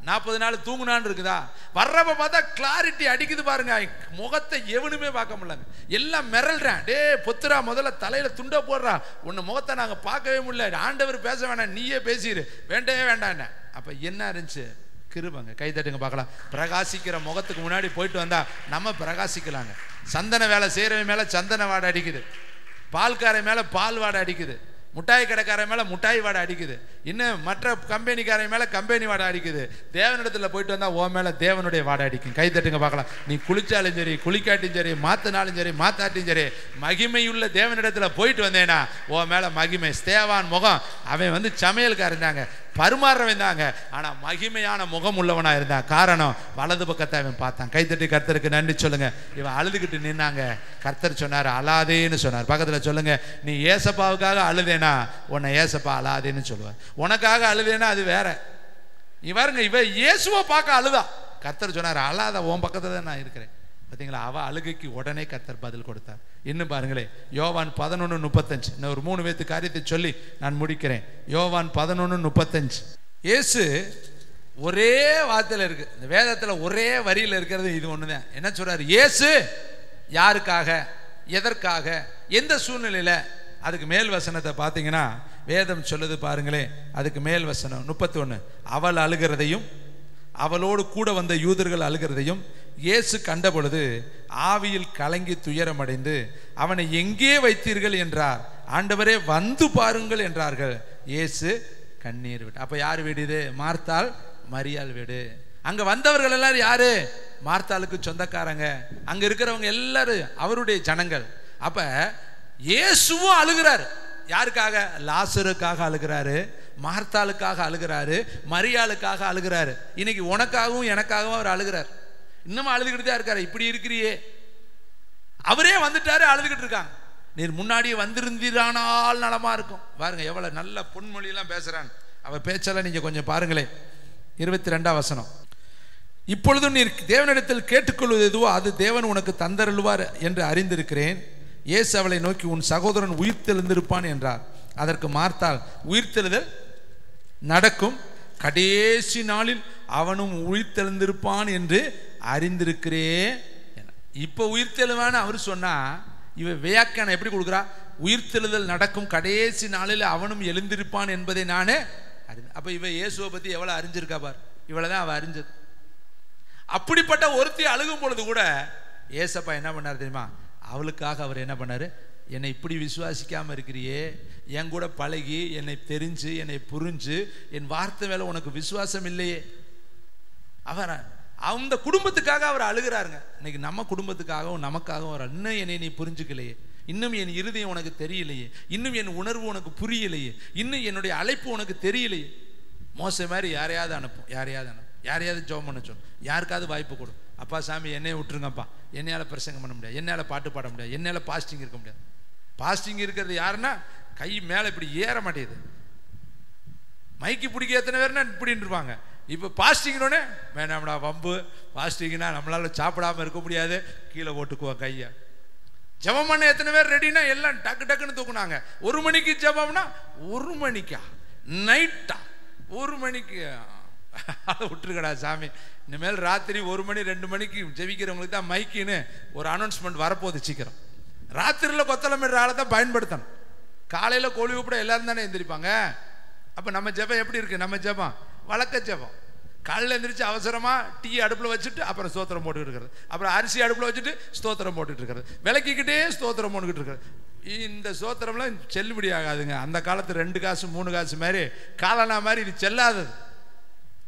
40 நாள் தூங்குனான் இருக்குதா? வர்றப்ப பார்த்தா கிளாரிட்டி அடிக்குது பாருங்க, முகத்தை எவனுமே பார்க்க முடியலங்க, எல்லாம் மிரல்றேன், டே பொத்துரா, முதல்ல தலையில துண்டை போடுறா, உன்னை முகத்தை நாங்கள் பார்க்கவே முடியல, ஆண்டவர் பேச வேண்டாம், நீயே பேசிடு, வேண்டவே வேண்டாம் என்ன. அப்போ என்ன இருந்துச்சு? கிருபங்க. கை தட்டுங்க பார்க்கலாம். பிரகாசிக்கிற முகத்துக்கு முன்னாடி போயிட்டு வந்தா நம்ம பிரகாசிக்கலாங்க. சந்தன வேலை செய்கிறவன் மேலே சந்தன வாடை அடிக்குது, பால்காரை மேலே பால் வாடை அடிக்குது, முட்டாய் கடைக்காரன் மேலே முட்டாய் வாடை அடிக்குது, இன்னும் மற்ற கம்பெனிக்காரன் மேலே கம்பெனி வாடை அடிக்குது. தேவனிடத்தில் போயிட்டு வந்தால் ஓ மேலே தேவனுடைய வாடை அடிக்கும். கை தட்டுங்க பார்க்கலாம். நீ குளிச்சாலும் சரி, குளிக்காட்டியும் சரி, மாற்றினாலும் சரி, மாத்தாட்டியும் சரி, மகிமையுள்ள தேவனிடத்தில் போயிட்டு வந்தேன்னா ஓ மேலே மகிமை. ஸ்தேவான் முகம், அவன் வந்து சமையல்காரன் தாங்க, பருமாறவன் தாங்க, ஆனால் மகிமையான முகம் உள்ளவனாக இருந்தான். காரணம், வலது பக்கத்தை அவன் பார்த்தான். கைத்தட்டி கர்த்தருக்கு நன்றி சொல்லுங்க. இவன் அழுதுகிட்டு நின்னாங்க. கர்த்தர் சொன்னார், அழாதேன்னு சொன்னார். பக்கத்தில் சொல்லுங்க, நீ ஏசப்பாவுக்காக அழுதேனா உன்னை ஏசப்பா அழாதேன்னு சொல்லுவார். உனக்காக அழுதேனா அது வேற. நீ பாருங்க, இவ இயேசுவை பார்க்க அழுதா. கர்த்தர் சொன்னார், அழாத, உன் பக்கத்தில் தான் நான் இருக்கிறேன். பார்த்தீங்களா? அவ அழுகைக்கு உடனே கர்த்தர் பதில் கொடுத்தார். இன்னும் பாருங்களேன், யோவான் 11:35. இன்னும் ஒரு 3 பேத்து காரியத்தை சொல்லி நான் முடிக்கிறேன். யோவான் 11:35. இயேசு ஒரே வார்த்தையில் இருக்கு, இந்த வேதத்தில் ஒரே வரியில் இருக்கிறது இது ஒன்று தான். என்ன சொல்றாரு? இயேசு யாருக்காக, எதற்காக, எந்த சூழ்நிலையில்? அதுக்கு மேல் வசனத்தை பார்த்தீங்கன்னா வேதம் சொல்லுது பாருங்களேன். அதுக்கு மேல் வசனம் 31. அவள் அழுகிறதையும் அவளோடு கூட வந்த யூதர்கள் அழுகிறதையும் இயேசு கண்ட பொழுது ஆவியில் கலங்கி துயரமடைந்து அவனை எங்கே வைத்தீர்கள் என்றார். ஆண்டவரே வந்து பாருங்கள் என்றார்கள். இயேசு கண்ணீர் விட்டு. அப்ப யார் வீடு இது? மார்த்தாள் மரியாள் வீடு. அங்க வந்தவர்கள் எல்லாரும் யாரு? மார்த்தாளுக்கு சொந்தக்காரங்க, அங்க இருக்கிறவங்க எல்லாரும் அவருடைய ஜனங்கள். அப்ப இயேசுவும் அழுகிறார். யாருக்காக? லாசருக்காக அழுகிறாரு, மார்த்தாளுக்காக அழுகிறாரு, மரியாளுக்காக அழுகிறாரு. இன்னைக்கு உனக்காகவும் எனக்காகவும் அவர் அழுகிறார். இன்னமும் அழுதுகிட்டு தான் இருக்காரு. இப்படி இருக்கிறியே, அவரே வந்துட்டாரு, அழுதுகிட்டு இருக்காங்க. நீர் முன்னாடியே வந்திருந்தீரானால் நலமா இருக்கும். பாருங்க எவ்வளவு நல்ல பொன்மொழியெல்லாம் பேசுறான். அவர் பேச்செல்லாம் நீங்க கொஞ்சம் பாருங்களேன். 22ஆம் வசனம். இப்பொழுதும் நீர் தேவனிடத்தில் கேட்டுக்கொள்வது எதுவோ அது தேவன் உனக்கு தந்தருள்வார் என்று அறிந்திருக்கிறேன். இயேசு அவளை நோக்கி, உன் சகோதரன் உயிர்த்தெழுந்திருப்பான் என்றார். அதற்கு மார்த்தாள், உயிர்த்தெழுதல் நடக்கும், கடைசி நாளில் அவனும் உயிர்த்தெழுந்திருப்பான் என்று அறிந்திருக்கிறேன். இப்ப உயிர்த்தெழுவான்னு அவர் சொன்னா, இவ வியாக்கியானம் எப்படி கொடுக்குறா? உயிர்த்தெழுதல் நடக்கும், கடைசி நாளில் அவனும் எழுந்திருப்பான் என்பதை நானே அறிந்து. அப்ப இவ இயேசுவை பத்தி எவ்வளவு அறிஞ்சிருக்கா பார். இவ்வளவுதான் அவ அறிஞ்சது. அப்படிப்பட்ட ஒருத்தி அழுகும் பொழுது கூட ஏசப்பா என்ன பண்ணார் தெரியுமா? அவளுக்காக அவர் என்ன பண்ணாரு? என்னை இப்படி விசுவாசிக்காம இருக்கிறியே, என் கூட பழகி என்னை தெரிஞ்சு என்னை புரிஞ்சு என் வார்த்தை மேல உனக்கு விசுவாசம் இல்லையே. அவர் அந்த குடும்பத்துக்காக அவர் அழுகிறாருங்க. இன்னைக்கு நம்ம குடும்பத்துக்காகவும் நமக்காகவும் அவர், இன்னும் என்னை நீ புரிஞ்சுக்கலையே, இன்னும் என் இருதயம் உனக்கு தெரியலையே, இன்னும் என் உணர்வு உனக்கு புரியலையே, இன்னும் என்னுடைய அழைப்பு உனக்கு தெரியலையே. மோசே மாதிரி யாரையாவது அனுப்பும், யாரையாவது ஜெபம் பண்ண சொல்லு, யாருக்காவது வாய்ப்பு கொடு. அப்பா சாமி என்னைய விட்டுருங்கப்பா, என்னையால் பிரசங்கம் பண்ண முடியாது, என்னால் பாட்டு பாட முடியாது, என்னால் பாஸ்டிங் இருக்க முடியாது. பாஸ்டிங் இருக்கிறது யாருன்னா கை மேலே இப்படி ஏற மாட்டேங்குது. மைக்கு பிடிக்க எத்தனை பேர்னா இப்படின்னு இருப்பாங்க. இப்போ பாஸ்டிங்னோடனே வேணாம்டா வம்பு, பாஸ்டிங்னா நம்மளால சாப்பிடாம இருக்க முடியாது, கீழே ஓட்டுக்குவோம் கையை. ஜெபம் பண்ண எத்தனை பேர் ரெடினா எல்லாம் டக்கு டக்குன்னு தூக்குனாங்க. 1 மணிக்கு ஜெபம்னா 1 மணிக்கா நைட்டா 1 மணிக்கு அதை விட்டுருக்கடா சாமி. இனிமேல் ராத்திரி 1 மணி 2 மணிக்கு ஜெபிக்கிறவங்களுக்கு தான் மைக்குன்னு ஒரு அனௌன்ஸ்மெண்ட் வரப்போகுது சீக்கிரம். ராத்திரியில் கொத்தளமிடுற ஆளை தான் பயன்படுத்தணும். காலையில் கோழி கூப்பிட எல்லாரும் தானே எந்திரிப்பாங்க. அப்போ நம்ம ஜெபம் எப்படி இருக்கு? நம்ம ஜெபம் வழக்க ஜெபம். காலையில் எந்திரிச்சு அவசரமா டீ அடுப்பில் வச்சுட்டு அப்புறம் ஸ்தோத்திரம் போட்டுக்கிட்டு இருக்கிறது, அப்புறம் அரிசி அடுப்பில் வச்சுட்டு ஸ்தோத்திரம் போட்டுட்டு இருக்கிறது, விளக்கிக்கிட்டே ஸ்தோத்திரம் போட்டுக்கிட்டு இருக்கிறது. இந்த ஸ்தோத்திரம்லாம் செல்லுபடி ஆகாதுங்க. அந்த காலத்து 2 காசு 3 காசு மாதிரி காலனா மாதிரி இது செல்லாதது.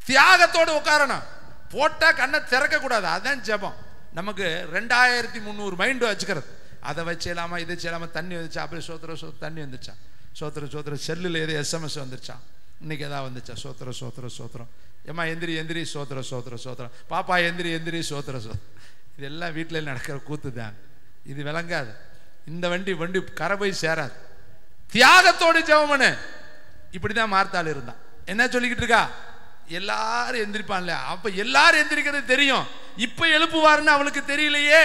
தியாகத்தோடு உட்காரணும், போட்டா கண்ணை திறக்க கூடாது. அதுதான் ஜெபம். நமக்கு 2300 மைண்டு வச்சுக்கிறது. அதை வச்சலாமா இதை செய்யலாமா, தண்ணி வந்துச்சா, அப்படியே சோத்திர தண்ணி வந்துச்சா, சோத்திர செல்லில் ஏதோ SMS வந்துருச்சா, இன்னைக்கு எதாவது வந்துச்சா, சோத்திரம் ஏம்மா எந்திரி சோத்திரம் பாப்பா எந்திரி சோத்திரம். இதெல்லாம் வீட்டில் நடக்கிற கூத்து தான். இது விளங்காது. இந்த வண்டி கரை போய் சேராது. தியாகத்தோடு ஜெபம்னு இப்படிதான் மார்த்தாள் இருந்தா. என்ன சொல்லிக்கிட்டு இருக்கா? எல்லாரும் எந்திரிப்பான்ல. அப்ப எல்லாரும் எந்திரிக்கிறது தெரியும், இப்ப எழுப்புவாருன்னு அவளுக்கு தெரியலையே.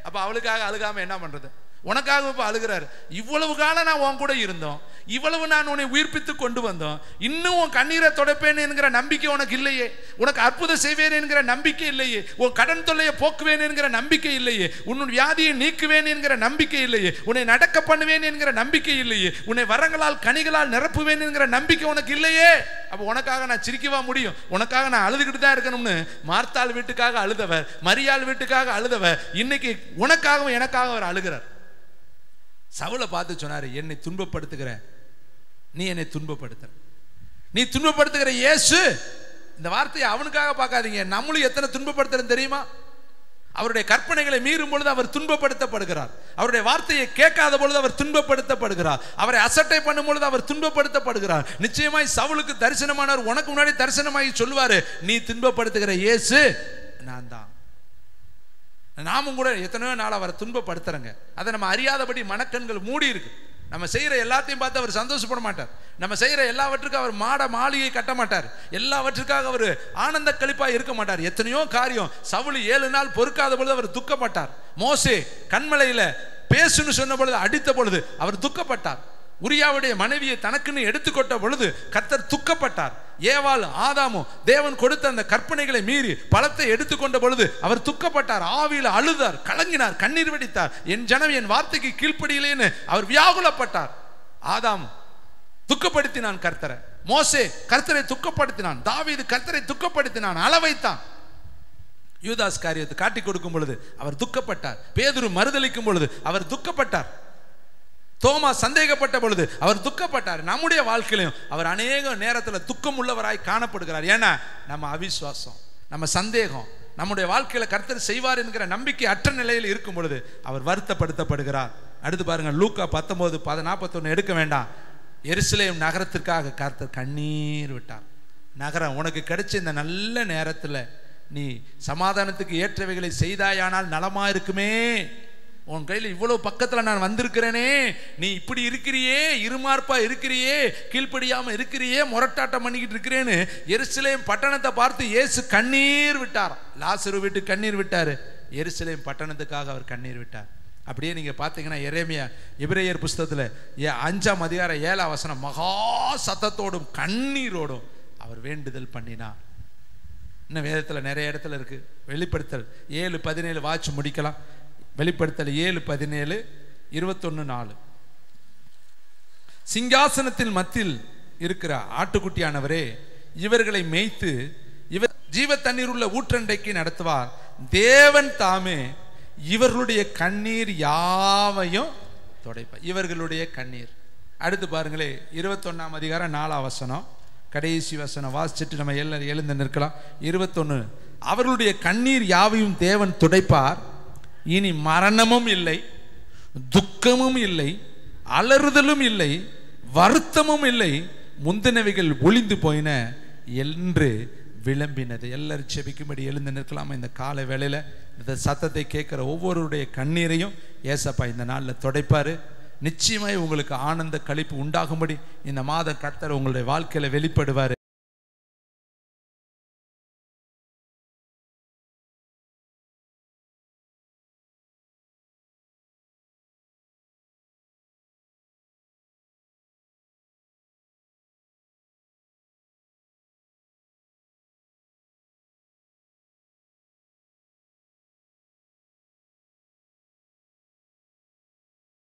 அப்ப அவளுக்காக அழுகாம என்ன பண்றது? உனக்காக இப்ப அழுகிறாரு. இவ்வளவு காலம் நான் உன் கூட இருந்தோம், இவ்வளவு நான் உன்னை உயிர்ப்பித்து கொண்டு வந்தோம், இன்னும் உன் கண்ணீரை தொடப்பேன் என்கிற நம்பிக்கை உனக்கு இல்லையே, உனக்கு அற்புதம் செய்வேன் என்கிற நம்பிக்கை இல்லையே, உன் கடன் தொல்லையை போக்குவேன் என்கிற நம்பிக்கை இல்லையே, உன் வியாதியை நீக்குவேன் என்கிற நம்பிக்கை இல்லையே, உன்னை நடக்க பண்ணுவேன் என்கிற நம்பிக்கை இல்லையே, உன்னை வரங்களால் கனிகளால் நிரப்புவேன் என்கிற நம்பிக்கை உனக்கு இல்லையே. அப்ப உனக்காக நான் சிரிக்கவா முடியும்? உனக்காக நான் அழுதுகிட்டு தான் இருக்கணும்னு மார்த்தாள் வீட்டுக்காக அழுதவர், மரியாள் வீட்டுக்காக அழுதவர், இன்னைக்கு உனக்காகவும் எனக்காக அவர் அழுகிறார். சவுலை பார்த்து சொன்னாரு, என்னை துன்பப்படுத்துகிற நீ என்னை துன்பப்படுத்துற, நீ துன்பப்படுத்துகிற இயேசு. இந்த வார்த்தையை அவனுக்காக பார்க்காதீங்க, நம்மளும் எத்தனை துன்பப்படுத்துறன்னு தெரியுமா? அவருடைய கற்பனைகளை மீறும் பொழுது அவர் துன்பப்படுத்தப்படுகிறார், அவருடைய வார்த்தையை கேட்காத பொழுது அவர் துன்பப்படுத்தப்படுகிறார், அவரை அசட்டை பண்ணும் பொழுது அவர் துன்பப்படுத்தப்படுகிறார். நிச்சயமாய் சவுலுக்கு தரிசனமானவர் உனக்கு முன்னாடி தரிசனமாகி சொல்லுவாரு, நீ துன்பப்படுத்துகிற இயேசு நான் தான். நாமும் கூட எத்தனையோ நாள் அவரை துன்பப்படுத்துறங்க. அதை நம்ம அறியாதபடி மனக்கண்கள் மூடி இருக்கு. நம்ம செய்யற எல்லாத்தையும் பார்த்து அவர் சந்தோஷப்பட மாட்டார். நம்ம செய்யற எல்லாவற்றுக்கும் அவர் மாளிகை கட்ட மாட்டார். எல்லாவற்றுக்காக அவர் ஆனந்த கழிப்பா இருக்க மாட்டார். எத்தனையோ காரியம் சவுல் 7 நாள் பொறுக்காத பொழுது அவர் துக்கப்பட்டார். மோசே கண்மலையில பேசுன்னு சொன்ன பொழுது அடித்த பொழுது அவர் துக்கப்பட்டார். உரியாவுடைய மனைவியை தனக்குன்னு எடுத்துக்கொண்ட பொழுது கர்த்தர் துக்கப்பட்டார். ஏவாள் ஆதாமும் தேவன் கொடுத்த அந்த கற்பனைகளை மீறி பழத்தை எடுத்துக்கொண்ட பொழுது அவர் துக்கப்பட்டார். ஆவியில் அழுதார், கலங்கினார், கண்ணீர் வடித்தார். என் ஜனம் என் வார்த்தைக்கு கீழ்ப்படியலேன்னு அவர் வியாகுலப்பட்டார். ஆதாம் துக்கப்படுத்தினான் கர்த்தரை, மோசே கர்த்தரை துக்கப்படுத்தினான், தாவீது கர்த்தரை துக்கப்படுத்தினான், அளவைத்தான். யூதாஸ் காரியத்தை காட்டி கொடுக்கும் பொழுது அவர் துக்கப்பட்டார். பேதுரு மறுதலிக்கும் பொழுது அவர் துக்கப்பட்டார். தோமா சந்தேகப்பட்ட பொழுது அவர் துக்கப்பட்டார். நம்முடைய வாழ்க்கையிலும் அவர் அநேக நேரத்தில் துக்கம் உள்ளவராய் காணப்படுகிறார். ஏன்னா நம்ம அவிசுவாசம், நம்ம சந்தேகம் நம்முடைய வாழ்க்கையில கர்த்தர் செய்வார் என்கிற நம்பிக்கை அற்ற நிலையில் இருக்கும் பொழுது அவர் வருத்தப்படுத்தப்படுகிறார். அடுத்து பாருங்க, லூக்கா 19:41 எடுக்க வேண்டாம். எருசலேம் நகரத்திற்காக கர்த்தர் கண்ணீர் விட்டார். நகரம் உனக்கு கிடைச்ச இந்த நல்ல நேரத்தில் நீ சமாதானத்துக்கு ஏற்றவைகளை செய்தாயானால் நலமா இருக்குமே, உன் கையில் இவ்வளவு பக்கத்தில் நான் வந்திருக்கிறேனே, நீ இப்படி இருக்கிறியே, இருமார்ப்பா இருக்கிறியே, கீழ்ப்படியாம இருக்கிறியே, முரட்டாட்டம் பண்ணிக்கிட்டு இருக்கிறேன்னு எருசலேம் பட்டணத்தை பார்த்து இயேசு கண்ணீர் விட்டார். லாசரு வீட்டு கண்ணீர் விட்டார், எருசலேம் பட்டணத்துக்காக அவர் கண்ணீர் விட்டார். அப்படியே நீங்க பார்த்தீங்கன்னா எரேமியா எபிரேயர் புஸ்தகத்தில் 5ஆம் அதிகாரம் 7ஆம் வசனம், மகா சத்தத்தோடும் கண்ணீரோடும் அவர் வேண்டுதல் பண்ணினார். இன்னும் வேதத்தில் நிறைய இடத்துல இருக்கு. வெளிப்படுத்தல் 7:17 வாட்சி முடிக்கலாம். வெளிப்படுத்தல் 7:17, 21:4. சிங்காசனத்தில் மத்தியில் இருக்கிற ஆட்டுக்குட்டியானவரே இவர்களை மேய்த்து இவர் ஜீவ தண்ணீர் உள்ள ஊற்றண்டைக்கு நடத்துவார். தேவன் தாமே இவர்களுடைய கண்ணீர் யாவையும் துடைப்பார். இவர்களுடைய கண்ணீர். அடுத்து பாருங்களே, 21ஆம் அதிகாரம் 4ஆம் வசனம், கடைசி வசனம் வாசிச்சுட்டு நம்ம எல்லாரும் எழுந்து நிற்கலாம். 21, அவர்களுடைய கண்ணீர் யாவையும் தேவன் துடைப்பார். இனி மரணமும் இல்லை, துக்கமும் இல்லை, அலறுதலும் இல்லை, வருத்தமும் இல்லை, முந்தினவைகள் ஒளிந்து போயின என்று விளம்பினது. எல்லாரும் செபிக்கும்படி எழுந்து நிற்கலாமா? இந்த காலை வேளையில இந்த சத்தத்தை கேட்கிற ஒவ்வொருடைய கண்ணீரையும் ஏசப்பா இந்த நாளில் துடைப்பாரு. நிச்சயமாய் உங்களுக்கு ஆனந்த களிப்பு உண்டாகும்படி இந்த மாத கர்த்தர் உங்களுடைய வாழ்க்கையில வெளிப்படுவார்.